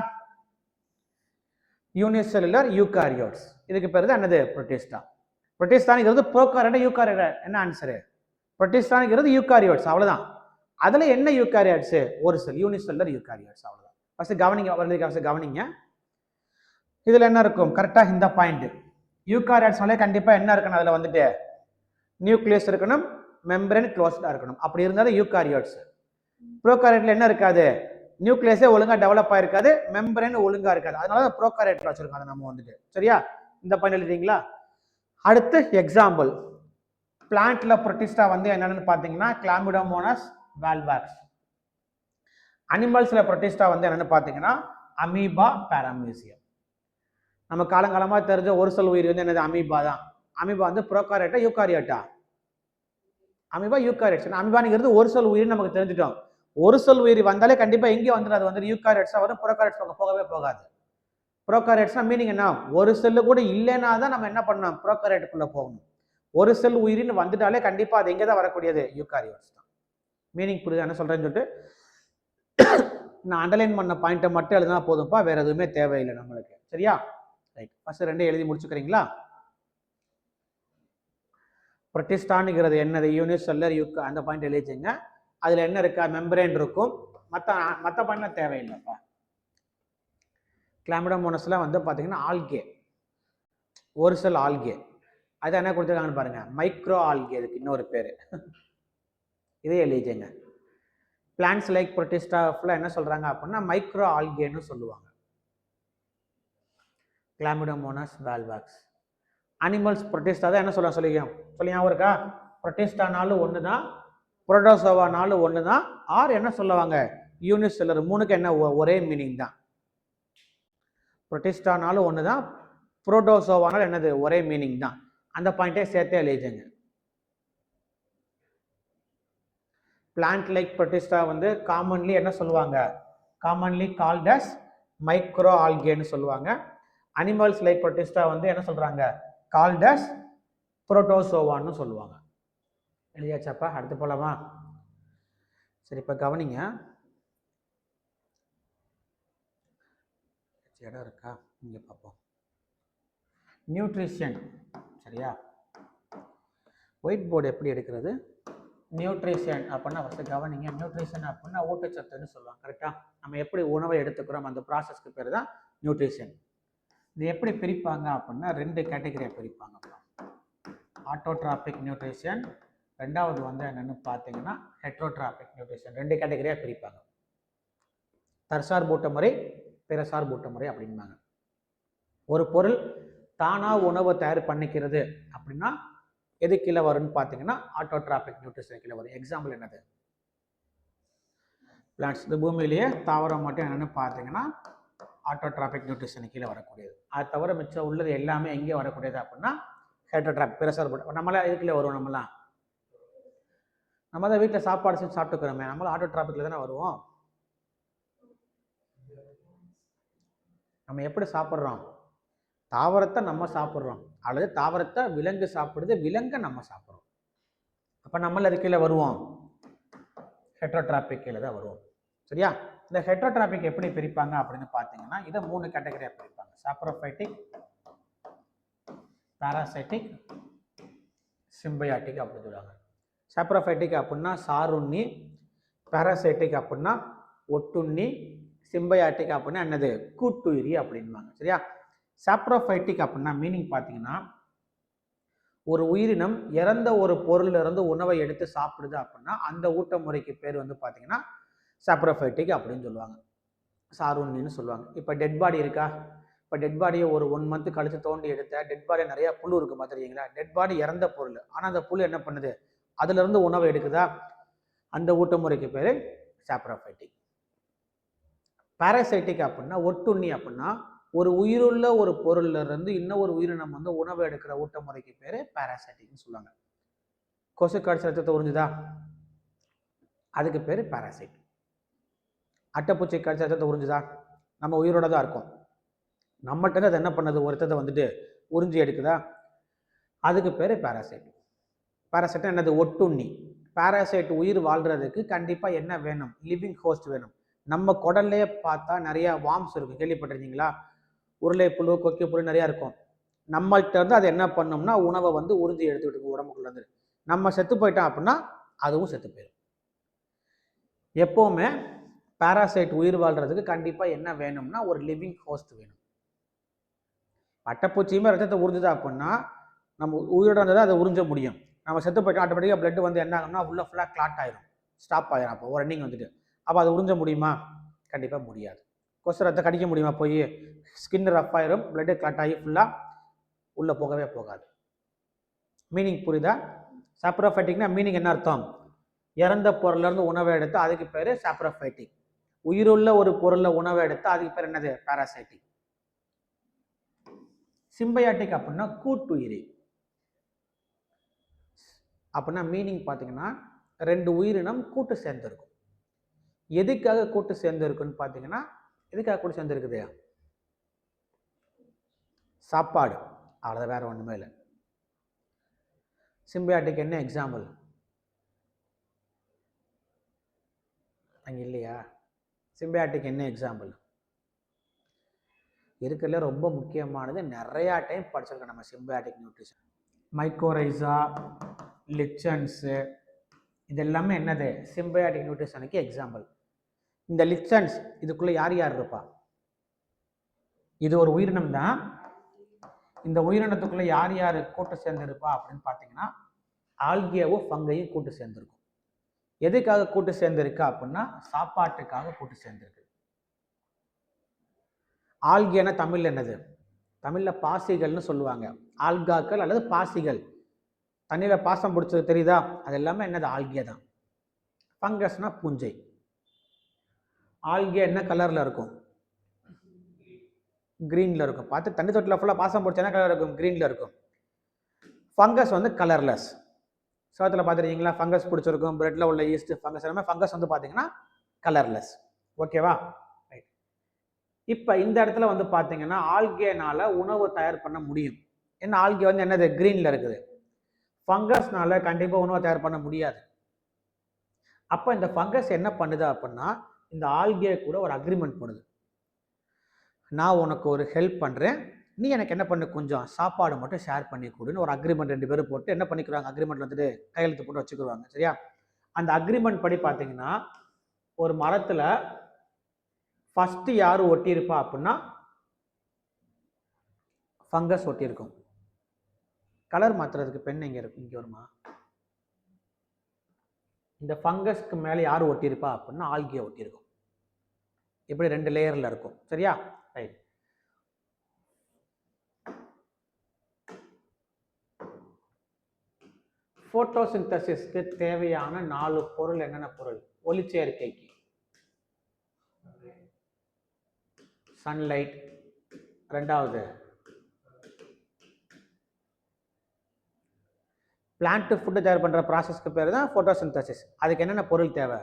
யூனிசெல்லுலர் யூகாரியோட்ஸ், இதுக்கு பேர் தான் என்னது? ப்ரொட்டிஸ்டா. ப்ரொட்டிஸ்டானுங்கிறது prokaryota Eukaryota? என்ன ஆன்சரு? ப்ரொட்டிஸ்டானுங்கிறது யூகாரியோட்ஸ். அவ்வளவுதான். அதுல என்ன யூகாரியோட்ஸ்? ஒரு செல், யூனிசெல்லுலர் யூகாரியோட்ஸ். அவ்வளவுதான். ஃபர்ஸ்ட் கவனிங்க. இதுல என்ன இருக்கும்? கரெக்டா இந்த பாயிண்ட். யூகாரியோட்ஸ்னாலே கண்டிப்பா என்ன இருக்கணும்? அதுல வந்துட்டு நியூக்ளியஸ் இருக்கணும், மெம்பரேன் க்ளோஸ்டா இருக்கணும். அப்படி இருந்தாலும் யூகாரியோட்ஸ். ப்ரோகாரியோட்ல என்ன இருக்காது? நியூக்ளியஸே ஒழுங்கா டெவலப் ஆயிருக்காது, மெம்பரேன் ஒழுங்கா இருக்காது. அதனால ப்ரோகாரியோட்ல வச்சிருக்கோம் அதை நம்ம வந்துட்டு. சரியா? இந்த பாயிண்ட் எழுதிட்டீங்களா? அடுத்து எக்ஸாம்பிள். பிளான்ட்ல ப்ரொட்டிஸ்டா வந்து என்னன்னு பாத்தீங்கன்னா கிளாமிடோமோனாஸ் வால்வாக்ஸ். அனிமல்ஸ்ல ப்ரொட்டிஸ்டா வந்து என்னன்னு பாத்தீங்கன்னா அமீபா பாராமீசியம். நம்ம காலங்காலமா தெரிஞ்ச ஒரு செல் உயிர் வந்து என்னது? அமீபா தான். அமீபா வந்து ப்ரோகாரியோட்டா யூகாரியோட்டா? அமீபா யூகாரியோட்ஸ். அமீபாங்கிறது ஒரு செல் உயிர் நமக்கு தெரிஞ்சிட்டோம். ஒரு செல் உயிர் வந்தாலே கண்டிப்பா எங்கே வந்துடும்? அது வந்து யூகாரியோட்ஸா வரும், ப்ரோகாரியோட்ஸ் போகவே போகாது. ப்ரோகாரியோட்ஸ்னா மீனிங் என்ன? ஒரு செல்லு கூட இல்லைன்னா தான் நம்ம என்ன பண்ணணும்? ப்ரோகாரியோட்டுக்குள்ள போகணும். ஒரு செல் உயிரின்னு வந்துட்டாலே கண்டிப்பா அது எங்கே தான் வரக்கூடியது? யூகாரியோட்ஸ் தான். மீனிங் புரியுது என்ன சொல்றேன்னு சொல்லிட்டு நான் அண்டர்லைன் பண்ண பாயிண்ட்டை மட்டும் எழுதினா போதும்பா, வேற எதுவுமே தேவையில்லை நம்மளுக்கு. சரியா? ரைட். ஃபர்ஸ்ட் 2 எழுதி முடிச்சுக்கிறீங்களா? ப்ரொட்டிஸ்டானுங்கிறது என்னது? யூனிசெல்லுலர் அந்த பாயிண்ட் எழுதிச்சுங்க. அதுல என்ன இருக்கா? மெம்பரேன் இருக்கும். மற்ற பாயிண்ட்லாம் தேவையில்லைப்பா. கிளாமிடோமோனஸ்லாம் வந்து பார்த்தீங்கன்னா ஆல்கே, ஒரு செல் ஆல்கே. அது என்ன கொடுத்துருக்காங்கன்னு பாருங்க, மைக்ரோ ஆல்கே. இதுக்கு இன்னொரு பேர். இதே எழுதிச்சுங்க. பிளான்ஸ் லைக் ப்ரொட்டிஸ்டா ஃபுல்லாக என்ன சொல்றாங்க அப்படின்னா மைக்ரோ ஆல்கேன்னு சொல்லுவாங்க. Chlamydomonas volvox. அனிமல்ஸ் ப்ரொட்டிஸ்டா தான் என்ன சொல்லி ஞாபகம் இருக்கா? புரோட்டிஸ்டானாலும் ஒன்று தான், புரோட்டோசோவானாலும் ஒன்று தான், ஆர் என்ன சொல்லுவாங்க யூனிசெல்லுலர். மூணுக்கு என்ன ஒரே மீனிங் தான். புரோட்டிஸ்டானாலும் ஒன்று தான், புரோட்டோசோவானாலும் என்னது ஒரே மீனிங் தான். அந்த பாயிண்டே சேர்த்தே எழுதிங்க. பிளான்ட் லைக் புரோட்டிஸ்டா வந்து காமன்லி என்ன சொல்லுவாங்க, காமன்லி கால்ட் அஸ் மைக்ரோ ஆல்கேன்னு சொல்லுவாங்க. அனிமல்ஸ் லைக் புரோட்டிஸ்டா வந்து என்ன சொல்றாங்க, கால்ட் அஸ் புரோட்டோசோவான்னு சொல்லுவாங்க. எழுதியாச்சாப்பா? அடுத்து போலாமா? சரி, இப்போ கவனிங்க. இடம் இருக்கா இங்கே பார்ப்போம். நியூட்ரிஷன், சரியா? ஒயிட் போர்டு எப்படி எடுக்கிறது? நியூட்ரிஷன் அப்படின்னா ஃபஸ்ட்டு கவனிங்க. நியூட்ரிஷன் அப்படின்னா ஊட்டச்சத்துன்னு சொல்லுவாங்க, கரெக்டாக? நம்ம எப்படி உணவை எடுத்துக்கிறோம் அந்த ப்ராசஸ்க்கு பேர் தான் நியூட்ரிஷன். இது எப்படி பிரிப்பாங்க அப்படின்னா 2 கேட்டகரியாக பிரிப்பாங்க. ஆட்டோட்ராபிக் நியூட்ரிஷன், ரெண்டாவது வந்து என்னென்னு பார்த்தீங்கன்னா ஹெட்ரோட்ராபிக் நியூட்ரிஷன். 2 கேட்டகரியாக பிரிப்பாங்க. தற்சார்பூட்ட முறை, பிறசார்பூட்ட முறை அப்படின்பாங்க. ஒரு பொருள் தானாக உணவை தயார் பண்ணிக்கிறது அப்படின்னா எது கீழே வரும்னு பார்த்தீங்கன்னா ஆட்டோட்ராபிக் நியூட்ரிஷன் கீழே வரும். எக்ஸாம்பிள் என்னது? பிளான்ட்ஸ், இந்த பூமியிலேயே தாவரம் மட்டும் என்னென்னு பார்த்தீங்கன்னா ஆட்டோட்ராபிக் நியூட்ரிஷன் கீழே வரக்கூடியது. அது தவிர மிச்சம் உள்ளது எல்லாமே எங்கே வரக்கூடியது அப்படின்னா ஹெட்ரோட்ராபிக், பிறசார்பூட்ட. நம்மளாம் இதுக்குள்ளே வருவோம். நம்ம தான் வீட்டில் சாப்பாடு செஞ்சு சாப்பிட்டுக்கிறோமே, நம்மளும் ஆட்டோட்ராபிக்கில் தானே வருவோம். நம்ம எப்படி சாப்பிட்றோம்? தாவரத்தை நம்ம சாப்பிட்றோம், அல்லது தாவரத்தை விலங்கு சாப்பிடுது, விலங்கை நம்ம சாப்பிட்றோம். அப்போ நம்மள அது கீழே வருவோம், ஹெட்ரோட்ராபிக் கீழே தான் வருவோம். சரியா? இந்த ஹெட்ரோட்ராபிக் எப்படி பிரிப்பாங்க அப்படின்னு பார்த்தீங்கன்னா இதை 3 கேட்டகரியாக பிரிப்பாங்க. சாப்ரோஃபைட்டிக், பாராசைட்டிக், சிம்பயாட்டிக் அப்படின்னு சொல்லுவாங்க. சாப்ரோஃபைட்டிக் அப்படின்னா சாருண்ணி, பாராசைட்டிக் அப்படின்னா ஒட்டுண்ணி, சிம்பயாட்டிக் அப்படின்னா என்னது கூட்டுயிரி அப்படின்பாங்க. சரியா? சாப்ரோஃபைட்டிக் அப்படின்னா மீனிங் பார்த்தீங்கன்னா ஒரு உயிரினம் இறந்த ஒரு பொருள்ல இருந்து உணவை எடுத்து சாப்பிடுது அப்படின்னா அந்த ஊட்ட முறைக்கு பேர் வந்து பார்த்தீங்கன்னா சாப்ரோஃபைட்டிக் அப்படின்னு சொல்லுவாங்க, சாருண்ணின்னு சொல்லுவாங்க. இப்போ டெட் பாடி இருக்கா, இப்போ டெட் பாடியை ஒரு 1 மந்த் கழிச்சு தோண்டி எடுத்த டெட் பாடியை நிறைய புழு இருக்கு பார்த்துருக்கீங்களா? டெட் பாடி இறந்த பொருள், ஆனால் அந்த புழு என்ன பண்ணுது, அதுல இருந்து உணவை எடுக்குதா, அந்த ஊட்ட முறைக்கு பேர் சாப்ரோஃபைட்டிக். பாராசைட்டிக் அப்படின்னா ஒட்டுண்ணி அப்படின்னா ஒரு உயிருள்ள ஒரு பொருள்ல இருந்து இன்னொரு உயிரினம் வந்து உணவு எடுக்கிற ஊட்ட முறைக்கு பேரு பாராசைட்டிக்னு சொல்லுவாங்க. கொசு கடிச்ச ரத்தத்தை உறிஞ்சுதா, அதுக்கு பேரு பாராசைட். அட்டைப்பூச்சி கடிச்ச ரத்தத்தை உறிஞ்சுதா, நம்ம உயிரோட தான் இருக்கும், நம்மகிட்ட அது என்ன பண்ணுது, ஒரு ரத்தத்தை வந்துட்டு உறிஞ்சி எடுக்குதா, அதுக்கு பேரு பாராசைட். பாராசைட் என்னது, ஒட்டுண்ணி. பாராசைட் உயிர் வாழ்றதுக்கு கண்டிப்பா என்ன வேணும், லிவிங் ஹோஸ்ட் வேணும். நம்ம குடல்லே பார்த்தா நிறைய வார்ம்ஸ் இருக்கும், கேள்விப்பட்டிருக்கீங்களா? உருளை புழு, கொக்கி புழு நிறைய இருக்கும். நம்மள்கிட்ட இருந்து அது என்ன பண்ணோம்னா உணவை வந்து உறிஞ்சி எடுத்துக்கிட்டு உடம்புக்குள்ள இருந்து. நம்ம செத்து போயிட்டோம் அப்படின்னா அதுவும் செத்து போயிடும். எப்பவுமே பாராசைட் உயிர் வாழ்றதுக்கு கண்டிப்பா என்ன வேணும்னா ஒரு லிவிங் ஹோஸ்ட் வேணும். அட்டைப்பூச்சியுமே ரத்தத்தை உறிஞ்சுதா அப்படின்னா நம்ம உயிரோட இருந்ததை அதை உறிஞ்ச முடியும். நம்ம செத்து போயிட்டோம் ஆட்டோமேட்டிக்காக பிளட் வந்து என்ன ஆகும்னா ஃபுல்லாக கிளாட் ஆயிரும், ஸ்டாப் ஆயிரும். அப்போ ஒரு ரன்னிங் வந்துட்டு அப்போ அதை உறிஞ்ச முடியுமா? கண்டிப்பாக முடியாது. கொசு ரத்தத்தை கடிக்க முடியுமா? போய் ஸ்கின் ரஃப் ஆயிரும், பிளட்டு கிளாட் ஆகி ஃபுல்லாக உள்ளே போகவே போகாது. மீனிங் புரியுதா? சாப்ரோஃபைட்டிக்னா மீனிங் என்ன அர்த்தம், இறந்த பொருள்லேருந்து உணவை எடுத்து அதுக்கு பேர் சாப்ரோஃபைட்டிக். உயிருள்ள ஒரு பொருளை உணவை எடுத்து அதுக்கு பேர் என்னது, பாராசைட்டிக். சிம்பயாட்டிக் அப்படின்னா கூட்டுயிரி. அப்படின்னா மீனிங் பார்த்தீங்கன்னா 2 உயிரினம் கூட்டு சேர்ந்திருக்கும். எதுக்காக கூட்டு சேர்ந்திருக்குன்னு பார்த்தீங்கன்னா, எதுக்காக கூட்டு சேர்ந்திருக்குது, சாப்பாடு, அவ்வளோ வேற ஒன்றுமே இல்லை. சிம்பயாட்டிக் என்ன எக்ஸாம்பிள் அங்கே இல்லையா? சிம்பயாட்டிக் என்ன எக்ஸாம்பிள் இருக்கிறதுல ரொம்ப முக்கியமானது, நிறையா டைம் படிச்சிருக்கோம் நம்ம சிம்பயாட்டிக் நியூட்ரிஷன். மைக்கோரைசா, லிச்சன்ஸு, இது எல்லாமே என்னது, சிம்பயாட்டிக் நியூட்ரிஷனுக்கு எக்ஸாம்பிள். இந்த லிச்சன்ஸ் இதுக்குள்ளே யார் யார் இருப்பா? இது ஒரு உயிரினம் தான். இந்த உயிரினத்துக்குள்ளே யார் யார் கூட்டு சேர்ந்திருப்பா அப்படின்னு பார்த்தீங்கன்னா ஆல்கியாவும் ஃபங்கையும் கூட்டு சேர்ந்திருக்கும். எதுக்காக கூட்டு சேர்ந்திருக்கா அப்படின்னா சாப்பாட்டுக்காக கூட்டு சேர்ந்திருக்கு. ஆல்கியானா தமிழ்ல என்னது, தமிழ்ல பாசிகள்னு சொல்லுவாங்க. ஆல்காக்கள் அல்லது பாசிகள், தண்ணியில் பாசம் பிடிச்சது தெரியுதா? அது எல்லாமே என்னது? ஆல்கே தான். ஃபங்கஸ்னா பூஞ்சை. ஆல்கே என்ன கலரில் இருக்கும்? க்ரீனில் இருக்கும். பார்த்து தண்ணி தொட்டில் ஃபுல்லாக பாசம் பிடிச்சா என்ன கலர் இருக்கும்? க்ரீனில் இருக்கும். ஃபங்கஸ் வந்து கலர்லெஸ். சோத்தில் பார்த்துருக்கீங்களா? ஃபங்கஸ் பிடிச்சிருக்கும், பிரெட்டில் உள்ள ஈஸ்ட் ஃபங்கஸ் எல்லாமே. ஃபங்கஸ் வந்து பார்த்தீங்கன்னா கலர்லெஸ். ஓகேவா? ரைட். இப்போ இந்த இடத்துல வந்து பார்த்தீங்கன்னா ஆல்கேனால உணவு தயார் பண்ண முடியும். ஏன்னா ஆல்கே வந்து என்னது? க்ரீனில் இருக்குது. ஃபங்கஸ்னால கண்டிப்பாக உணவை தயார் பண்ண முடியாது. அப்போ இந்த ஃபங்கஸ் என்ன பண்ணுது அப்படின்னா இந்த ஆல்கே கூட ஒரு அக்ரிமெண்ட் பண்ணுது. நான் உனக்கு ஒரு ஹெல்ப் பண்ணுறேன், நீ எனக்கு என்ன பண்ணு, கொஞ்சம் சாப்பாடு மட்டும் ஷேர் பண்ணி கொடுன்னு ஒரு அக்ரிமெண்ட் 2 பேரும் போட்டு என்ன பண்ணிக்கிறாங்க? அக்ரிமெண்ட் வந்துட்டு கையெழுத்து போட்டு வச்சுக்குவாங்க. சரியா? அந்த அக்ரிமெண்ட் படி பார்த்தீங்கன்னா ஒரு மரத்தில் ஃபஸ்ட்டு யார் ஒட்டியிருப்பா அப்படின்னா ஃபங்கஸ் ஒட்டியிருக்கும். கலர் மாற்றுறதுக்கு பென் இங்கே இருக்கும், இங்கே வருமா? இந்த ஃபங்கஸ்க்கு மேலே யார் ஒட்டியிருப்பா அப்படின்னா ஆல்கே ஒட்டியிருக்கும். இப்படி 2 லேயரில் இருக்கும். சரியா? ரைட். ஃபோட்டோசிந்தசிஸ்க்கு தேவையான 4 பொருள் என்னென்ன பொருள்? ஒளிச்சேர்க்கைக்கு சன்லைட், ரெண்டாவது பிளான்ட் ஃபுட்டு தயார் பண்ணுற ப்ராசஸ்க்கு பேர் தான் ஃபோட்டோசிந்தசிஸ். அதுக்கு என்னென்ன பொருள் தேவை?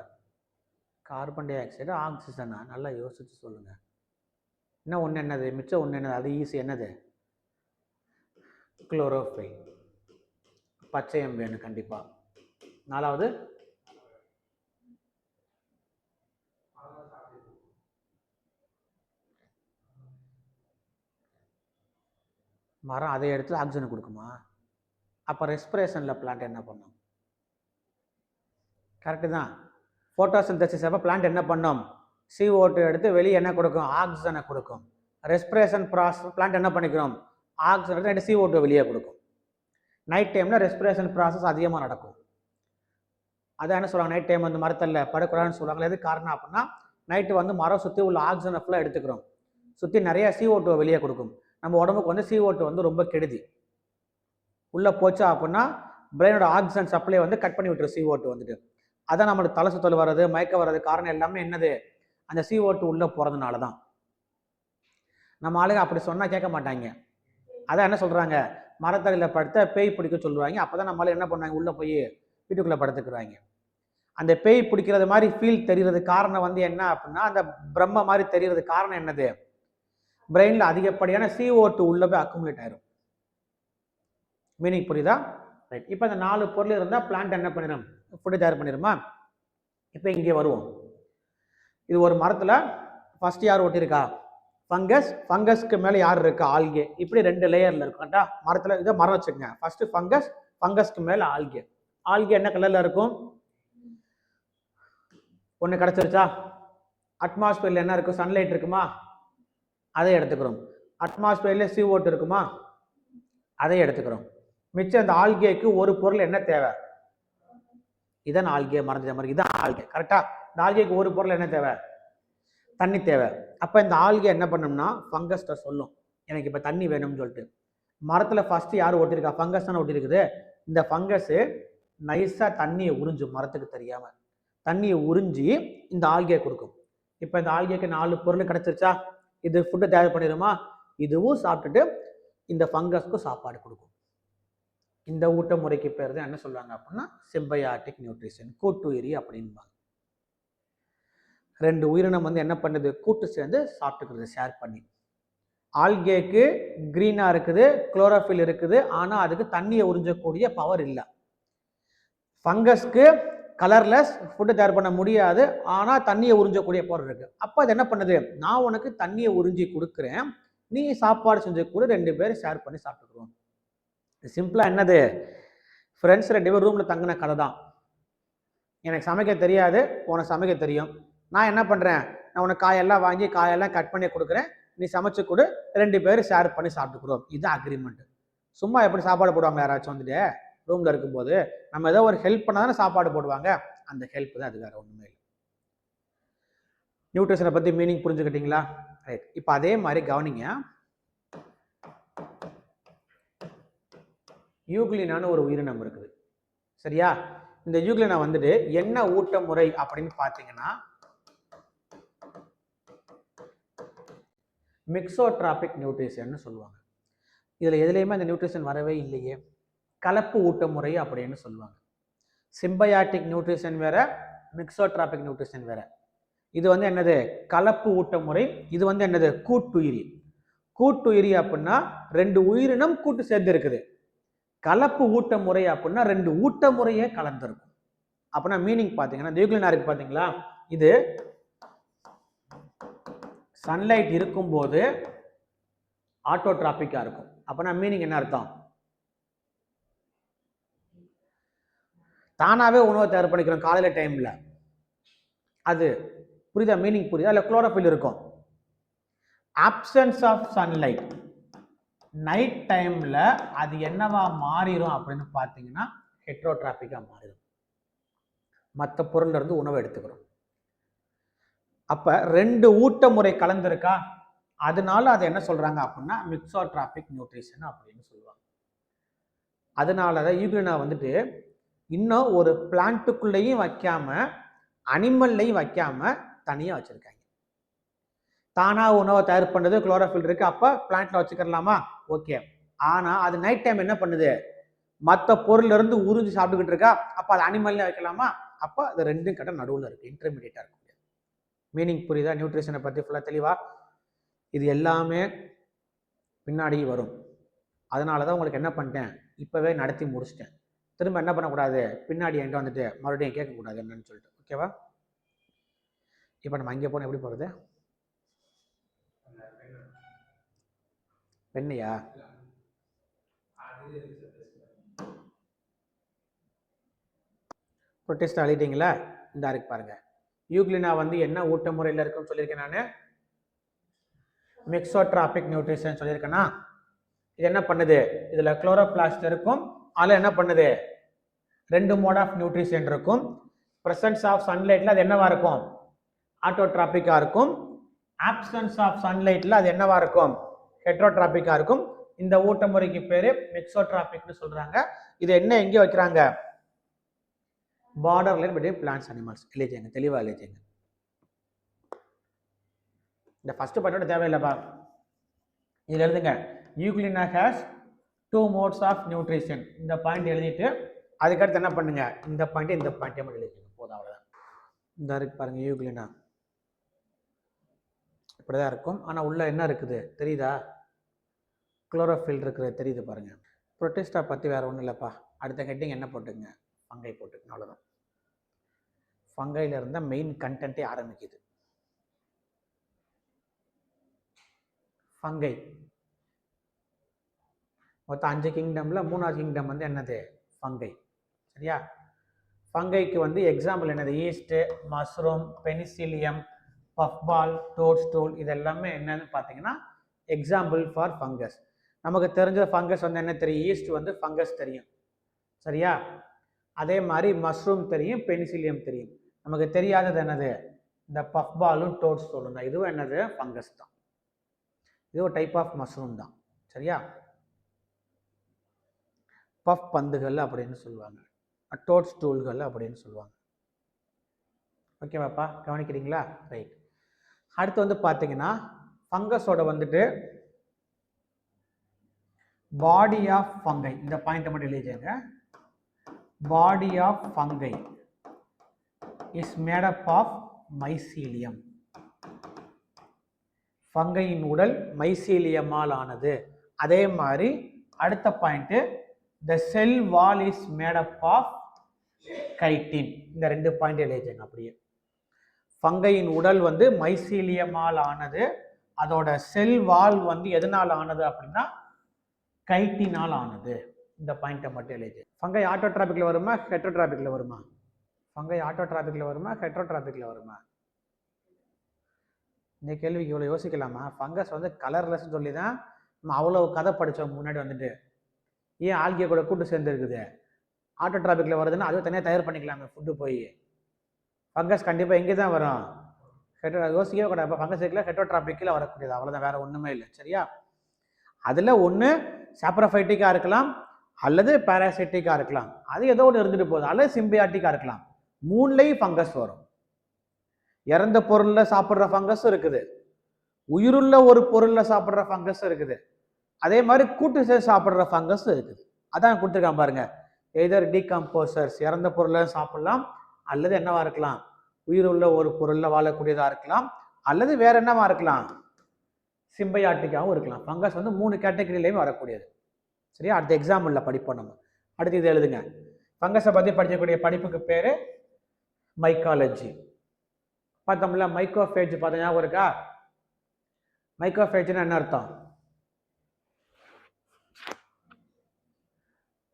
கார்பன் டை ஆக்சைடு, ஆக்சிஜனா? நல்லா யோசிச்சு சொல்லுங்கள். இன்னும் ஒன்று என்னது? மிச்சம் ஒன்று என்னது? அது ஈஸி. என்னது? குளோரோஃபில். பச்சையம் வேணும் கண்டிப்பாக. 4வது மரம் அதை எடுத்து ஆக்சிஜன் கொடுக்குமா? அப்போ ரெஸ்பிரேஷனில் பிளான்ட் என்ன பண்ணும்? கரெக்டு தான். ஃபோட்டோசிந்தசிஸ் அப்போ பிளான்ட் என்ன பண்ணும்? CO2 எடுத்து வெளியே என்ன கொடுக்கும்? ஆக்சிஜனை கொடுக்கும். ரெஸ்பிரேஷன் ப்ராசஸ் பிளான்ட் என்ன பண்ணிக்கிறோம்? ஆக்சிஜன் எடுத்து CO2 வெளியே கொடுக்கும். நைட் டைமில் ரெஸ்பிரேஷன் ப்ராசஸ் அதிகமாக நடக்கும். அதான் என்ன சொல்லுவாங்க, நைட் டைம் வந்து மரத்தில் படுக்கூடாதுன்னு சொல்லுவாங்க. எது காரணம் அப்படின்னா நைட்டு வந்து மரம் சுற்றி உள்ள ஆக்சிஜனை ஃபுல்லாக எடுத்துக்கிறோம், சுற்றி நிறைய CO2 வெளியே கொடுக்கும். நம்ம உடம்புக்கு வந்து CO2 வந்து ரொம்ப கெடுதி. உள்ளே போச்சா அப்படின்னா பிரெயினோட ஆக்சிஜன் சப்ளை வந்து கட் பண்ணி விட்டுரும் CO2 வந்துட்டு. அதான் நம்மளுக்கு தலை சுத்தல் வர்றது, மயக்க வர்றது காரணம் எல்லாமே என்னது? அந்த CO2 உள்ளே போகிறதுனால தான். நம்ம ஆளுங்க அப்படி சொன்னால் கேட்க மாட்டாங்க. அதான் என்ன சொல்கிறாங்க, மரத்தடியில் படுத்த பேய் பிடிக்க சொல்லுவாங்க. அப்போ தான் நம்மளால என்ன பண்ணாங்க, உள்ளே போய் வீட்டுக்குள்ளே படுத்துக்கிறாங்க. அந்த பேய் பிடிக்கிறது மாதிரி ஃபீல் தெரிகிறது காரணம் வந்து என்ன அப்படின்னா அந்த பிரம்ம மாதிரி தெரிகிறது காரணம் என்னது? பிரெயினில் அதிகப்படியான CO2 உள்ளே போய் அக்குமுலேட் ஆயிரும். மீனிங் புரியுதா? ரைட். இப்போ இந்த 4 பொருள் இருந்தால் பிளான்ட் என்ன பண்ணிடும்? ஃபுட்டு தயார் பண்ணிடுமா? இப்போ இங்கே வருவோம். இது ஒரு மரத்தில் ஃபர்ஸ்ட் யார் ஒட்டியிருக்கா? ஃபங்கஸ். ஃபங்கஸ்க்கு மேலே யார் இருக்கா? ஆல்கே. இப்படி 2 லேயரில் இருக்கும். கரெக்டா? மரத்தில் இதை மரம் வச்சுக்கோங்க. ஃபர்ஸ்ட் ஃபங்கஸ், ஃபங்கஸ்க்கு மேலே ஆல்கே. ஆல்கே என்ன கலரில் இருக்கும்? ஒன்று கிடச்சிருச்சா? அட்மாஸ்பியரில் என்ன இருக்கும்? சன்லைட் இருக்குமா? அதை எடுத்துக்கிறோம். அட்மாஸ்பியரில் CO2 இருக்குமா? அதை எடுத்துக்கிறோம். மிச்சம் இந்த ஆல்கேக்கு ஒரு பொருள் என்ன தேவை? இதான் ஆல்கே. மறந்துட்ட மாதிரி இதான் ஆல்கே. கரெக்டா? இந்த ஆல்கேக்கு ஒரு பொருள் என்ன தேவை? தண்ணி தேவை. அப்போ இந்த ஆல்கே என்ன பண்ணோம்னா ஃபங்கஸ்ட சொல்லும், எனக்கு இப்போ தண்ணி வேணும்னு சொல்லிட்டு. மரத்தில் ஃபர்ஸ்ட் யார் ஒட்டியிருக்கா? ஃபங்கஸ் தானே ஒட்டியிருக்குது. இந்த ஃபங்கஸ் நைஸாக தண்ணியை உறிஞ்சும், மரத்துக்கு தெரியாமல் தண்ணியை உறிஞ்சி இந்த ஆல்கே கொடுக்கும். இப்போ இந்த ஆல்கேக்கு 4 பொருள் கிடைச்சிருச்சா? இது ஃபுட்டு தயார் பண்ணிடுமா? இதுவும் சாப்பிட்டுட்டு இந்த ஃபங்கஸ்க்கும் சாப்பாடு கொடுக்கும். இந்த ஊட்ட முறைக்கு பேர் தான் என்ன சொல்லுவாங்க அப்படின்னா சிம்பயாட்டிக் நியூட்ரிஷன், கூட்டுயிரி அப்படின்பாங்க. 2 உயிரினம் வந்து என்ன பண்ணுது? கூட்டு சேர்ந்து சாப்பிட்டுக்கிறது, ஷேர் பண்ணி. ஆல்கேக்கு கிரீனா இருக்குது, குளோரோஃபில் இருக்குது, ஆனால் அதுக்கு தண்ணியை உறிஞ்சக்கூடிய பவர் இல்லை. ஃபங்கஸ்க்கு கலர்லெஸ், ஃபுட்டு தயார் பண்ண முடியாது, ஆனால் தண்ணியை உறிஞ்சக்கூடிய பவர் இருக்கு. அப்போ அது என்ன பண்ணுது? நான் உனக்கு தண்ணியை உறிஞ்சி கொடுக்குறேன், நீ சாப்பாடு செஞ்சு கூட 2 பேரும் ஷேர் பண்ணி சாப்பிட்டுக்குறோம். சிம்பிளா என்னது? ஃப்ரெண்ட்ஸ் 2 பேர் ரூம்ல தங்கின கதை தான். எனக்கு சமைக்க தெரியாது, உனக்கு சமைக்க தெரியும். நான் என்ன பண்றேன்? நான் உனக்கு காயெல்லாம் வாங்கி காயெல்லாம் கட் பண்ணி கொடுக்குறேன், நீ சமைச்சு கொடு, 2 பேரும் ஷேர் பண்ணி சாப்பிட்டுக்கிறோம். இது அக்ரிமெண்ட். சும்மா எப்படி சாப்பாடு போடுவாங்க யாராச்சும் வந்துட்டு ரூம்ல இருக்கும்போது? நம்ம ஏதோ ஒரு ஹெல்ப் பண்ணாதானே சாப்பாடு போடுவாங்க. அந்த ஹெல்ப் தான், அது வேற ஒண்ணுமே இல்லை. நியூட்ரிஷனை பத்தி மீனிங் புரிஞ்சுக்கிட்டீங்களா? ரைட். இப்போ அதே மாதிரி கவனிங்க. யூக்ளினான்னு ஒரு உயிரினம் இருக்குது. சரியா? இந்த யூக்ளினா வந்துட்டு என்ன ஊட்ட முறை அப்படின்னு பார்த்தீங்கன்னா மிக்ஸோட்ராபிக் நியூட்ரிஷன் சொல்லுவாங்க. இதுல எதுலையுமே அந்த நியூட்ரிஷன் வரவே இல்லையே. கலப்பு ஊட்ட முறை அப்படின்னு சொல்லுவாங்க. சிம்பயாட்டிக் நியூட்ரிஷன் வேற, மிக்ஸோட்ராபிக் நியூட்ரிஷன் வேற. இது வந்து என்னது? கலப்பு ஊட்ட முறை. இது வந்து என்னது? கூட்டுயிரி. கூட்டுயிரி அப்படின்னா 2 உயிரினம் கூட்டு சேர்ந்து இருக்குது. கலப்பு ஊட்ட முறை அப்படின்னா 2 ஊட்ட முறையே கலந்துருக்கும். அப்படின்னா மீனிங் பார்த்தீங்கன்னா யூக்ளினா இருக்கு பார்த்தீங்களா, இது சன்லைட் இருக்கும்போது ஆட்டோட்ராபிக்கா இருக்கும். அப்படின்னா மீனிங் என்ன அர்த்தம்? தானாவே உணவை தயார் பண்ணிக்கிறோம் காலையில டைம்ல, அது புரியுதா? மீனிங் புரியுதா? இல்ல குளோரோஃபில் இருக்கும். ஆப்சன்ஸ் ஆஃப் சன்லைட் நைட் டைம்ல அது என்னவா மாறிடும் அப்படின்னு பார்த்தீங்கன்னா ஹெட்ரோட்ராபிக்கா மாறிடும். மற்ற பொருள்ல இருந்து உணவை எடுத்துக்கிறோம். அப்ப 2 ஊட்ட முறை கலந்துருக்கா, அதனால அது என்ன சொல்றாங்க அப்படின்னா மிக்ஸோட்ராபிக் நியூட்ரிஷன் அப்படின்னு சொல்லுவாங்க. அதனாலதான் யூக்ளினா வந்துட்டு இன்னும் ஒரு பிளான்ட்டுக்குள்ளேயும் வைக்காம அனிமல்லையும் வைக்காம தனியா வச்சிருக்காங்க. தானா உணவை தயார் பண்றது குளோரோஃபில் இருக்கு, அப்ப பிளான்ட்ல வச்சுக்கலாமா? ஓகே. ஆனா அது நைட் டைம் என்ன பண்ணுது? மற்ற பொருள்ல இருந்து உறிஞ்சு சாப்பிட்டுக்கிட்டு இருக்கா, அப்ப அது அனிமல்ல வைக்கலாமா? அப்ப அது 2 கிட்ட நடுவுல இருக்கு, இன்டர்மீடியேட்டா இருக்கு. மீனிங் புரியுதா? நியூட்ரிஷனை பத்தி ஃபுல்லா தெளிவா? இது எல்லாமே பின்னாடி வரும். அதனாலதான் உங்களுக்கு என்ன பண்ணிட்டேன், இப்பவே நடத்தி முடிச்சிட்டேன். திரும்ப என்ன பண்ணக்கூடாது, பின்னாடி என்கிட்ட வந்துட்டு மறுபடியும் கேட்கக்கூடாது என்னன்னு சொல்லிட்டு. ஓகேவா? இப்போ நம்ம அங்கே போனால் எப்படி போகிறது? பெண்ணையா? ப்ரொட்டெஸ்ட் அழிட்டீங்களா? இந்த இருக்கு பாருங்க. யூக்ளினா வந்து என்ன ஊட்ட முறையில் இருக்குன்னு சொல்லியிருக்கேன் நான். மிக்ஸோட்ராபிக் நியூட்ரிஷன் சொல்லியிருக்கேன்னா, இது என்ன பண்ணுது? இதுல குளோரோபிளாஸ்ட் இருக்கும். அதில் என்ன பண்ணுது? 2 மோட் ஆஃப் நியூட்ரிஷன் இருக்கும். பிரசன்ஸ் ஆஃப் சன்லைட்ல அது என்னவா இருக்கும்? ஆட்டோட்ராபிக்கா இருக்கும். ஆப்சன்ஸ் ஆஃப் சன்லைட்ல அது என்னவா இருக்கும்? ஹெட்ரோட்ராபிக்கா இருக்கும். இந்த ஊட்ட முறைக்கு பேரு மிக்ஸோட்ராபிக்னு சொல்றாங்க. இது என்ன எங்க வைக்கிறாங்க? Border line between plants animals. எழுதிங்க, தெளிவா எழுதிங்க. இந்த ஃபர்ஸ்ட் பாயிண்டோட தேவையில்லைப்பா, இதுல எழுதுங்க. Euglena has 2 modes of nutrition. இந்த பாயிண்ட் எழுதிட்டு அதுக்கடுத்து என்ன பண்ணுங்க, இந்த பாயிண்ட் இந்த பாயிண்ட் மட்டும் எழுதிங்க, போதும், அவ்வளவுதான். இந்த இருக்கு பாருங்க யூக்ளினா, இப்படிதான் இருக்கும். ஆனா உள்ள என்ன இருக்குது தெரியுதா? குளோரோஃபில் இருக்கிறது தெரியுது பாருங்க. ப்ரொட்டிஸ்டா பத்தி வேற ஒன்றும் இல்லைப்பா. அடுத்த ஹெட்டிங் என்ன போட்டுங்க? ஃபங்கை போட்டுங்க, அவ்வளோதான். ஃபங்கையில் இருந்த மெயின் கண்டென்ட்டே ஆரம்பிக்குது. ஃபங்கை மொத்தம் 5 கிங்டம்ல 3வது கிங்டம் வந்து என்னது? ஃபங்கை. சரியா? ஃபங்கைக்கு வந்து எக்ஸாம்பிள் என்னது? ஈஸ்ட், மஷ்ரூம், பெனிசிலியம், பஃப்பால், டோட்ஸ்டூல், இது எல்லாமே என்னன்னு பார்த்தீங்கன்னா எக்ஸாம்பிள் ஃபார் ஃபங்கஸ். நமக்கு தெரிஞ்ச ஃபங்கஸ் வந்து என்ன தெரியும்? ஈஸ்ட் வந்து ஃபங்கஸ் தெரியும். சரியா? அதே மாதிரி மஷ்ரூம் தெரியும், பெனிசிலியம் தெரியும். நமக்கு தெரியாதது என்னது? இந்த பஃப்பாலும் டோட்ஸ்டூலும் தான். இதுவும் என்னது? ஃபங்கஸ் தான். இது ஒரு டைப் ஆஃப் மஷ்ரூம் தான். சரியா? பஃப் பந்துகள் அப்படின்னு சொல்லுவாங்க, டோட்ஸ்டூல்கள் அப்படின்னு சொல்லுவாங்க. ஓகேவாப்பா? கவனிக்கிறீங்களா? ரைட். அடுத்து வந்து பார்த்தீங்கன்னா ஃபங்கஸோட வந்துட்டு பாடி ஆஃப் ஃபங்கை. இந்த பாயிண்ட் மட்டும் எழுதிங்க. Body of fungi is made up of mycelium. ஃபங்கையின் உடல் மைசீலியமால் ஆனது. அதே மாதிரி அடுத்த point, the cell wall is made up of chitin. இந்த 2 பாயிண்ட் எழுதிங்க அப்படியே. ஃபங்கையின் உடல் வந்து மைசீலியமால் ஆனது. அதோட செல் வால் வந்து எதனால் ஆனது அப்படின்னா கைட்டினால் ஆனது. இந்த பாயிண்ட்டை மட்டும் எழுதி. ஃபங்கை ஆட்டோட்ராபிக்ல வருமா, ஹெட்ரோட்ராபிக்ல வருமா? ஃபங்கை ஆட்டோட்ராபிக்ல வருமா, ஹெட்ரோட்ராபிக்ல வருமா? இந்த கேள்விக்கு இவ்வளோ யோசிக்கலாமா? ஃபங்கஸ் வந்து கலர்லெஸ் சொல்லி தான் நம்ம அவ்வளோ கதை படித்தோம் முன்னாடி வந்துட்டு. ஏன் ஆல்கே கூட கூட்டு சேர்ந்து இருக்குது? ஆட்டோட்ராபிக்ல வருதுன்னா அதுவும் தனியாக தயார் பண்ணிக்கலாமே ஃபுட்டு போய். ஃபங்கஸ் கண்டிப்பாக எங்கே தான் வரும்? யோசிக்கவே கூடாது. இப்போ ஃபங்கஸ் இருக்குல்ல ஹெட்ரோட்ராபிக்கில் வரக்கூடியது, அவ்வளோதான், வேற ஒன்றுமே இல்லை. சரியா? அதில் ஒன்று சாப்ரோஃபைட்டிக்காக இருக்கலாம், அல்லது பாராசைட்டிக்காக இருக்கலாம், அது ஏதோ ஒன்று இருந்துட்டு போகுது, அல்லது சிம்பியாட்டிக்காக இருக்கலாம். மூணுலேயும் ஃபங்கஸ் வரும். இறந்த பொருளில் சாப்பிட்ற ஃபங்கஸும் இருக்குது, உயிருள்ள ஒரு பொருளில் சாப்பிட்ற ஃபங்கஸும் இருக்குது, அதே மாதிரி கூட்டு சேர்த்து சாப்பிட்ற ஃபங்கஸும் இருக்குது. அதான் கொடுத்துருக்கான் பாருங்க. எதர் டீகம்போசர்ஸ், இறந்த பொருளை சாப்பிடலாம், அல்லது என்னவா இருக்கலாம், உயிருள்ள ஒரு பொருளில் வாழக்கூடியதாக இருக்கலாம், அல்லது வேற என்னவா இருக்கலாம், சிம்பையாட்டிக்காகவும் இருக்கலாம். ஃபங்கஸ் வந்து 3 கேட்டகரியிலையும் வரக்கூடியது. சரியா? அடுத்த எக்ஸாம்பிளில் படிப்போம் நம்ம. அடுத்து இது எழுதுங்க. ஃபங்கஸை பற்றி படிக்கக்கூடிய படிப்புக்கு பேர் மைக்காலஜி. பார்த்தோம்ல, மைக்ரோஃபேஜ் பார்த்தா ஞாபகம் இருக்கா? மைக்ரோஃபேஜ்னா என்ன அர்த்தம்?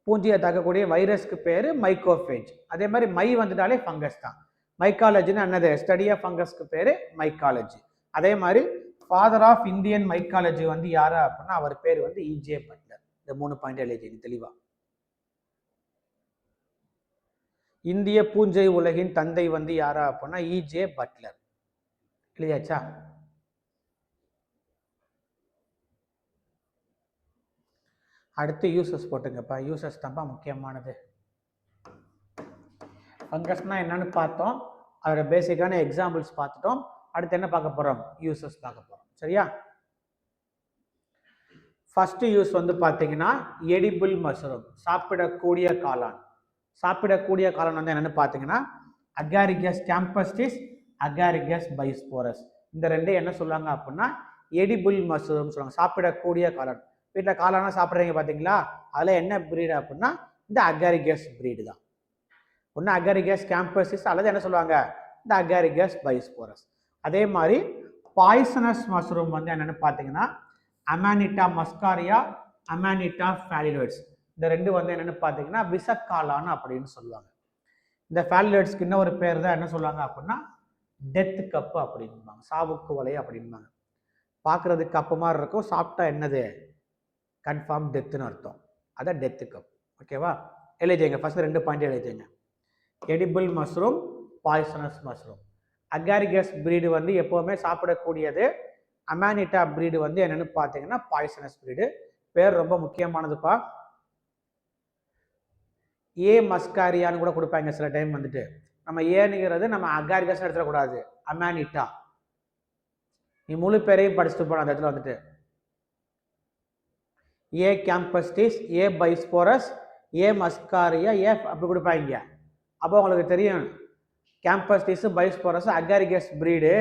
பூஞ்சியை தாக்கக்கூடிய வைரஸ்க்கு பேர் மைக்ரோஃபேஜ். அதே மாதிரி மை வந்துட்டாலே ஃபங்கஸ் தான். மைக்காலஜின்னு என்னது? ஸ்டடி ஆஃப் ஃபங்கஸ்க்கு பேர் மைக்காலஜி. அதே மாதிரி ஃபாதர் ஆஃப் இந்தியன் மைக்காலஜி வந்து யாரு அப்படின்னா அவர் பேர் வந்து இஜே பட்லர். இந்த 3 பாயிண்ட் எழுதி தெளிவா. இந்திய பூஞ்சை உலகின் தந்தை வந்து யாரா அப்படின்னா இஜே பட்லர். இல்லையாச்சா? அடுத்து யூசஸ் போட்டுங்கப்பா. யூசஸ் தான்ப்பா முக்கியமானது. ஃபங்கஸ்னா என்னன்னு பார்த்தோம், அதோட பேசிக்கான எக்ஸாம்பிள்ஸ் பார்த்துட்டோம். அடுத்து என்ன பார்க்க போறோம்? யூசஸ் பார்க்க போறோம். சரியா? ஃபர்ஸ்ட் யூஸ் வந்து பார்த்தீங்கன்னா எடிபிள் மஷ்ரூம், சாப்பிடக்கூடிய காளான். சாப்பிடக்கூடிய காளான் வந்து என்னன்னு பார்த்தீங்கன்னா அகாரிகஸ் கேம்பஸ்டிஸ், அகாரிகஸ் பைஸ்போரஸ். இந்த ரெண்டு என்ன சொல்லுவாங்க அப்படின்னா எடிபிள் மஷ்ரூம் சொல்லுவாங்க, சாப்பிடக்கூடிய காளான். வீட்டில் காளானா சாப்பிட்றீங்க பார்த்தீங்களா, அதில் என்ன ப்ரீடு அப்படின்னா இந்த அகாரிகஸ் ப்ரீடு தான். ஒன்று அகாரிகஸ் கேம்பஸ்டிஸ் அல்லது என்ன சொல்லுவாங்க இந்த அகாரிகஸ் பைஸ்போரஸ். அதே மாதிரி பாய்சனஸ் மஷ்ரூம் வந்து என்னென்னு பார்த்தீங்கன்னா அமானிட்டா மஸ்காரியா, அமானிட்டா ஃபேலிடாய்ட்ஸ். இந்த ரெண்டு வந்து என்னென்னு பார்த்தீங்கன்னா விஷக்காளான் அப்படின்னு சொல்லுவாங்க. இந்த ஃபேலிடாய்ட்ஸ்க்கு இன்னும் ஒரு பேர் தான் என்ன சொல்லுவாங்க அப்படின்னா டெத் கப்பு அப்படின்பாங்க, சாவுக்கு வலை அப்படின்பாங்க. பார்க்குறதுக்கு கப்பு மாதிரி இருக்கும், சாப்பிட்டா என்னது கன்ஃபார்ம் டெத்துன்னு அர்த்தம். அதான் டெத்து கப். ஓகேவா? எழுதிங்க. ஃபர்ஸ்ட் 2 பாயிண்ட் எழுதிங்க. Edible mushroom, poisonous mushroom. Agaricus breed வந்து எப்போவுமே சாப்பிடக்கூடியது. அமானிட்டா பிரீடு வந்து என்னென்னு பார்த்தீங்கன்னா பாய்சனஸ் பிரீடு. பேர் ரொம்ப முக்கியமானதுப்பா. ஏ மஸ்காரியான்னு கூட கொடுப்பாங்க சில டைம் வந்துட்டு. நம்ம ஏனுங்கிறது நம்ம அகாரிகஸ் எடுத்துடக்கூடாது, அமானிட்டா. நீ முழு பேரையும் படிச்சுட்டு போன அந்த இடத்துல வந்துட்டு ஏ கேம்பஸ்டிஸ், ஏ பைஸ்போரஸ், ஏ மஸ்காரியா, ஏ அப்படி கொடுப்பாங்க. அப்போ உங்களுக்கு தெரியும் கேம்பஸ்டிஸ், பைஸ்போரஸ் அகாரிகஸ் பிரீடு,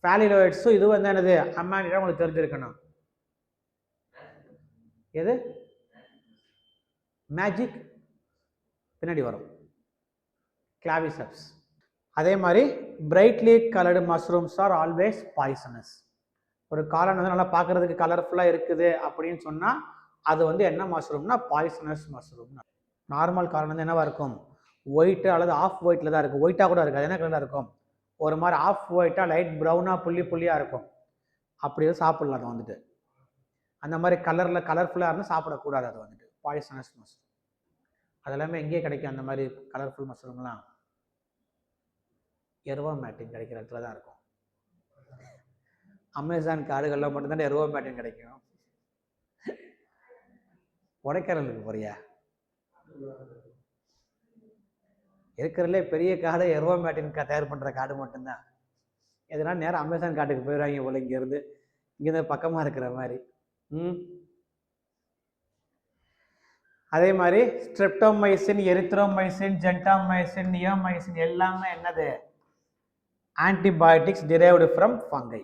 ஃபேலிடாய்ட்ஸும் இது வந்து என்னது அமானிட்டா உங்களுக்கு தெரிஞ்சிருக்கணும். எது மேஜிக் பின்னாடி வரும், கிளாவிசப்ஸ். அதே மாதிரி brightly coloured mushrooms are always poisonous. ஒரு காளான் வந்து நல்லா பார்க்கறதுக்கு கலர்ஃபுல்லாக இருக்குது அப்படின்னு சொன்னால் அது வந்து என்ன மஷ்ரூம்னா பாய்சனஸ் மஷ்ரூம். நார்மல் காளான் வந்து என்னவா இருக்கும், ஒயிட்டு அல்லது ஆஃப் ஒயிட்டில் தான் இருக்கும். ஒயிட்டாக கூட இருக்காது, என்ன கலரில் இருக்கும், ஒரு மாதிரி ஆஃப் ஒயிட்டாக லைட் ப்ரௌனாக புள்ளி புள்ளியாக இருக்கும். அப்படி சாப்பிடலாம் அதை வந்துட்டு. அந்த மாதிரி கலரில் கலர்ஃபுல்லாக இருந்தால் சாப்பிடக்கூடாது, அது வந்துட்டு பாய்சனஸ் மஷ்ரூம். அதெல்லாமே எங்கேயே கிடைக்கும் அந்த மாதிரி கலர்ஃபுல் மஷ்ரூம்லாம்? எர்வா மேட்டின் கிடைக்கிற இடத்துல தான் இருக்கும். அமேசான் காடுகளில் மட்டும்தான் எர்வா மேட்டின் கிடைக்கும். கொடைக்கானலுக்கு போறியா? இருக்கிறதுலே பெரிய காடு எர்வா மேட்டின் தயார் பண்ணுற காடு மட்டும்தான். எதனால நேரம் அமேசான் காட்டுக்கு போயிடுவாங்க போல, இங்கேருந்து இங்கேருந்து பக்கமாக இருக்கிற மாதிரி. அதே மாதிரி ஸ்ட்ரெப்டோமைசின், எரித்ரோமைசின், ஜென்டாமைசின், நியோமைசின் எல்லாமே என்னது ஆன்டிபயோட்டிக்ஸ் டிரைவ்டு ஃப்ரம் ஃபங்கை.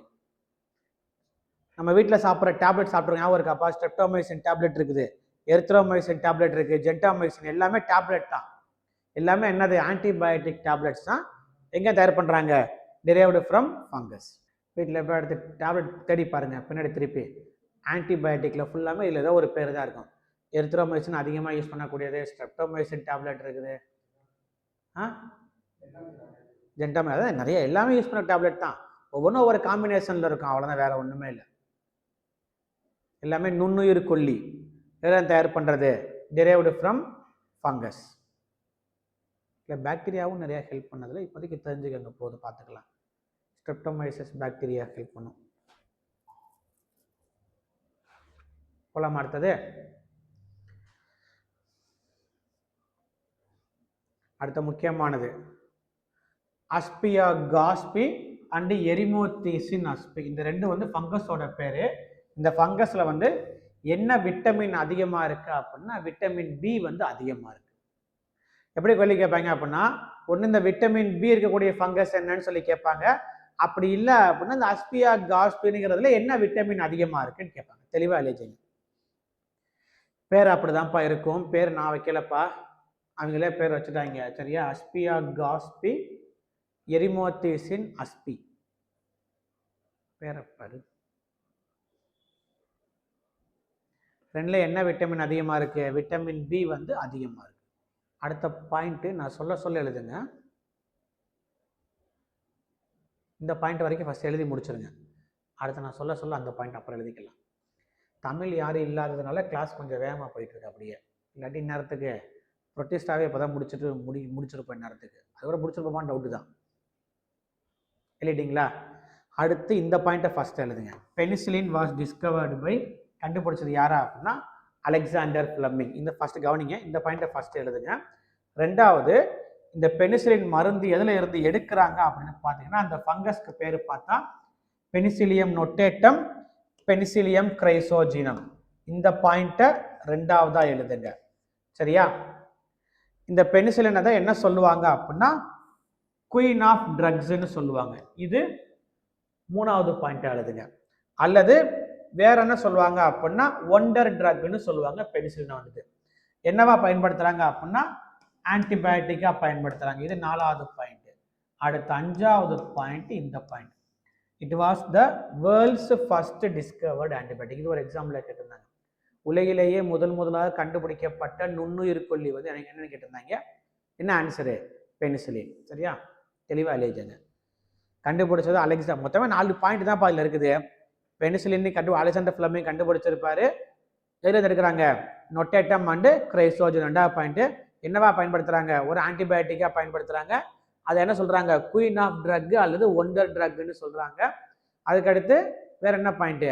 நம்ம வீட்டில் சாப்பிட்ற டேப்லெட் சாப்பிட்றோம், ஞாபகம் இருக்காப்பா? ஸ்ட்ரெப்டோமைசின் டேப்லெட் இருக்குது, எரித்ரோமைசின் டேப்லெட் இருக்குது, ஜென்டாமைசின் எல்லாமே டேப்லெட் தான். எல்லாமே என்னது ஆன்டிபயோட்டிக் டேப்லெட்ஸ் தான். எங்கே தயார் பண்ணுறாங்க? Derived from fungus. வீட்டில் போய் எடுத்து டேப்லெட் தேடி பாருங்க, பின்னாடி திருப்பி ஆன்டிபயோட்டிக்கில் ஃபுல்லாமே இதில் ஏதோ ஒரு பேர் தான் இருக்கும். எரித்ரோமைசின் அதிகமாக யூஸ் பண்ணக்கூடியது, ஸ்ட்ரெப்டோமைசின் டேப்லெட் இருக்குது, ஜென்டாமை, அதான் நிறைய எல்லாமே யூஸ் பண்ண டேப்லெட் தான். ஒவ்வொன்றும் ஒவ்வொரு காம்பினேஷனில் இருக்கும், அவ்வளோதான், வேற ஒன்றுமே இல்லை. எல்லாமே நுண்ணுயிர் கொல்லி. இதெல்லாம் தயார் பண்ணுறது டிரைவ்டு ஃப்ரம் ஃபங்கஸ். இல்லை பாக்டீரியாவும் நிறையா ஹெல்ப் பண்ணதில்லை, இப்போதைக்கு தெரிஞ்சுக்கங்க போது பார்த்துக்கலாம். ஸ்ட்ரெப்டோமைசஸ் பாக்டீரியா ஹெல்ப் பண்ணும். போலாமா அடுத்தது? அடுத்த முக்கியமானது அஸ்பியாகாஸ்பி அண்ட் எரிமோத்தீசின் அஸ்பி. இந்த ரெண்டு வந்து ஃபங்கஸோட பேர். இந்த ஃபங்கஸில் வந்து என்ன விட்டமின் அதிகமாக இருக்குது அப்படின்னா விட்டமின் பி வந்து அதிகமாக இருக்குது. எப்படி கேள்வி கேட்பாங்க அப்படின்னா ஒன்று இந்த விட்டமின் பி இருக்கக்கூடிய ஃபங்கஸ் என்னன்னு சொல்லி கேட்பாங்க. அப்படி இல்லை அப்படின்னா இந்த அஸ்பியாகாஸ்பிங்கிறதுல என்ன விட்டமின் அதிகமாக இருக்குன்னு கேட்பாங்க. தெளிவாக எழுதிங்க. பேர் அப்படிதான்ப்பா இருக்கும். பேர் நான் வைக்கலப்பா, அவங்களே பேர் வச்சுட்டாங்க. சரியா? அஸ்பியாகாஸ்பி எரிமோத்தீசின் அஸ்பி பேரப்பாரு. ரெண்டுல என்ன விட்டமின் அதிகமாக இருக்கு? விட்டமின் பி வந்து அதிகமாக இருக்கு. அடுத்த பாயிண்ட் நான் சொல்ல எழுதுங்க. இந்த பாயிண்ட் வரைக்கும் ஃபர்ஸ்ட் எழுதி முடிச்சிருங்க. அடுத்து நான் சொல்ல அந்த பாயிண்ட் அப்புறம் எழுதிக்கலாம். தமிழ் யாரும் இல்லாததுனால கிளாஸ் கொஞ்சம் வேகமாக போயிட்டு இருக்கு. அப்படியே இல்லாட்டி நேரத்துக்கு ப்ரொட்டஸ்டாகவே இப்போ தான் முடிச்சிருப்பேன் நேரத்துக்கு. அதுக்கப்புறம் முடிச்சிருப்போமான்னு டவுட்டு தான். எழுதிட்டீங்களா? அடுத்து இந்த பாயிண்ட்டை ஃபர்ஸ்ட் எழுதுங்க. பெனிசிலின் வாஸ் டிஸ்கவர்டு பை, கண்டுபிடிச்சது யாரா அப்படின்னா அலெக்சாண்டர் ஃப்ளெமிங். இந்த ஃபர்ஸ்ட் கவனிங்க, இந்த பாயிண்ட்டை ஃபர்ஸ்ட் எழுதுங்க. ரெண்டாவது, இந்த பெனிசிலின் மருந்து எதில் இருந்து எடுக்கிறாங்க அப்படின்னு பார்த்தீங்கன்னா அந்த ஃபங்கஸ்க்கு பேர் பார்த்தா பெனிசிலியம் நொட்டேட்டம், பெனிசிலியம் கிரைசோஜினம். இந்த பாயிண்ட்டை ரெண்டாவதா எழுதுங்க. சரியா? இந்த பெனிசிலினை தான் என்ன சொல்லுவாங்க அப்படின்னா குயின் ஆஃப் ட்ரக்ஸ்ன்னு சொல்லுவாங்க. இது மூணாவது பாயிண்ட் எழுதுங்க. அல்லது வேற என்ன சொல்லுவாங்க அப்படின்னா ஒண்டர் ட்ரக்னு சொல்லுவாங்க. பெனிசிலினை வந்துட்டு என்னவா பயன்படுத்துறாங்க அப்படின்னா ஆன்டிபயோட்டிக்கா பயன்படுத்துறாங்க. இது நாலாவது பாயிண்ட். அடுத்த அஞ்சாவது பாயிண்ட் இந்த point. It was the world's first discovered antibiotic. இது ஒரு எக்ஸாம்பிள் கேட்டிருந்தாங்க. உலகிலேயே முதலாக கண்டுபிடிக்கப்பட்ட நுண்ணுயிர் கொல்லி வந்து எனக்கு என்னன்னு கேட்டிருந்தாங்க. என்ன ஆன்சரு? பெனிசிலின். சரியா? தெளிவாக எழுதிங்க. கண்டுபிடிச்சது அலெக்சாண்டர். மொத்தமே 4 பாயிண்ட் தான் அதில் இருக்குது. பெனிசிலின் அலெக்சாண்டர் ஃப்ளெமிங் கண்டுபிடிச்சிருப்பாரு. எதில் எடுக்கிறாங்க? Notatum and chrysogenum. ரெண்டாவது பாயிண்ட் என்னவா பயன்படுத்துறாங்க? ஒரு ஆன்டிபயோட்டிக்கா பயன்படுத்துறாங்க. அதை என்ன சொல்றாங்க? குயின் ஆஃப் ட்ரக் அல்லது ஒண்டர் ட்ரக்னு சொல்றாங்க. அதுக்கடுத்து வேற என்ன point?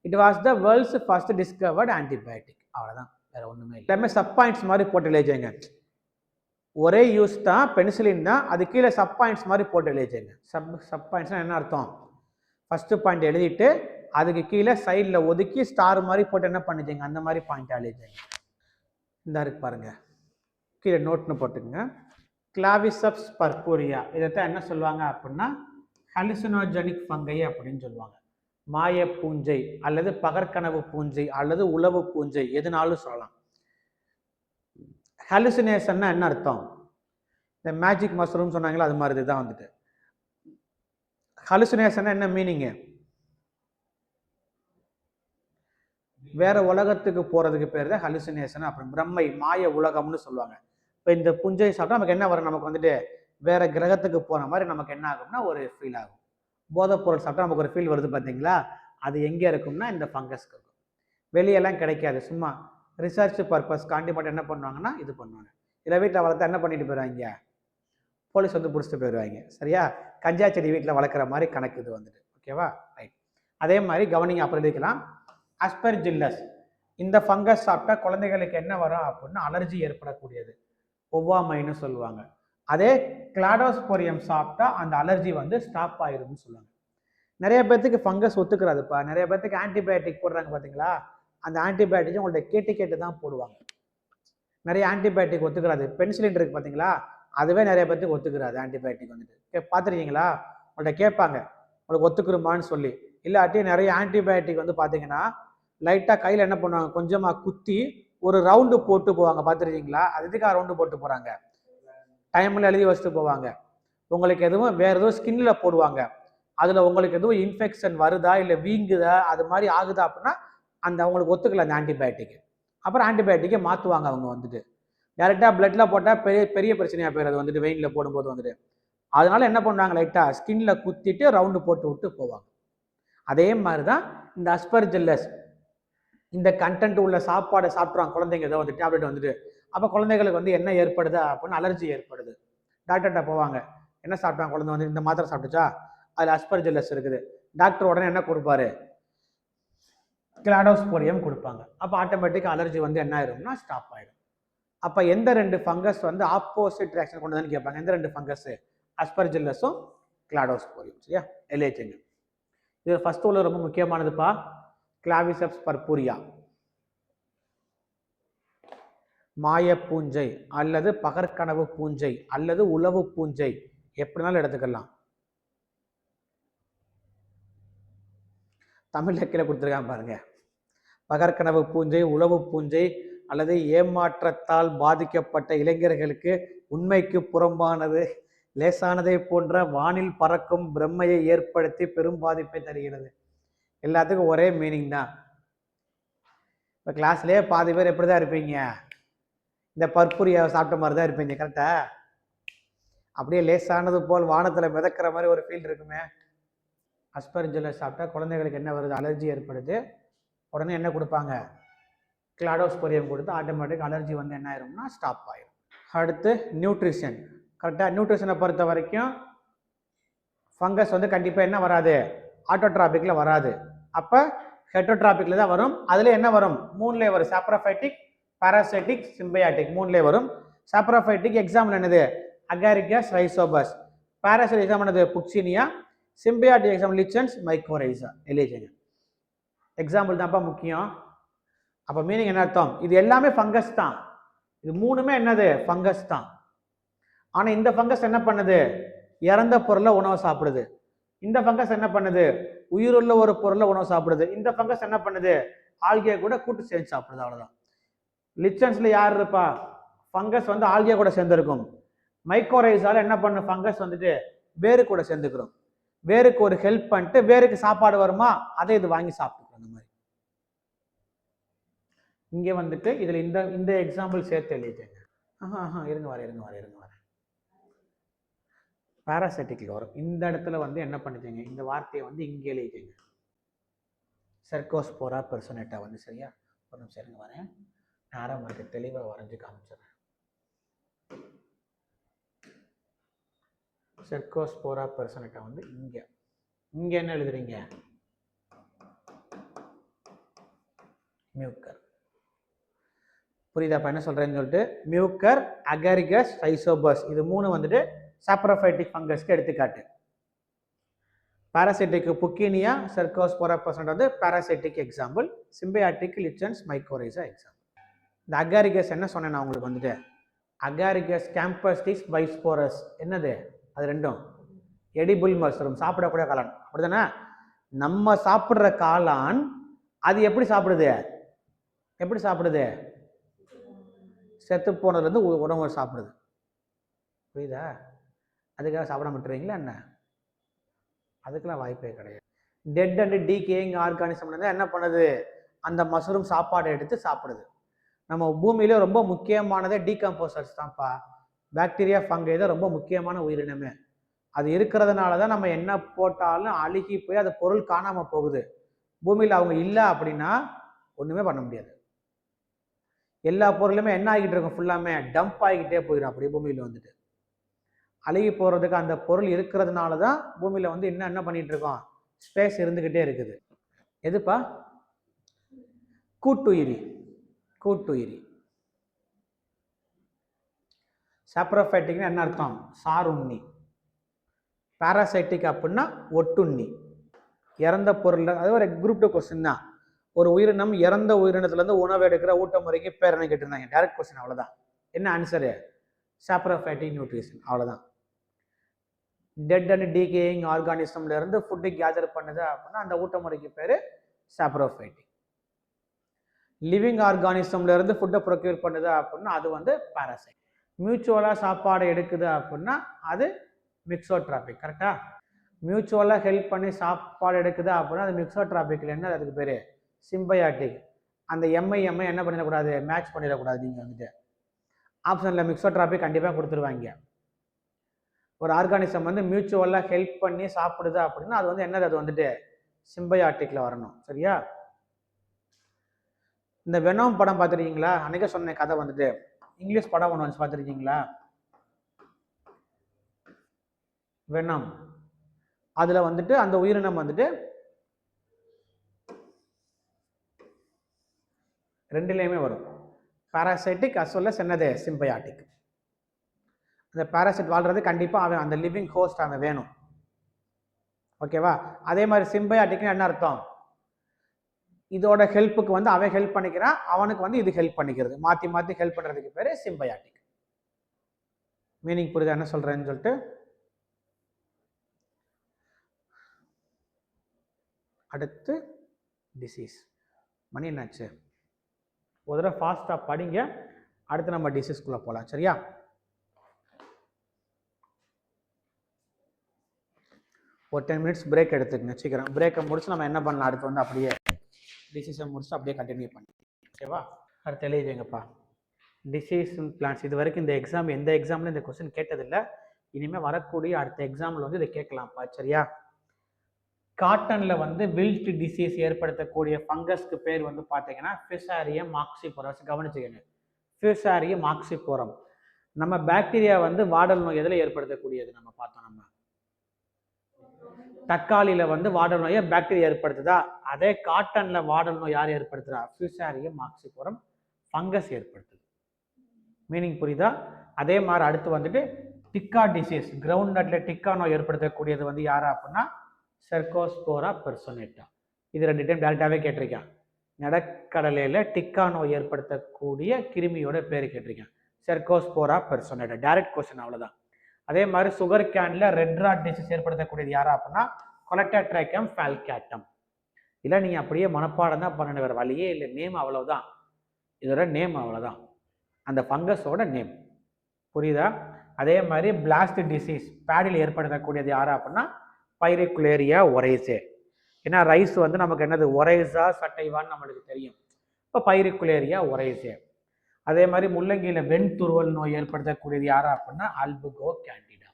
It was the world's first discovered antibiotic. அவ்வளோதான், வேற ஒன்றுமே இல்லை. எல்லாமே சப் பாயிண்ட்ஸ் மாதிரி போட்டு எழுதிங்க. ஒரே யூஸ் தான், பெனிசிலின் தான். அது கீழே சப் பாயிண்ட்ஸ் மாதிரி போட்டு எழுதிங்க. சப் பாயிண்ட்ஸ்னா என்ன அர்த்தம்? ஃபர்ஸ்ட் பாயிண்ட் எழுதிட்டு அதுக்கு கீழே சைடில் ஒதுக்கி ஸ்டார் மாதிரி போட்டு என்ன பண்ணிச்சிங்க? அந்த மாதிரி பாயிண்ட் எழுதிங்க. இந்த இருக்கு பாருங்க, கீழே நோட்னு போட்டுக்கோங்க. கிளாவிசப்ஸ் பர்பூரியா, இதைத்தான் என்ன சொல்லுவாங்க அப்படின்னா ஹலுசினோஜெனிக் ஃபங்கை அப்படின்னு சொல்லுவாங்க. மாய பூஞ்சை அல்லது பகற்கனவு பூஞ்சை அல்லது உளவு பூஞ்சை, எதுனாலும் சொல்லலாம். ஹலுசினேஷன்னா என்ன அர்த்தம்? இந்த மேஜிக் மஷ்ரூம் சொன்னாங்களா, அது மாதிரி தான் வந்துட்டு. ஹலுசினேஷன் என்ன மீனிங்? வேற உலகத்துக்கு போறதுக்கு பேர் தான் ஹலுசினேஷன். அப்புறம் பிரம்மை, மாய உலகம்னு சொல்லுவாங்க. இப்போ இந்த புஞ்சை சாப்பிட்டா நமக்கு என்ன வரும்? நமக்கு வந்துட்டு வேற கிரகத்துக்கு போன மாதிரி நமக்கு என்ன ஆகும்னா ஒரு ஃபீல் ஆகும். போதைப் பொருள் சாப்பிட்டா நமக்கு ஒரு ஃபீல் வருது பார்த்தீங்களா? அது எங்கே இருக்கும்னா இந்த ஃபங்கஸ்க்கு இருக்கும். வெளியெல்லாம் கிடைக்காது. சும்மா ரிசர்ச் பர்பஸ் காண்டி மட்டும் என்ன பண்ணுவாங்கன்னா இது பண்ணுவாங்க. இதை வீட்டில் வளர்த்தா என்ன பண்ணிட்டு போயிடுவாங்க? போலீஸ் வந்து பிடிச்சிட்டு போயிடுவாங்க. சரியா? கஞ்சா செடி வீட்டில் வளர்க்குற மாதிரி கணக்கு இது வந்துட்டு. ஓகேவா? ரைட். அதே மாதிரி கவனிங்க, அப்புறம் இருக்கலாம். அஸ்பெர்ஜில்லஸ், இந்த ஃபங்கஸ் சாப்பிட்டா குழந்தைகளுக்கு என்ன வரும் அப்படின்னா அலர்ஜி ஏற்படக்கூடியது, ஒவ்வாமைன்னு சொல்லுவாங்க. அதே கிளாடோஸ்போரியம் சாப்பிட்டா அந்த அலர்ஜி வந்து ஸ்டாப் ஆயிரும்னு சொல்லுவாங்க. நிறைய பேர்த்துக்கு ஃபங்கஸ் ஒத்துக்கிறாதுப்பா. நிறைய பேர்த்துக்கு ஆன்டிபயோட்டிக் போடுறாங்க பார்த்தீங்களா? அந்த ஆன்டிபயோட்டிக் உங்கள்ட்ட கேட்டு தான் போடுவாங்க. நிறைய ஆன்டிபயோட்டிக் ஒத்துக்கிறாது. பென்சிலின் இருக்கு பார்த்தீங்களா? அதுவே நிறைய பேர்த்துக்கு ஒத்துக்கிறாது. ஆன்டிபயோட்டிக் வந்துட்டு பார்த்துருக்கீங்களா? உங்கள்ட்ட கேட்பாங்க உங்களுக்கு ஒத்துக்குருமான்னு சொல்லி. இல்லாட்டி நிறைய ஆன்டிபயோட்டிக் வந்து பார்த்தீங்கன்னா லைட்டாக கையில் என்ன பண்ணுவாங்க, கொஞ்சமாக குத்தி ஒரு ரவுண்டு போட்டு போவாங்க. பார்த்துருக்கீங்களா? அது எதுக்காக ரவுண்டு போட்டு போகிறாங்க? டைமில் எழுதி வச்சுட்டு போவாங்க. உங்களுக்கு எதுவும் வேறு எதுவும் ஸ்கின்ல போடுவாங்க. அதில் உங்களுக்கு எதுவும் இன்ஃபெக்ஷன் வருதா இல்லை வீங்குதா அது மாதிரி ஆகுதா அப்படின்னா அந்த அவங்களுக்கு ஒத்துக்கல அந்த ஆன்டிபயோட்டிக். அப்புறம் ஆன்டிபயோட்டிக்கை மாற்றுவாங்க. அவங்க வந்துட்டு டேரெக்டாக பிளட்ல போட்டால் பெரிய பிரச்சனையாக போயிடுது வந்துட்டு, வெயினில் போடும்போது வந்துட்டு. அதனால என்ன பண்ணுவாங்க, லைட்டாக ஸ்கின்ல குத்திட்டு ரவுண்டு போட்டு விட்டு போவாங்க. அதே மாதிரி தான் இந்த அஸ்பெர்ஜில்லஸ், இந்த கண்டென்ட் உள்ள சாப்பாடை சாப்பிட்றாங்க குழந்தைங்க, ஏதோ வந்து டேப்லெட் வந்துட்டு. அப்போ குழந்தைகளுக்கு வந்து என்ன ஏற்படுது அப்படின்னு அலர்ஜி ஏற்படுது. டாக்டர்கிட்ட போவாங்க, என்ன சாப்பிட்டாங்க குழந்தை வந்து இந்த மாத்திரை சாப்பிட்டுச்சா, அதில் அஸ்பெர்ஜில்லஸ் இருக்குது. டாக்டர் உடனே என்ன கொடுப்பாரு? கிளாடோஸ்போரியம் கொடுப்பாங்க. அப்போ ஆட்டோமேட்டிக்காக அலர்ஜி வந்து என்ன ஆயிரும்னா ஸ்டாப் ஆயிடும். அப்போ எந்த ரெண்டு ஃபங்கஸ் வந்து ஆப்போசிட் ரியாக்ஷன் கொண்டதுன்னு கேட்பாங்க. எந்த ரெண்டு ஃபங்கஸ்? அஸ்பர்ஜில்லஸும் கிளாடோஸ்போரியம். சரியா? எல்ஏஹெச்ங்க. இது ஃபர்ஸ்ட் உள்ள ரொம்ப முக்கியமானதுப்பா. கிளாவிசெப்ஸ் பர்பூரியா, மாய பூஞ்சை அல்லது பகற்கனவு பூஞ்சை அல்லது உளவு பூஞ்சை, எப்படினாலும் எடுத்துக்கலாம். தமிழ்ல கீழே கொடுத்துருக்காங்க பாருங்க. பகற்கனவு பூஞ்சை, உளவு பூஞ்சை அல்லது ஏமாற்றத்தால் பாதிக்கப்பட்ட இளைஞர்களுக்கு உண்மைக்கு புறம்பானது, லேசானதை போன்ற வானில் பறக்கும் பிரம்மையை ஏற்படுத்தி பெரும் பாதிப்பை தருகிறது. எல்லாத்துக்கும் ஒரே மீனிங் தான். இப்போ கிளாஸ்லேயே பாதி பேர் எப்படி தான் இருப்பீங்க? இந்த பர்பூரியாவை சாப்பிட்ட மாதிரி தான் இருப்பீங்க. கரெக்டா? அப்படியே லேசானது போல் வானத்தில் மிதக்கிற மாதிரி ஒரு ஃபீல் இருக்குமே. அஸ்பர்ஜில்லஸ் சாப்பிட்டா குழந்தைகளுக்கு என்ன வருது? அலர்ஜி ஏற்படுது. உடனே என்ன கொடுப்பாங்க? கிளாடோஸ்போரியம் கொடுத்து ஆட்டோமேட்டிக் அலர்ஜி வந்து என்ன ஆயிரும்னா ஸ்டாப் ஆயிடும். அடுத்து நியூட்ரிஷன். கரெக்டாக நியூட்ரிஷனை பொறுத்த வரைக்கும் ஃபங்கஸ் வந்து கண்டிப்பாக என்ன வராது? ஆட்டோட்ராபிக்கில் வராது. அப்போ ஹெட்டோட்ராபிக்கில் தான் வரும். அதில் என்ன வரும்? மூணுலேயே வரும். சாப்ரோஃபைட்டிக், பாராசைட்டிக், சிம்பயாட்டிக், மூணுலேயே வரும். சாப்ரோஃபைட்டிக் எக்ஸாம்பிள் என்னது? Agaricus, Rhizopus. பாராசைட்டிக் எக்ஸாம்பிள் என்னது? Puccinia. Symbiotic example lichens, mycorrhiza. எலிஜெங்க எக்ஸாம்பிள் தான்ப்பா முக்கியம். அப்போ மீனிங் என்ன அர்த்தம்? இது எல்லாமே ஃபங்கஸ் தான். இது மூணுமே என்னது? ஃபங்கஸ் தான். ஆனால் இந்த ஃபங்கஸ் என்ன பண்ணுது? இறந்த பொருளை உணவை சாப்பிடுது. இந்த ஃபங்கஸ் என்ன பண்ணுது? உயிருள்ள ஒரு பொருளை உணவு சாப்பிடுது. இந்த ஃபங்கஸ் என்ன பண்ணுது? ஆல்கியா கூட கூட்டு சேர்ந்து சாப்பிடுது. அவ்வளோதான். லிச்சன்ஸ்ல யார் இருப்பா? ஃபங்கஸ் வந்து ஆல்கியா கூட சேர்ந்துருக்கும். மைக்கோரைசால என்ன பண்ணு? ஃபங்கஸ் வந்துட்டு வேறு கூட சேர்ந்துக்கிறோம். வேருக்கு ஒரு ஹெல்ப் பண்ணிட்டு வேருக்கு சாப்பாடு வருமா, அதை இது வாங்கி சாப்பிட்டுக்கிறோம். அந்த மாதிரி இங்கே வந்துட்டு இதில் இந்த எக்ஸாம்பிள் சேர்த்து எழுதிட்டேங்க. இருங்க வரேன். பாராசைட்டிக்ல வரும். இந்த இடத்துல வந்து என்ன பண்ணிட்டீங்க? இந்த வார்த்தையை வந்து இங்கே எழுதிட்டீங்க. செர்கோஸ்போரா பெர்சனேட்டா வந்து. சரியா? ஒரு நிமிஷம் இருங்க வரேன். நேரம் இருக்கு, தெளிவாக வரைஞ்சி காமிச்சிடுறேன். செர்கோஸ்போரா பெர்சனேட்டா வந்து இங்க என்ன எழுதுறீங்க? மியூக்கர். புரியுதாப்பா என்ன சொல்றேன்னு சொல்லிட்டு? மியூக்கர், அகாரிகஸ், ரைசோபஸ், இது மூணு வந்துட்டு சாப்ரோஃபைட்டிக் ஃபங்கஸ்க்கு எடுத்துக்காட்டு. பாராசைட்டிக் புக்கினியா, செர்கோஸ்போரா பெர்சனேட்டா வந்து parasitic example. Symbiotic lichens, mycorrhiza example. இந்த அகாரிகஸ் என்ன சொன்னேன் நான் உங்களுக்கு வந்துட்டு? Agaricus campestris bisporus. என்னது அது? ரெண்டும் எடிபிள் மஷ்ரூம், சாப்பிடக்கூடிய காளான். அப்படிதானே? நம்ம சாப்பிட்ற காளான் அது எப்படி சாப்பிடுது? செத்து போனதுலேருந்து உணவு சாப்பிடுது. புரியுதா? அதுக்காக சாப்பிடாம விட்டுறீங்களா என்ன? அதுக்கெல்லாம் வாய்ப்பே கிடையாது. டெட் அண்ட் டீகேயிங் ஆர்கானிசம் என்ன பண்ணுது? அந்த மஷ்ரூம் சாப்பாடை எடுத்து சாப்பிடுது. நம்ம பூமியில ரொம்ப முக்கியமானதே டீகம்போசர்ஸ் தான்ப்பா. பாக்டீரியா, ஃபங்கை தான் ரொம்ப முக்கியமான உயிரினமே. அது இருக்கிறதுனால தான் நம்ம என்ன போட்டாலும் அழுகி போய் அது பொருள் காணாம போகுது. பூமியில் அவங்க இல்லை அப்படின்னா ஒண்ணுமே பண்ண முடியாது. எல்லா பொருளுமே என்ன ஆகிட்டு இருக்கும்? ஃபுல்லாமே டம்ப் ஆகிக்கிட்டே போயிடும். அப்படியே பூமியில வந்துட்டு அழுகி போறதுக்கு அந்த பொருள் இருக்கிறதுனால தான் பூமியில வந்து என்ன பண்ணிட்டு இருக்கோம்? ஸ்பேஸ் இருந்துகிட்டே இருக்குது. எதுப்பா? கூட்டுயிரி. சாப்ரோஃபைட்டிக்னா என்ன அர்த்தம்? சாருண்ணி. பாராசைட்டிக் அப்படின்னா ஒட்டுண்ணி. இறந்த பொருள். அது ஒரு குரூப் 2 கொஸ்டின் தான். ஒரு உயிரினம் இறந்த உயிரினத்துலேருந்து உணவு எடுக்கிற ஊட்ட முறைக்கு பேர் என்ன கேட்டிருந்தாங்க? Direct question. அவ்வளோதான். என்ன ஆன்சரு? Saprophytic nutrition. அவ்வளோதான். டெட் அண்ட் டீகேயிங் ஆர்கானிசம்ல இருந்து ஃபுட்டு கேதர் பண்ணுது அப்படின்னா அந்த ஊட்ட முறைக்கு பேர் சாப்ரோஃபைட்டிக். லிவிங் ஆர்கானிசம்ல இருந்து ஃபுட்டை ப்ரொக்யூர் பண்ணுது அப்படின்னா அது வந்து பாராசைட். மியூச்சுவலாக சாப்பாடு எடுக்குது அப்படின்னா அது மிக்ஸோட்ராபிக். கரெக்டா? மியூச்சுவலாக ஹெல்ப் பண்ணி சாப்பாடு எடுக்குது அப்படின்னா அது மிக்ஸோட்ராபிக்ல என்ன? அதுக்கு பேர் சிம்பயாட்டிக். அந்த எம்ஐ என்ன பண்ணிடக்கூடாது? மேட்ச் பண்ணிடக்கூடாது. நீங்கள் வந்துட்டு ஆப்ஷனில் மிக்ஸோட்ராபிக் கண்டிப்பாக கொடுத்துருவாங்க. ஒரு ஆர்கானிசம் வந்து மியூச்சுவலாக ஹெல்ப் பண்ணி சாப்பிடுது அப்படின்னா அது வந்து என்னது? அது வந்துட்டு சிம்பயாட்டிக்ல வரணும். சரியா? இந்த வெனம் படம் பார்த்துருக்கீங்களா? அன்னைக்கே சொன்ன கதை வந்துட்டு இங்கிலீஷ் படம் ஒன்று வந்து பார்த்துருக்கீங்களா? வெனம். அதில் வந்துட்டு அந்த உயிரினம் வந்துட்டு ரெண்டுலேயுமே வரும். பாராசைட்டிக் அஸ் வெல் அஸ் என்னது சிம்பயாட்டிக். அந்த பாராசைட் வாழ்றது கண்டிப்பாக அவன் அந்த லிவிங் ஹோஸ்ட் அவன் வேணும். ஓகேவா? அதே மாதிரி சிம்பயாட்டிக்னு என்ன அர்த்தம்? இதோட ஹெல்ப்புக்கு வந்து அவன் ஹெல்ப் பண்ணிக்கிறான், அவனுக்கு வந்து இது ஹெல்ப் பண்ணிக்கிறது, மாற்றி மாற்றி ஹெல்ப் பண்ணுறதுக்கு பேர் சிம்பயாட்டிக். மீனிங் புரியுதா என்ன சொல்கிறேன்னு சொல்லிட்டு? அடுத்து டிசீஸ். மணி என்னாச்சு? ஒரு தடவை ஃபாஸ்ட்டாக படிங்க, அடுத்து நம்ம டிசீஸ்குள்ளே போகலாம். சரியா? ஒரு 10 மினிட்ஸ் பிரேக் எடுத்துக்கங்க சீக்கிரம். பிரேக்கை முடிச்சு நம்ம என்ன பண்ணலாம், அடுத்து வந்து அப்படியே டிசீஸை முடிச்சு அப்படியே கண்டினியூ பண்ணி. ஓகேவா? அடுத்து எழுதிங்கப்பா. Disease and plants. இது வரைக்கும் இந்த எக்ஸாம் எந்த எக்ஸாம்ல இந்த கொஸ்டின் கேட்டதில்லை. இனிமேல் வரக்கூடிய அடுத்த எக்ஸாமில் வந்து இதை கேட்கலாம்ப்பா. சரியா? காட்டனில் வந்து வில்ட் டிசீஸ் ஏற்படுத்தக்கூடிய ஃபங்கஸ்க்கு பேர் வந்து பார்த்தீங்கன்னா ஃபியூசாரியம் மாக்சிபோரம். கவனிச்சுக்கங்க, ஃபியூசாரியம் மாக்சிபோரம். நம்ம பாக்டீரியா வந்து வாடல் நோய் எதில் ஏற்படுத்தக்கூடியது நம்ம பார்த்தோம். நம்ம தக்காளியில் வந்து வாடல் நோயை பாக்டீரியா ஏற்படுத்துதா? அதே காட்டனில் வாடல் நோய் யார் ஏற்படுத்துறா? ஃபியூசாரியம் மாக்சிபோரம் ஃபங்கஸ் ஏற்படுத்துது. மீனிங் புரியுதா? அதே மாதிரி அடுத்து வந்துட்டு டிக்கா டிசீஸ், கிரவுண்ட் நட்ல டிக்கா நோய் ஏற்படுத்தக்கூடியது வந்து யாரா அப்படின்னா செர்கோஸ்போரா பெர்சோனேட்டா. இது 2 டைம் டேரெக்டாகவே கேட்டிருக்கேன். நடக்கடலையில் டிக்கா நோய் ஏற்படுத்தக்கூடிய கிருமியோட பேர் கேட்டிருக்கேன், செர்கோஸ்போரா பெர்சோனேட்டா. டைரக்ட் கொஸ்டின், அவ்வளோதான். அதே மாதிரி சுகர் கேனில் ரெட் ராட் டிசீஸ் ஏற்படுத்தக்கூடியது யாரா அப்படின்னா கொலெக்டோட்ரைக்கம் ஃபால்கேட்டம். இல்லை நீங்கள் அப்படியே மனப்பாடம் தான் பண்ணணும், வேறு வழியே இல்லை. நேம் அவ்வளோதான், இதோட நேம் அவ்வளோதான், அந்த ஃபங்கஸோட நேம். புரியுதா? அதே மாதிரி பிளாஸ்ட் டிசீஸ் பேடியில் ஏற்படுத்தக்கூடியது யாரா அப்படின்னா பைரிகுலேரியா ஒரைசே. ஏன்னா ரைஸ் வந்து நமக்கு என்னது ஒரைசா சட்டைவான்னு நம்மளுக்கு தெரியும். இப்போ பைரிகுலேரியா ஒரைசே. அதே மாதிரி முள்ளங்கியில் வெண்துருவல் நோய் ஏற்படுத்தக்கூடியது யாரா அப்படின்னா அல்புகோ கேண்டிடா.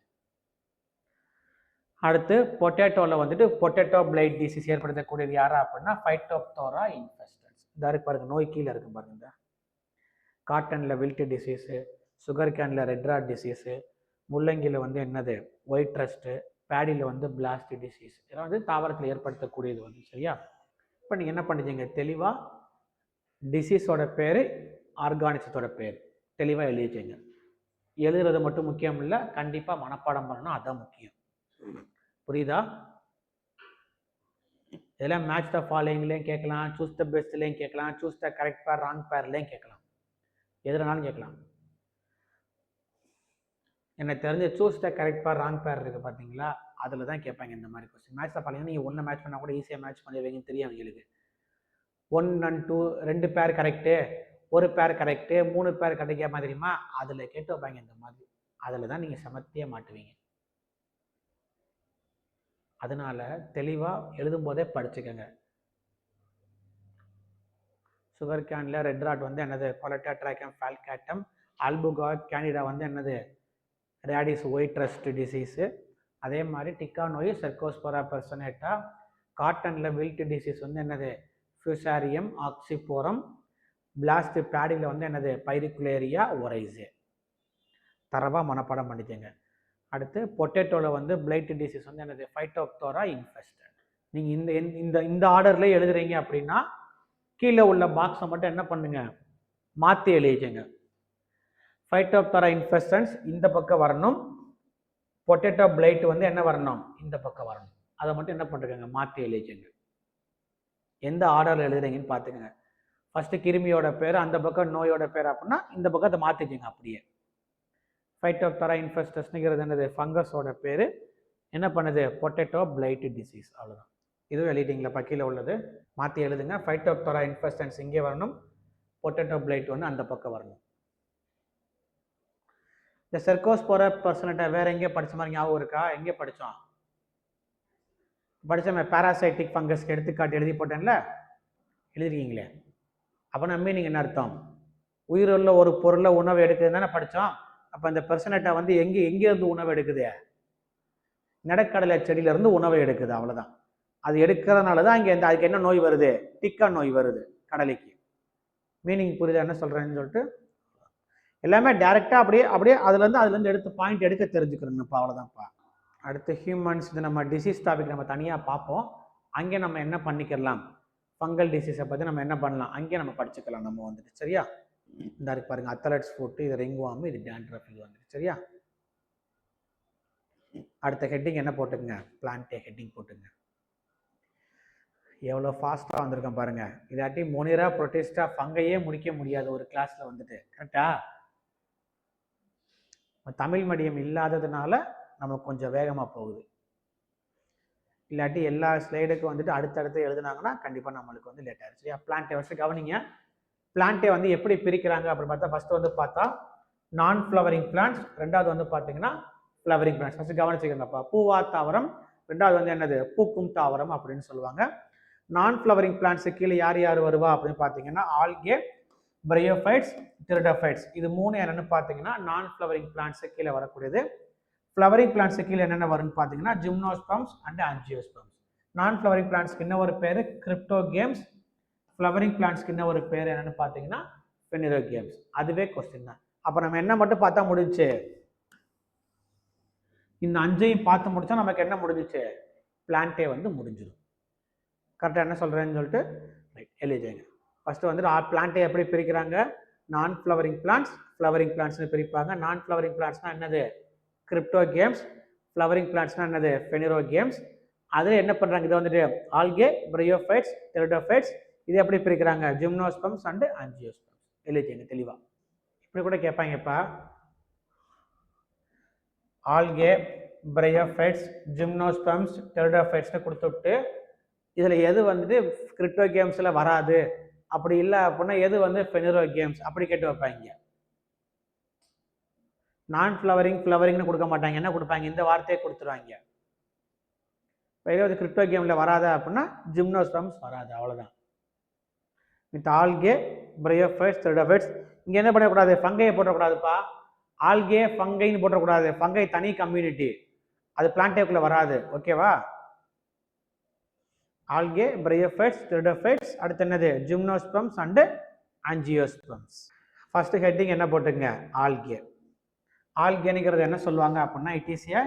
அடுத்து பொட்டேட்டோவில் வந்துட்டு பொட்டேட்டோ பிளைட் டிசீஸ் ஏற்படுத்தக்கூடியது யாரா அப்படின்னா ஃபைட்டோப்தோரா இன்ஃபெஸ்டன்ஸ். இந்த இருக்கு பாருங்க, நோய் கீழே இருக்கு பாருங்க. காட்டனில் வில்ட் டிசீஸு, சுகர் கேனில் ரெட் ராட் டிசீஸு, முள்ளங்கியில் வந்து என்னது ஒயிட் ரஸ்ட்டு, பேடியில் வந்து பிளாஸ்ட் டிசீஸ். இதெல்லாம் வந்து தாவரத்தில் ஏற்படுத்தக்கூடியது வந்து. சரியா? இப்போ நீங்கள் என்ன பண்ணுறீங்க, தெளிவாக டிசீஸோட பேர், ஆர்கானிசத்தோட பேர் தெளிவாக எழுதிச்சிங்க. எழுதுறது மட்டும் முக்கியம் இல்லை, கண்டிப்பாக மனப்பாடம் பண்ணணும், அதுதான் முக்கியம். புரியுதா? இதெல்லாம் மேட்ச் த ஃபாலோயிங்லேயும் கேட்கலாம், சூஸ் த பெஸ்ட்லேயும் கேட்கலாம், choose the correct pair wrong பேர்லேயும் கேட்கலாம், எதுனாலும் கேட்கலாம். எனக்கு தெரிஞ்ச choose the correct pair wrong pair இருக்குது பார்த்தீங்களா, அதில் தான் கேட்பாங்க இந்த மாதிரி கொஸ்டின். மேட்ச் த ஃபாலோயிங் நீங்கள் ஒன்று மேட்ச் பண்ணால் கூட ஈஸியாக மேட்ச் பண்ணிடுவீங்கன்னு தெரியும் அவங்களுக்கு. 1 and 2 2 பேர் கரெக்டு, 1 பேர் கரெக்டு, 3 பேர் கிடைக்க மாதிரிமா அதில் கேட்டு வைப்பாங்க இந்த மாதிரி. அதில் தான் நீங்கள் சமத்தியாக மாட்டுவீங்க. அதனால தெளிவாக எழுதும் போதே படிச்சுக்கோங்க. சுகர் கேனில் ரெட் ராட் வந்து என்னது கொலெக்டோட்ரைக்கம் ஃபால்கேட்டம், அல்புகா கேண்டிடா வந்து என்னது ரேடிஸ் ஒயிட் ரஸ்ட் டிசீஸு. அதே மாதிரி டிக்கா நோய் செர்கோஸ்போரா பெர்சோனேட்டா. காட்டனில் வில்ட் டிசீஸ் வந்து என்னது ஃபியூசாரியம் ஆக்சிபோரம். பிளாஸ்ட் பேடியில் வந்து என்னது பைரிகுலேரியா ஒரைசே. தரவாக மனப்பாடம் பண்ணிக்கங்க. அடுத்து பொட்டேட்டோவில் வந்து பிளைட் டிசீஸ் வந்து என்னது ஃபைட்டோப்தோரா இன்ஃபெஸ்டட். நீங்கள் இந்த ஆர்டரில் எழுதுறீங்க அப்படின்னா கீழே உள்ள பாக்ஸை மட்டும் என்ன பண்ணுங்க, மாற்றி எழுதிக்கங்க. ஃபைட்டோப்தோரா இன்ஃபெஸ்டன்ஸ் இந்த பக்கம் வரணும், பொட்டேட்டோ பிளைட் வந்து என்ன வரணும், இந்த பக்கம் வரணும். அதை மட்டும் என்ன பண்ணுறங்க, மாற்றி எழுதிக்கங்க. எந்த ஆர்டரில் எழுதுறீங்கன்னு பார்த்துக்கங்க. ஃபஸ்ட்டு கிருமியோட பேர், அந்த பக்கம் நோயோட பேர் அப்படின்னா இந்த பக்கம் அதை மாற்றிக்கங்க அப்படியே. ஃபைட்டோப்தோரா இன்ஃபெஸ்டஸ்னுங்கிறது என்னது ஃபங்கஸோட பேர். என்ன பண்ணுது, பொட்டேட்டோ பிளைட் டிசீஸ். அவ்வளோதான். இதுவும் எழுதிட்டீங்களா? கீழே உள்ளது மாற்றி எழுதுங்க. ஃபைட்டோப்தோரா இன்ஃபெஸ்டன்ஸ் இங்கே வரணும், பொட்டேட்டோ பிளைட் வந்து அந்த பக்கம் வரணும். இந்த செர்கோஸ்போரா பெர்சோனேட்டா வேற எங்கேயோ படிச்ச மாதிரி ஞாபகம் இருக்கா? எங்கே படித்தோம்? படித்தோமே, பாராசைட்டிக் ஃபங்கஸ்க்கு எடுத்துக்காட்டு எழுதி போட்டேன்ல, எழுதிருக்கீங்களே. அப்போ நம்ம நீங்கள் என்ன அர்த்தம், உயிருள்ள ஒரு பொருளை உணவு எடுக்குதுன்னு தானே படித்தோம். அப்போ இந்த பெர்சோனேட்டா வந்து எங்கேருந்து உணவு எடுக்குது? நடக்கடலை செடியிலேருந்து உணவை எடுக்குது. அவ்வளோதான். அது எடுக்கிறதுனால தான் இங்கே அதுக்கு என்ன நோய் வருது, டிக்கா நோய் வருது கடலைக்கு. மீனிங் புரியுதா என்ன சொல்கிறேன்னு சொல்லிட்டு? எல்லாமே டேரெக்டாக அப்படியே அதுலேருந்து எடுத்து பாயிண்ட் எடுக்க தெரிஞ்சுக்கிறோங்கப்பா. அவ்வளோதான்ப்பா. அடுத்து ஹியூமன்ஸ், இது நம்ம டிசீஸ் டாபிக் நம்ம தனியாக பார்ப்போம். அங்கே நம்ம என்ன பண்ணிக்கலாம், ஃபங்கல் டிசீஸை பற்றி நம்ம என்ன பண்ணலாம், அங்கே நம்ம படிச்சுக்கலாம் நம்ம வந்துட்டு. சரியா? இந்த இருக்கு பாருங்க, அத்தலட்ஸ் ஃபுட், இது ரிங்வார்ம், இது டேண்ட்ரஃப், இது வந்து சரியா. அடுத்த ஹெட்டிங் என்ன போட்டுங்க, பிளான்டே ஹெட்டிங் போட்டுங்க. எவ்வளோ ஃபாஸ்ட்டாக வந்திருக்கேன் பாருங்க. இதாட்டி மொனிரா ப்ரொட்டிஸ்டா ஃபங்கையே முடிக்க முடியாது ஒரு கிளாஸில் வந்துட்டு. கரெக்டா? தமிழ் மீடியம் இல்லாததுனால நமக்கு கொஞ்சம் வேகமாக போகுது. இல்லாட்டி எல்லா ஸ்லைடுக்கும் வந்துட்டு அடுத்தடுத்து எழுதுனாங்கன்னா கண்டிப்பாக நம்மளுக்கு வந்து லேட் ஆயிடுச்சு. பிளான்டே ஃபஸ்ட்டு கவனிங்க. பிளான்டே வந்து எப்படி பிரிக்கிறாங்க அப்படின்னு பார்த்தா, ஃபஸ்ட்டு வந்து பார்த்தா நான் ஃப்ளவரிங் பிளான்ட்ஸ், ரெண்டாவது வந்து பார்த்தீங்கன்னா ஃப்ளவரிங் பிளான்ட்ஸ். ஃபஸ்ட்டு கவனிச்சுக்கோங்கப்பா. பூவா தாவரம், ரெண்டாவது வந்து என்னது, பூக்கும் தாவரம் அப்படின்னு சொல்லுவாங்க. நான் ஃப்ளவரிங் பிளான்ட்ஸு கீழே யார் யார் வருவா அப்படின்னு பார்த்தீங்கன்னா ஆல்கே, பிரையோஃபைட்ஸ், டெரிடோஃபைட்ஸ், இது மூணு என்னென்னு பார்த்தீங்கன்னா நான் ஃப்ளவரிங் பிளான்ட்ஸு கீழே வரக்கூடியது. ஃப்ளவரிங் பிளான்ட்ஸு கீழே என்னென்ன வரும்னு பார்த்தீங்கன்னா ஜிம்னோஸ்பம்ஸ் அண்ட் ஆஞ்சியோஸ்பம்ஸ். நான் ஃப்ளவரிங் பிளான்ட்ஸ்க்கு என்ன ஒரு பேர், கிரிப்டோகேம்ஸ். ஃப்ளவரிங் பிளான்ட்ஸ்க்கு என்ன ஒரு பேர் என்னென்னு பார்த்தீங்கன்னா ஃபெனிரோகேம்ஸ். அதுவே கொஸ்டின் தான். அப்போ நம்ம என்ன மட்டும் பார்த்தா முடிஞ்சுச்சு, இந்த அஞ்சையும் பார்த்து முடிச்சா நமக்கு என்ன முடிஞ்சிச்சு, பிளான்டே வந்து முடிஞ்சிடும். கரெக்டாக என்ன சொல்கிறேன்னு சொல்லிட்டு எழுதிங்க. ஃபஸ்ட்டு வந்து பிளான்டே எப்படி பிரிக்கிறாங்க, நான் ஃப்ளவரிங் பிளான்ட்ஸ், ஃப்ளவரிங் பிளான்ட்ஸ்னு பிரிப்பாங்க. நான் ஃப்ளவரிங் பிளான்ட்ஸ்னால் என்னது, கிரிப்டோகேம்ஸ். ஃப்ளவரிங் பிளான்ட்ஸ்னால் என்னது, ஃபெனிரோகேம்ஸ். அதில் என்ன பண்ணுறாங்க, இது வந்துட்டு ஆல்கே, பிரையோஃபைட்ஸ், டெரிடோஃபைட்ஸ். இது எப்படி பிரிக்கிறாங்க, ஜிம்னோஸ்பம்ஸ் அண்ட் ஆஞ்சியோஸ்பம்ஸ். எழுதிங்க தெளிவாக. இப்படி கூட கேட்பாங்கப்பா, ஆல்கே, பிரையோஃபைட்ஸ், ஜிம்னோஸ்பம்ஸ், டெரிடோஃபைட்ஸ்னு கொடுத்துட்டு இதில் எது வந்துட்டு கிரிப்டோகேம்ஸில் வராது, அப்படி இல்லை அப்படின்னா எது வந்து ஃபெனிரோகேம்ஸ் அப்படி கேட்டு வைப்பாங்க. நான் ஃப்ளவரிங்னு கொடுக்க மாட்டாங்க. என்ன கொடுப்பாங்க, இந்த வார்த்தையை கொடுத்துருவாங்க. இப்போ ஏதாவது கிரிப்டோகேமில் வராதா அப்படின்னா ஜிம்னோஸ்பம்ஸ் வராது, அவ்வளோதான். With algae, bryophytes, pteridophytes. இங்கே என்ன பண்ணக்கூடாது, ஃபங்கையை போட்டக்கூடாதுப்பா. ஆல்கே ஃபங்கைன்னு போட்டக்கூடாது. ஃபங்கை தனி கம்யூனிட்டி, அது பிளான்டேக்குள்ளே வராது. ஓகேவா? Algae, bryophytes, pteridophytes. அடுத்து என்னது, gymnosperms and angiosperms. First heading என்ன போட்டுங்க, ஆல்கே. ஆல்கேனுங்கிறது என்ன சொல்லுவாங்க அப்படின்னா it is a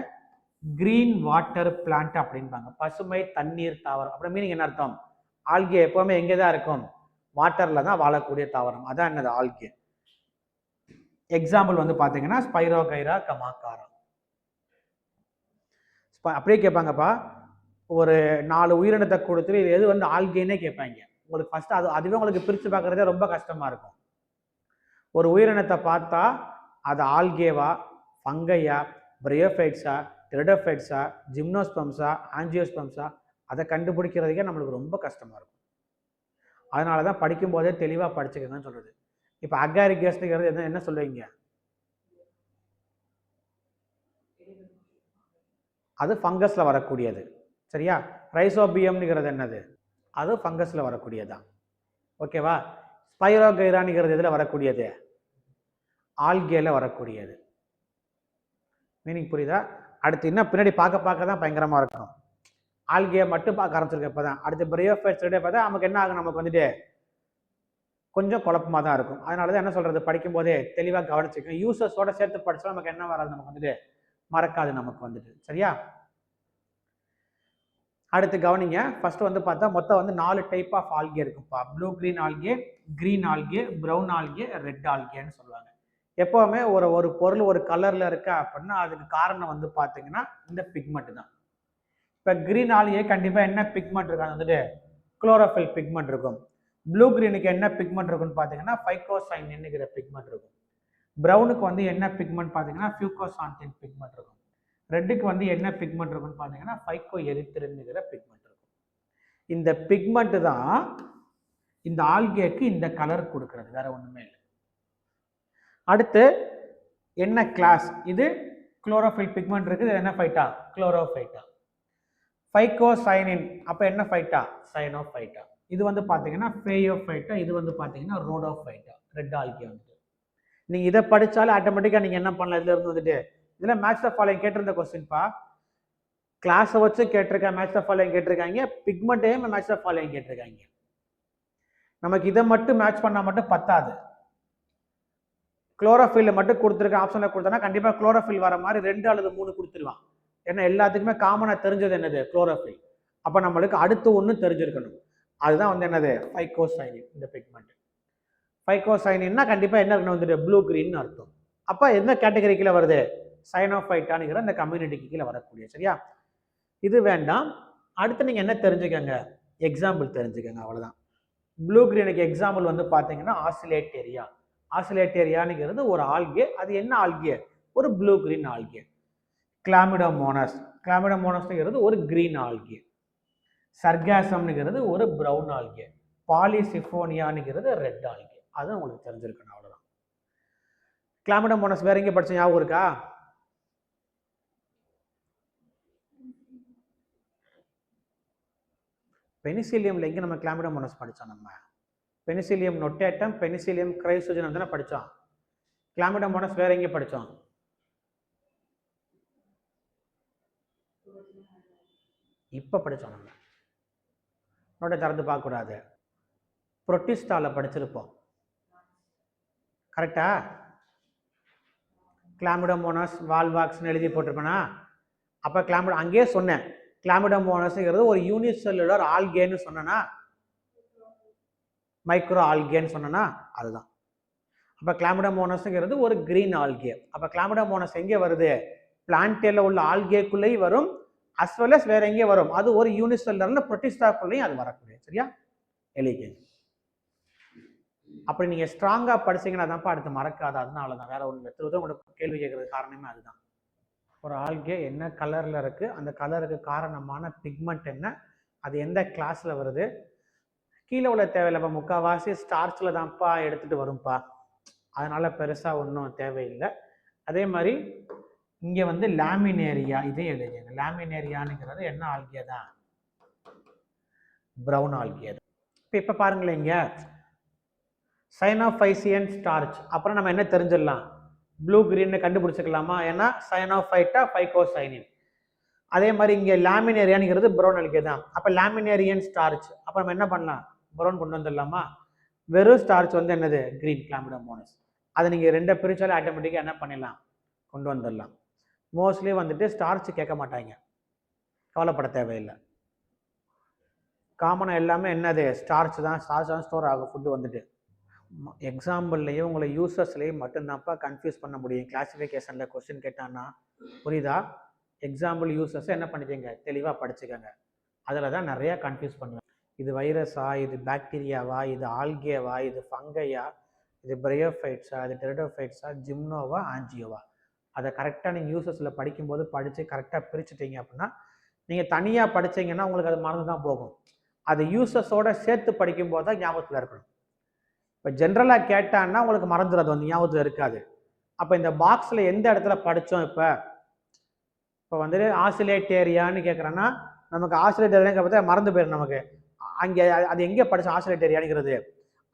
green water plant அப்படின்பாங்க. பசுமை தண்ணீர் தாவரம். அப்புறம் மீனிங் என்ன அர்த்தம், ஆல்கே எப்பவுமே எங்கே தான் இருக்கும், வாட்டர்ல தான் வாழக்கூடிய தாவரம். அதான் என்னது ஆல்கே. எக்ஸாம்பிள் வந்து பார்த்தீங்கன்னா ஸ்பைரோகைரா, கமாக்காரா. அப்படியே கேட்பாங்கப்பா, ஒரு 4 உயிரினத்தை கொடுத்துட்டு இது எது வந்து ஆல்கேன்னே கேட்பாங்க. உங்களுக்கு ஃபர்ஸ்ட் அதுவே உங்களுக்கு பிரித்து பார்க்குறதே ரொம்ப கஷ்டமா இருக்கும். ஒரு உயிரினத்தை பார்த்தா அது ஆல்கேவா, ஃபங்கையா, பிரையோஃபைட்ஸா, டெரிடோஃபைட்ஸா, ஜிம்னோஸ்பம்ஸா, ஆஞ்சியோஸ்பம்ஸா, அதை கண்டுபிடிக்கிறதுக்கே நம்மளுக்கு ரொம்ப கஷ்டமா இருக்கும். அதனால தான் படிக்கும் போதே தெளிவாக படிச்சுக்கங்கன்னு சொல்றது. இப்போ அகாரிகேஸ்ங்கிறது என்ன சொல்லுவீங்க, அது ஃபங்கஸ்ல வரக்கூடியது. சரியா? ரைசோபியம்ங்கிறது என்னது, அது ஃபங்கஸ்ல வரக்கூடியதான். ஓகேவா? ஸ்பைரோகைரானிங்கிறது எதில் வரக்கூடியது, ஆல்கேல வரக்கூடியது. மீனிங் புரியுதா? அடுத்து இன்னும் பின்னாடி பார்க்க தான் பயங்கரமா இருக்கும். ஆல்கே மட்டும் பார்க்க ஆரம்பிச்சிருக்க இப்பதான். அடுத்து பிரையோஃபைட்ஸ் பார்த்தா நமக்கு என்ன ஆகும், நமக்கு வந்துட்டு கொஞ்சம் குழப்பமா தான் இருக்கும். அதனாலதான் என்ன சொல்றது, படிக்கும் போதே தெளிவாக கவனிச்சுக்கணும். யூசர்ஸோட சேர்த்து படிச்சா நமக்கு என்ன வராது, நமக்கு வந்துட்டு மறக்காது நமக்கு வந்துட்டு. சரியா? அடுத்து கவனிங்க. ஃபர்ஸ்ட் வந்து பார்த்தா மொத்தம் வந்து 4 டைப் ஆஃப் ஆல்கே இருக்குப்பா. Blue green algae, green algae, brown algae, red ஆல்கேன்னு சொல்லுவாங்க. எப்பவுமே ஒரு பொருள் ஒரு கலர்ல இருக்கு அப்படின்னா அதுக்கு காரணம் வந்து பார்த்தீங்கன்னா இந்த பிக்மெண்ட் தான். இப்போ கிரீன் ஆல்கே கண்டிப்பாக என்ன பிக்மெண்ட் இருக்கும், வந்துட்டு குளோரோஃபில் பிக்மெண்ட் இருக்கும். ப்ளூ கிரீனுக்கு என்ன பிக்மெண்ட் இருக்குன்னு பார்த்தீங்கன்னா ஃபைகோசைனின்ங்கிற பிக்மெண்ட் இருக்கும். ப்ரௌனுக்கு வந்து என்ன பிக்மெண்ட் பார்த்தீங்கன்னா ஃபியூகோசாந்தின் பிக்மெண்ட் இருக்கும். ரெட்டுக்கு வந்து என்ன பிக்மெண்ட் இருக்குன்னு பார்த்தீங்கன்னா ஃபைகோ எரித்ரின்ங்கிற பிக்மெண்ட் இருக்கும். இந்த பிக்மெண்ட் தான் இந்த ஆல்கேக்கு இந்த கலர் கொடுக்கிறது, வேற ஒண்ணுமே இல்லை. அடுத்து என்ன கிளாஸ், இது குளோரோஃபில் பிக்மெண்ட் இருக்குது, என்ன ஃபைட்டா, குளோரோஃபைட்டா. ஃபைகோசைனின் அப்போ என்ன ஃபைட்டா, சைனோஃபைட்டா. இது வந்து பார்த்தீங்கன்னா ஃபேயோஃபைட்டா, இது வந்து பார்த்தீங்கன்னா ரோடோஃபைட்டா. ரெட் ஆல்கே வந்துட்டு நீங்க இதை படிச்சாலே ஆட்டோமேட்டிக்காக நீங்க என்ன பண்ணலாம், இதுல இருந்து வந்துட்டு இதில் மேட்ச் த ஃபாலோயிங் கேட்டிருந்த கொஸ்டின்ப்பா. கிளாஸை வச்சு கேட்டிருக்காங்க, மேட்ச் த ஃபாலோயிங் கேட்டிருக்காங்க, பிக்மெண்ட்டையும் மேட்ச் த ஃபாலோயிங் கேட்டிருக்காங்க. நமக்கு இதை மட்டும் மேட்ச் பண்ணால் மட்டும் பத்தாது. குளோரோஃபில் மட்டும் கொடுத்துருக்க ஆப்ஷனில் கொடுத்தோன்னா கண்டிப்பாக குளோரோஃபில் வர மாதிரி 2 அல்லது 3 கொடுத்துருவான். ஏன்னா எல்லாத்துக்குமே காமனாக தெரிஞ்சது என்னது, குளோரோஃபில். அப்போ நம்மளுக்கு அடுத்து ஒன்று தெரிஞ்சிருக்கணும். அதுதான் வந்து என்னது, ஃபைகோசைனின் இந்த பிக்மெண்ட். ஃபைகோசைனின்னா கண்டிப்பாக என்ன இருக்கணும் வந்துட்டு ப்ளூ கிரீன் அர்த்தம். அப்போ எந்த கேட்டகரி கீழே வருது? சைனோஃபைட்டானுங்கிற அந்த கம்யூனிட்டிக்கு கீழே வரக்கூடிய. சரியா? இது வேண்டாம். அடுத்து நீங்கள் என்ன தெரிஞ்சுக்கங்க, எக்ஸாம்பிள் தெரிஞ்சுக்கங்க, அவ்வளோதான். ப்ளூ கிரீனுக்கு எக்ஸாம்பிள் வந்து பார்த்தீங்கன்னா ஆசிலேட்டேரியா. ஆசிலேட்டேரியானுங்கிறது ஒரு ஆல்கே. அது என்ன ஆல்கே? ஒரு ப்ளூ கிரீன் ஆல்கே. கிளாமிடோமோனஸ், கிளாமிடோமோனஸ்ங்கிறது ஒரு கிரீன் ஆல்கே. சர்காசம்ங்கிறது ஒரு ப்ரௌன் ஆல்கே. பாலிசிஃபோனியானுங்கிறது ரெட் ஆல்கே. அது உங்களுக்கு தெரிஞ்சிருக்கணும், அவ்வளோதான். கிளாமிடோமோனஸ் வேற எங்கே படிச்ச ஞாபகம் இருக்கா? பெனிசிலியம்ல எங்கே நம்ம கிளாமிடோமோனஸ் படித்தோம்? நம்ம பெனிசிலியம் நொட்டேட்டம், பெனிசிலியம் கிரைசோஜனம் தானே படித்தோம். கிளாமிடோமோனஸ் வேற எங்கே படித்தோம்? இப்போ படித்தோம். நம்ம நோட்டை திறந்து பார்க்கக்கூடாது. புரோட்டிஸ்டாவில் படிச்சிருப்போம். கரெக்டா? கிளாமிடோமோனஸ் வால்வாக்ஸ்னு எழுதி போட்டிருப்பேனா? அப்போ அங்கேயே சொன்னேன், கிளாமிடோமோனஸ்ங்கிறது ஒரு யூனிசெல்லுலர் ஆல்கேன்னு சொன்னேன்னா, மைக்ரோ ஆல்கேன்னு சொன்னேன்னா அதுதான். அப்போ கிளாமிடோமோனஸ்ங்கிறது ஒரு கிரீன் ஆல்கே. அப்போ கிளாமிடோமோனஸ் எங்கே வருது? பிளான்டேல உள்ள ஆல்கேக்குள்ளேயும் வரும், அஸ் வெல் அஸ் வேற எங்கே வரும்? அது ஒரு யூனிசெல்லுலர்னு புரோட்டிஸ்டாக்குள்ளேயும் அது வரக்கூடிய. சரியா? எலிகேன். அப்படி நீங்கள் ஸ்ட்ராங்காக படிச்சீங்கன்னா தான்ப்பா அடுத்து மறக்காது. அதனால தான், வேற ஒன்று திரும்ப உங்களுக்கு கேள்வி கேட்கறது காரணமே அதுதான். ஒரு ஆல்கே என்ன கலரில் இருக்குது, அந்த கலருக்கு காரணமான பிக்மெண்ட் என்ன, அது எந்த கிளாஸில் வருது, கீழே உள்ள தேவையில்லைப்பா. முக்கால்வாசி ஸ்டார்ச்சில் தான்ப்பா எடுத்துகிட்டு வரும்ப்பா, அதனால் பெருசாக ஒன்றும் தேவையில்லை. அதே மாதிரி இங்கே வந்து லேமினேரியா, இதே எழுதிங்க. லேமினேரியானுங்கிறது என்ன ஆல்கே தான்? ப்ரௌன் ஆல்கே தான். இப்போ பாருங்களேன், இங்கே சைனோஃபைசியன் ஸ்டார்ச். அப்புறம் நம்ம என்ன தெரிஞ்சிடலாம்? ப்ளூ கிரீன்னு கண்டுபிடிச்சிக்கலாமா? ஏன்னா சைனோஃபைட்டா ஃபைகோசைனின். அதே மாதிரி இங்கே லேமினேரியானுங்கிறது ப்ரௌன் ஆல்கே தான். அப்போ லேமினேரியன் ஸ்டார்ச். அப்போ நம்ம என்ன பண்ணலாம்? ப்ரௌன் கொண்டு வந்துடலாமா? வெறும் ஸ்டார்ச் வந்து என்னது? Green, Chlamydomonas. அதை நீங்கள் ரெண்டை பிரிச்சாலும் ஆட்டோமேட்டிக்காக என்ன பண்ணிடலாம்? கொண்டு வந்துடலாம். மோஸ்ட்லி வந்துட்டு ஸ்டார்ச் கேட்க மாட்டாங்க, கவலைப்பட தேவையில்லை. காமனாக எல்லாமே என்னது? ஸ்டார்ச் தான். ஸ்டார்ச் தான் ஸ்டோர் ஆகும் ஃபுட்டு வந்துட்டு. எக்ஸாம்பிள்லையும் உங்களை யூசர்ஸ்லையும் மட்டும்தான்ப்பா கன்ஃபியூஸ் பண்ண முடியும். கிளாசிஃபிகேஷனில் கொஸ்டின் கேட்டான்னா, புரியுதா? எக்ஸாம்பிள் யூசர்ஸை என்ன பண்ணிக்கோங்க, தெளிவாக படிச்சுக்கோங்க. அதில் தான் நிறையா கன்ஃபியூஸ் பண்ணுவேன். இது வைரஸா, இது பாக்டீரியாவா, இது ஆல்கேவா, இது ஃபங்கையா, இது பிரையோஃபைட்ஸா, இது டெரிடோஃபைட்ஸா, ஜிம்னோவா, ஆஞ்சியோவா, அதை கரெக்டாக நீங்கள் யூசர்ஸில் படிக்கும்போது படித்து கரெக்டாக பிரிச்சுட்டீங்க அப்படின்னா, நீங்கள் தனியாக படித்தீங்கன்னா உங்களுக்கு அது மறந்து தான் போகும். அது யூசர்ஸோடு சேர்த்து படிக்கும்போது தான் ஞாபகத்தில் இருக்கணும். இப்போ ஜென்ரலாக கேட்டான்னா உங்களுக்கு மறந்துடும், அது வந்து ஞாபகத்தில் இருக்காது. அப்போ இந்த பாக்ஸில் எந்த இடத்துல படித்தோம்? இப்போ வந்துட்டு ஆசிலேட்டேரியான்னு கேட்குறேன்னா, நமக்கு ஆசிலேட்டேரியான்னு பார்த்தா மறந்து போயிடும் நமக்கு. அங்கே அது எங்கே படித்தோம்? ஆசிலேட்டேரியானுங்கிறது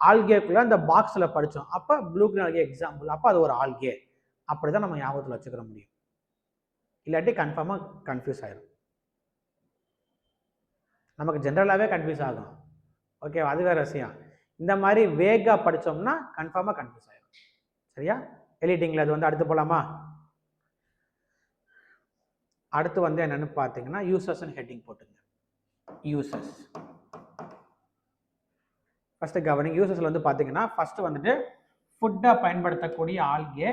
ஆல்கேக்குள்ளே அந்த பாக்ஸில் படித்தோம். அப்போ ப்ளூ கிரீன் ஆல்கே எக்ஸாம்பிள். அப்போ அது ஒரு ஆல்கே. அப்படி தான் நம்ம ஞாபகத்தில் வச்சுக்கிற முடியும். இல்லாட்டி கன்ஃபார்மாக கன்ஃபியூஸ் ஆகிடும். நமக்கு ஜென்ரலாகவே கன்ஃபியூஸ் ஆகும். ஓகே, அது வேறு விஷயம். இந்த மாதிரி வேகாக படித்தோம்னா கன்ஃபார்மாக கன்ஃபியூஸ் ஆகிடும். சரியா? எலிட்டிங்கில் அது வந்து அடுத்து போகலாமா? அடுத்து வந்து என்னென்னு பார்த்தீங்கன்னா யூசர்ஸ்ன்னு ஹெட்டிங் போட்டுங்க. யூசர்ஸ் ஃபஸ்ட்டு கவனிங். யூசர்ஸில் வந்து பார்த்தீங்கன்னா ஃபஸ்ட்டு வந்துட்டு ஃபுட்டாக பயன்படுத்தக்கூடிய ஆல்கே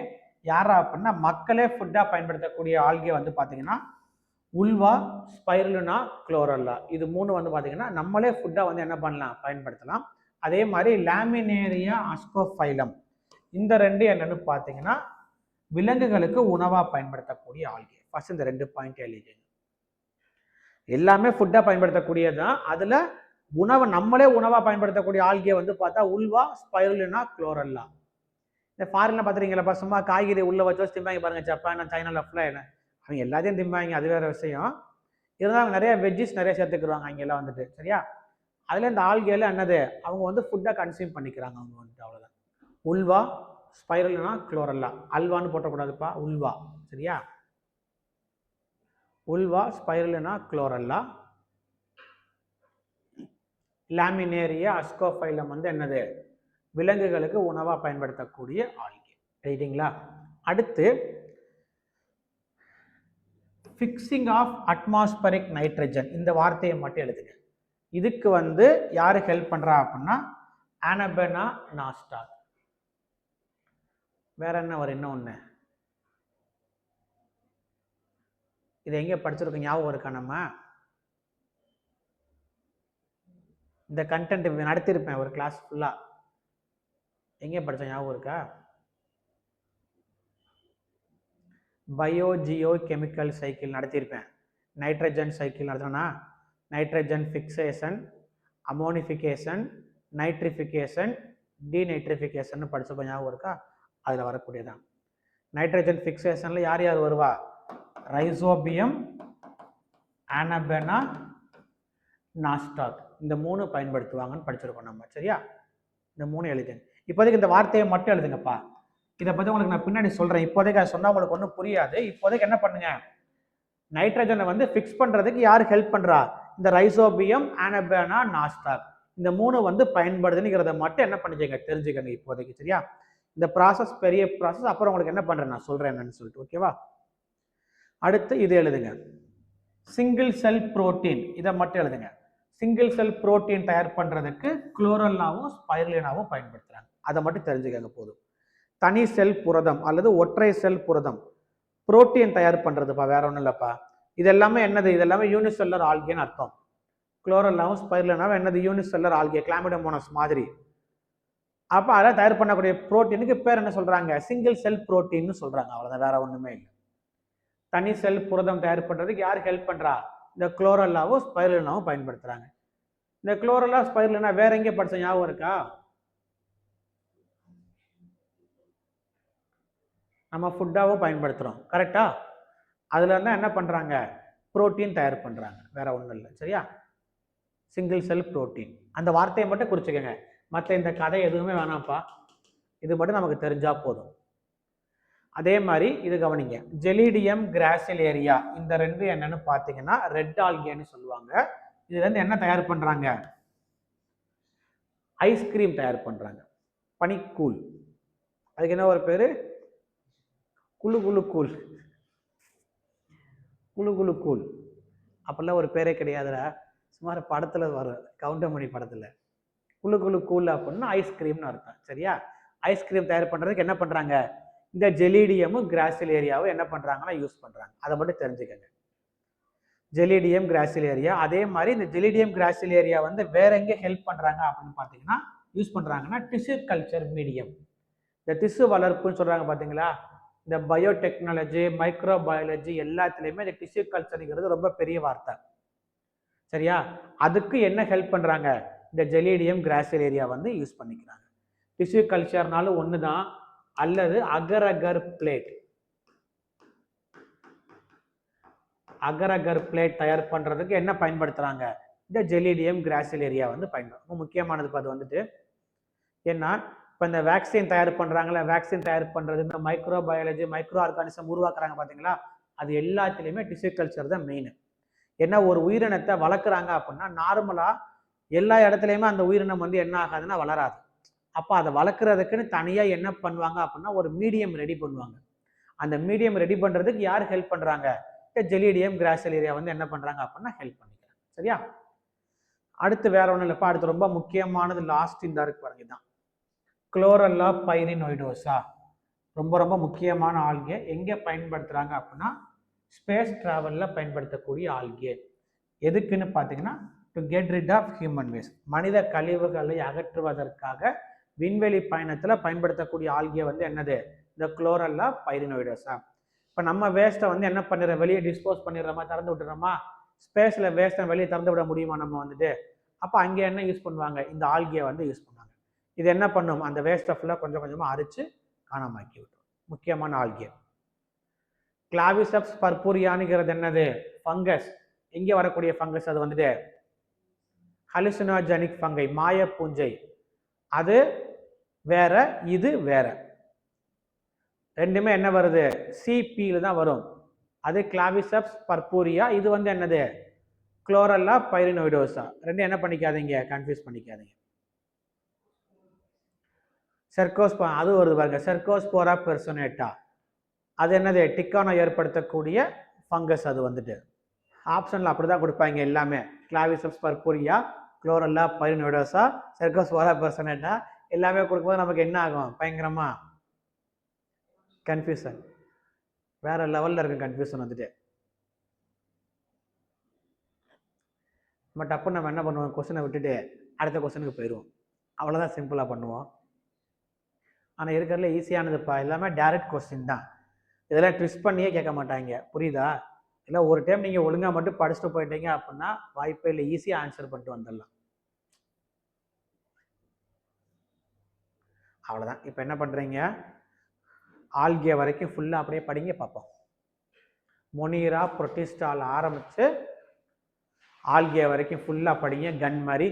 யாரா அப்படின்னா, மக்களே ஃபுட்டாக பயன்படுத்தக்கூடிய ஆல்கே வந்து பார்த்தீங்கன்னா உல்வா, ஸ்பைருலினா, குளோரெல்லா. இது மூணு வந்து பார்த்தீங்கன்னா நம்மளே ஃபுட்டாக வந்து என்ன பண்ணலாம்? பயன்படுத்தலாம். அதே மாதிரி லேமினேரியா, அஸ்கோஃபைலம், இந்த ரெண்டு என்னென்னு பார்த்தீங்கன்னா விலங்குகளுக்கு உணவாக பயன்படுத்தக்கூடிய ஆல்கே. ஃபர்ஸ்ட் இந்த 2 பாயிண்ட் எழுதிங்க. எல்லாமே ஃபுட்டாக பயன்படுத்தக்கூடியது தான். அதில் உணவை நம்மளே உணவாக பயன்படுத்தக்கூடிய ஆல்கே வந்து பார்த்தா உல்வா, ஸ்பைருலினா, குளோரெல்லா. இந்த ஃபாரின்ல பார்த்துருக்கீங்களா? சும்மா காய்கறி உள்ள வச்சு திம்பாங்க பாருங்க. ஜப்பான், சைனா, லெஃப்ட்ல என்ன அவங்க எல்லாத்தையும் திம்பாங்க, அது வேற விஷயம். இருந்தாலும் நிறைய வெஜ்ஜிஸ் நிறைய சேர்த்துக்குருவாங்க அங்கெல்லாம் வந்துட்டு. சரியா? அதில் இந்த ஆல்கேல என்னது? அவங்க வந்து ஃபுட்டாக கன்சியூம் பண்ணிக்கிறாங்க அவங்க வந்துட்டு. அவ்வளோதான். Ulva, spirulina, chlorella. அல்வான்னு போட்டக்கூடாதுப்பா, உல்வா. சரியா? Ulva, spirulina, chlorella. லேமினேரியா, அஸ்கோஃபைலம் வந்து என்னது? விலங்குகளுக்கு உணவாக பயன்படுத்தக்கூடிய ஆல்கே. ரைட்டுங்களா? அடுத்து ஃபிக்ஸிங் ஆஃப் அட்மாஸ்பரிக் நைட்ரஜன், இந்த வார்த்தையை மட்டும் எழுதுங்க. இதுக்கு வந்து யாரு ஹெல்ப் பண்ணுறா அப்படின்னா ஆனபெனா நாஸ்டாக். வேற என்ன வரும் இன்னொன்று? இதை எங்கே படிச்சிருக்கோம், ஞாபகம் இருக்கா? நம்ம இந்த கண்டென்ட் நடத்தியிருப்பேன் ஒரு கிளாஸ் ஃபுல்லாக. எங்கே படித்தோம், ஞாபகம் இருக்கா? பயோ ஜியோ கெமிக்கல் சைக்கிள் நடத்தியிருப்பேன். நைட்ரஜன் சைக்கிள் நடத்தினா nitrogen fixation, ammonification, nitrification, denitrification படிச்சப்போ ஞாபகம் இருக்கா? அதில் வரக்கூடியதான். நைட்ரஜன் ஃபிக்சேஷனில் யார் யார் வருவா? ரைசோபியம், ஆனபெனா, நாஸ்டாக், இந்த 3 பயன்படுத்துவாங்கன்னு படிச்சிருக்கோம் நம்ம. சரியா? இந்த 3 எழுதுங்க. இப்போதைக்கு இந்த வார்த்தையை மட்டும் எழுதுங்கப்பா. இதை பற்றி உங்களுக்கு நான் பின்னாடி சொல்கிறேன். இப்போதைக்கு அதை சொன்னால் உங்களுக்கு ஒன்றும் புரியாது. இப்போதைக்கு என்ன பண்ணுங்க, நைட்ரஜனை வந்து ஃபிக்ஸ் பண்ணுறதுக்கு யார் ஹெல்ப் பண்ணுறா? இந்த ரைசோபியம், ஆனபெனா, நாஸ்டாக், இந்த 3 வந்து பயன்படுதுங்கிறத மட்டும் என்ன பண்ணிக்கங்க, தெரிஞ்சுக்கங்க இப்போதைக்கு. சரியா? இந்த ப்ராசஸ் பெரிய ப்ராசஸ், அப்புறம் உங்களுக்கு என்ன பண்ணுறேன் நான் சொல்கிறேன் என்னன்னு சொல்லிட்டு. ஓகேவா? அடுத்து இது எழுதுங்க, சிங்கிள் செல் புரோட்டீன். இதை மட்டும் எழுதுங்க. சிங்கிள் செல் புரோட்டீன் தயார் பண்ணுறதுக்கு குளோரல்லாவும் ஸ்பைருலினாவும் பயன்படுத்துகிறாங்க. அதை மட்டும் தெரிஞ்சுக்கங்க போதும். தனி செல் புரதம் அல்லது ஒற்றை செல் புரதம் புரோட்டீன் தயார் பண்ணுறதுப்பா, வேற ஒன்றும் இல்லைப்பா. இது எல்லாமே என்னது? இது எல்லாமே யூனிசெல்லர் ஆல்கேன்னு அர்த்தம். குளோரல்லாவும் ஸ்பைருலினாவும் என்னது? யூனிசெல்லர் ஆல்கே, கிளாமிடோமோனாஸ் மாதிரி. அப்போ அதை தயார் பண்ணக்கூடிய புரோட்டீனுக்கு பேர் என்ன சொல்கிறாங்க? சிங்கிள் செல் புரோட்டீன்னு சொல்கிறாங்க. அவ்வளோதான், வேற ஒன்றுமே இல்லை. தனி செல் புரதம் தயார் பண்ணுறதுக்கு யார் ஹெல்ப் பண்ணுறா? இந்த குளோரல்லாவும் ஸ்பைருலினாவும் பயன்படுத்துகிறாங்க. இந்த குளோரல்லா ஸ்பைருலினா வேற எங்கே படிச்ச ஞாபகம் இருக்கா? நம்ம ஃபுட்டாகவும் பயன்படுத்துகிறோம். கரெக்டா? அதில் இருந்தால் என்ன பண்ணுறாங்க? புரோட்டீன் தயார் பண்ணுறாங்க. வேற ஒன்றும் இல்லை. சரியா? சிங்கிள் செல் புரோட்டீன், அந்த வார்த்தையை மட்டும் குறிச்சுக்கோங்க. மற்ற இந்த கதை எதுவுமே வேணாம்ப்பா, இது மட்டும் நமக்கு தெரிஞ்சா போதும். அதே மாதிரி இது கவனிங்க, ஜெலிடியம் கிராசிலேரியா, இந்த 2 என்னன்னு பார்த்தீங்கன்னா ரெட் ஆல்கேன்னு சொல்லுவாங்க. இதுல இருந்து என்ன தயார் பண்றாங்க? ஐஸ்கிரீம் தயார் பண்றாங்க. பனிக்கூழ். அதுக்கு என்ன ஒரு பேரு? குளு குளு கூழ். குளு குளு கூழ் அப்பெல்லாம் ஒரு பேரே கிடையாதுடா, சுமார் படத்துல வரும், கவுண்டமணி படத்துல. குளு குளு கூழ் அப்படின்னா ஐஸ்கிரீம்னு அர்த்தம். சரியா? ஐஸ்கிரீம் தயார் பண்றதுக்கு என்ன பண்றாங்க? இந்த ஜெலிடியமும் கிராசிலேரியாவும் என்ன பண்றாங்கன்னா யூஸ் பண்றாங்க. அதை மட்டும் தெரிஞ்சுக்கங்க. Gelidium Gracilaria. அதே மாதிரி இந்த ஜெலிடியம் கிராசிலேரியா வந்து வேற எங்கே ஹெல்ப் பண்றாங்க அப்படின்னு பார்த்தீங்கன்னா, யூஸ் பண்றாங்கன்னா டிஷ்யூ கல்ச்சர் மீடியம். இந்த திசு வளர்ப்புன்னு சொல்றாங்க பார்த்தீங்களா? இந்த பயோடெக்னாலஜி, மைக்ரோ பயாலஜி எல்லாத்துலேயுமே இந்த டிஷ்யூ கல்ச்சருங்கிறது ரொம்ப பெரிய வார்த்தை. சரியா? அதுக்கு என்ன ஹெல்ப் பண்றாங்க? இந்த ஜெலிடியம் கிராசிலேரியா வந்து யூஸ் பண்ணிக்கிறாங்க. டிஷ்யூ கல்ச்சர்னாலும் ஒன்று தான், அல்லது அகர் அகர் பிளேட், அகர் அகர் பிளேட் தயார் பண்றதுக்கு என்ன பயன்படுத்துறாங்க? இந்த ஜெலிடியம் கிராசிலேரியா வந்து பயன்படுத்தும். முக்கியமானது அது வந்துட்டு ஏன்னா இப்போ இந்த வேக்சின் தயார் பண்றாங்களா, வேக்சின் தயார் பண்றது, இந்த மைக்ரோ பயாலஜி, மைக்ரோ ஆர்கானிசம் உருவாக்குறாங்க பாத்தீங்களா, அது எல்லாத்துலேயுமே டிஷ்யூ கல்ச்சர் தான் மெயின். ஏன்னா ஒரு உயிரினத்தை வளர்க்குறாங்க அப்படின்னா நார்மலா எல்லா இடத்துலையுமே அந்த உயிரினம் வந்து என்ன ஆகாதுன்னா வளராது. அப்போ அதை வளர்க்குறதுக்குன்னு தனியாக என்ன பண்ணுவாங்க அப்படின்னா ஒரு மீடியம் ரெடி பண்ணுவாங்க. அந்த மீடியம் ரெடி பண்ணுறதுக்கு யார் ஹெல்ப் பண்ணுறாங்க? ஜெலிடியம் கிராசிலேரியா வந்து என்ன பண்ணுறாங்க அப்படின்னா ஹெல்ப் பண்ணிக்கிறாங்க. சரியா? அடுத்து வேற ஒன்றும் இல்லைப்பா, அடுத்து ரொம்ப முக்கியமானது லாஸ்ட் இந்த இருக்கு பாருங்க, தான் குளோரல்லா பைரினோய்டோசா. ரொம்ப ரொம்ப முக்கியமான ஆல்கே. எங்கே பயன்படுத்துகிறாங்க அப்படின்னா ஸ்பேஸ் ட்ராவலில் பயன்படுத்தக்கூடிய ஆல்கே. எதுக்குன்னு பார்த்தீங்கன்னா to get rid of human waste, மனித கழிவுகளை அகற்றுவதற்காக விண்வெளி பயணத்தில் பயன்படுத்தக்கூடிய ஆல்கே வந்து என்னது? இந்த குளோரல்லா பைரினோய்டோசா. இப்போ நம்ம வேஸ்ட்டை வந்து என்ன பண்ணிடுறோம்? வெளியே டிஸ்போஸ் பண்ணிடுறோமா, திறந்து விட்டுறோமா? ஸ்பேஸில் வேஸ்ட்டை வெளியே திறந்து விட முடியுமா நம்ம வந்துட்டு? அப்போ அங்கே என்ன யூஸ் பண்ணுவாங்க? இந்த ஆல்கே வந்து யூஸ் பண்ணுவாங்க. இது என்ன பண்ணும்? அந்த வேஸ்ட்டை ஃபுல்லாக கொஞ்சம் கொஞ்சமாக அரிச்சு காணாமாக்கி விட்டுரும். முக்கியமான ஆல்கே. கிளாவிசப்ஸ் பர்பூரியானுங்கிறது என்னது? ஃபங்கஸ். எங்கே வரக்கூடிய ஃபங்கஸ் அது வந்துட்டு? ஹலுசினோஜெனிக் ஃபங்கை, மாய பூஞ்சை. அது வேற, இது வேற. ரெண்டுமே என்ன வருது? சிபியில தான் வரும். அது கிளாவிசப்ஸ் பர்பூரியா, இது வந்து என்னது? குளோரல்லா பைரினோய்டோசா. ரெண்டும் என்ன பண்ணிக்காதீங்க, கன்ஃபியூஸ் பண்ணிக்காதீங்க. செர்கோஸ்பா அது வருது பாருங்க, செர்கோஸ்போரா பெர்சோனேட்டா. அது என்னது? டிக்கானோ ஏற்படுத்தக்கூடிய ஃபங்கஸ். அது வந்துட்டு ஆப்ஷனில் அப்படி தான் கொடுப்பாங்க எல்லாமே. கிளாவிசப்ஸ் பர்பூரியா, குளோரல்லா பைரினோய்டோசா, செர்கோஸ்போரா பெர்சோனேட்டா எல்லாமே கொடுக்கும்போது நமக்கு என்ன ஆகும்? பயங்கரமா கன்ஃபியூஷன் வேற லெவலில் இருக்கும். கன்ஃபியூஷன் வந்துட்டு பட் அப்போ நம்ம என்ன பண்ணுவோம், கொஸ்டினை விட்டுட்டு அடுத்த கொஸ்டினுக்கு போயிடுவோம். அவ்வளோதான், சிம்பிளாக பண்ணுவோம். ஆனால் இருக்கிறதுல ஈஸியானதுப்பா, எல்லாமே டைரக்ட் கொஸ்டின் தான். இதெல்லாம் ட்விஸ்ட் பண்ணியே கேட்க மாட்டாங்க, புரியுதா? இல்லை ஒரு டைம் நீங்கள் ஒழுங்காக மட்டும் படிச்சுட்டு போயிட்டீங்க அப்படின்னா வாய்ப்பே இல்லை, ஈஸியாக ஆன்சர் பண்ணிட்டு வந்துடலாம். அவ்வளோதான். இப்போ என்ன பண்ணுறீங்க, ஆல்கே வரைக்கும் ஃபுல்லாக அப்படியே படிங்க பார்ப்போம். மொனீரா புரோட்டிஸ்டால் ஆரம்பித்து ஆல்கே வரைக்கும் ஃபுல்லாக படிங்க, கன் மாதிரி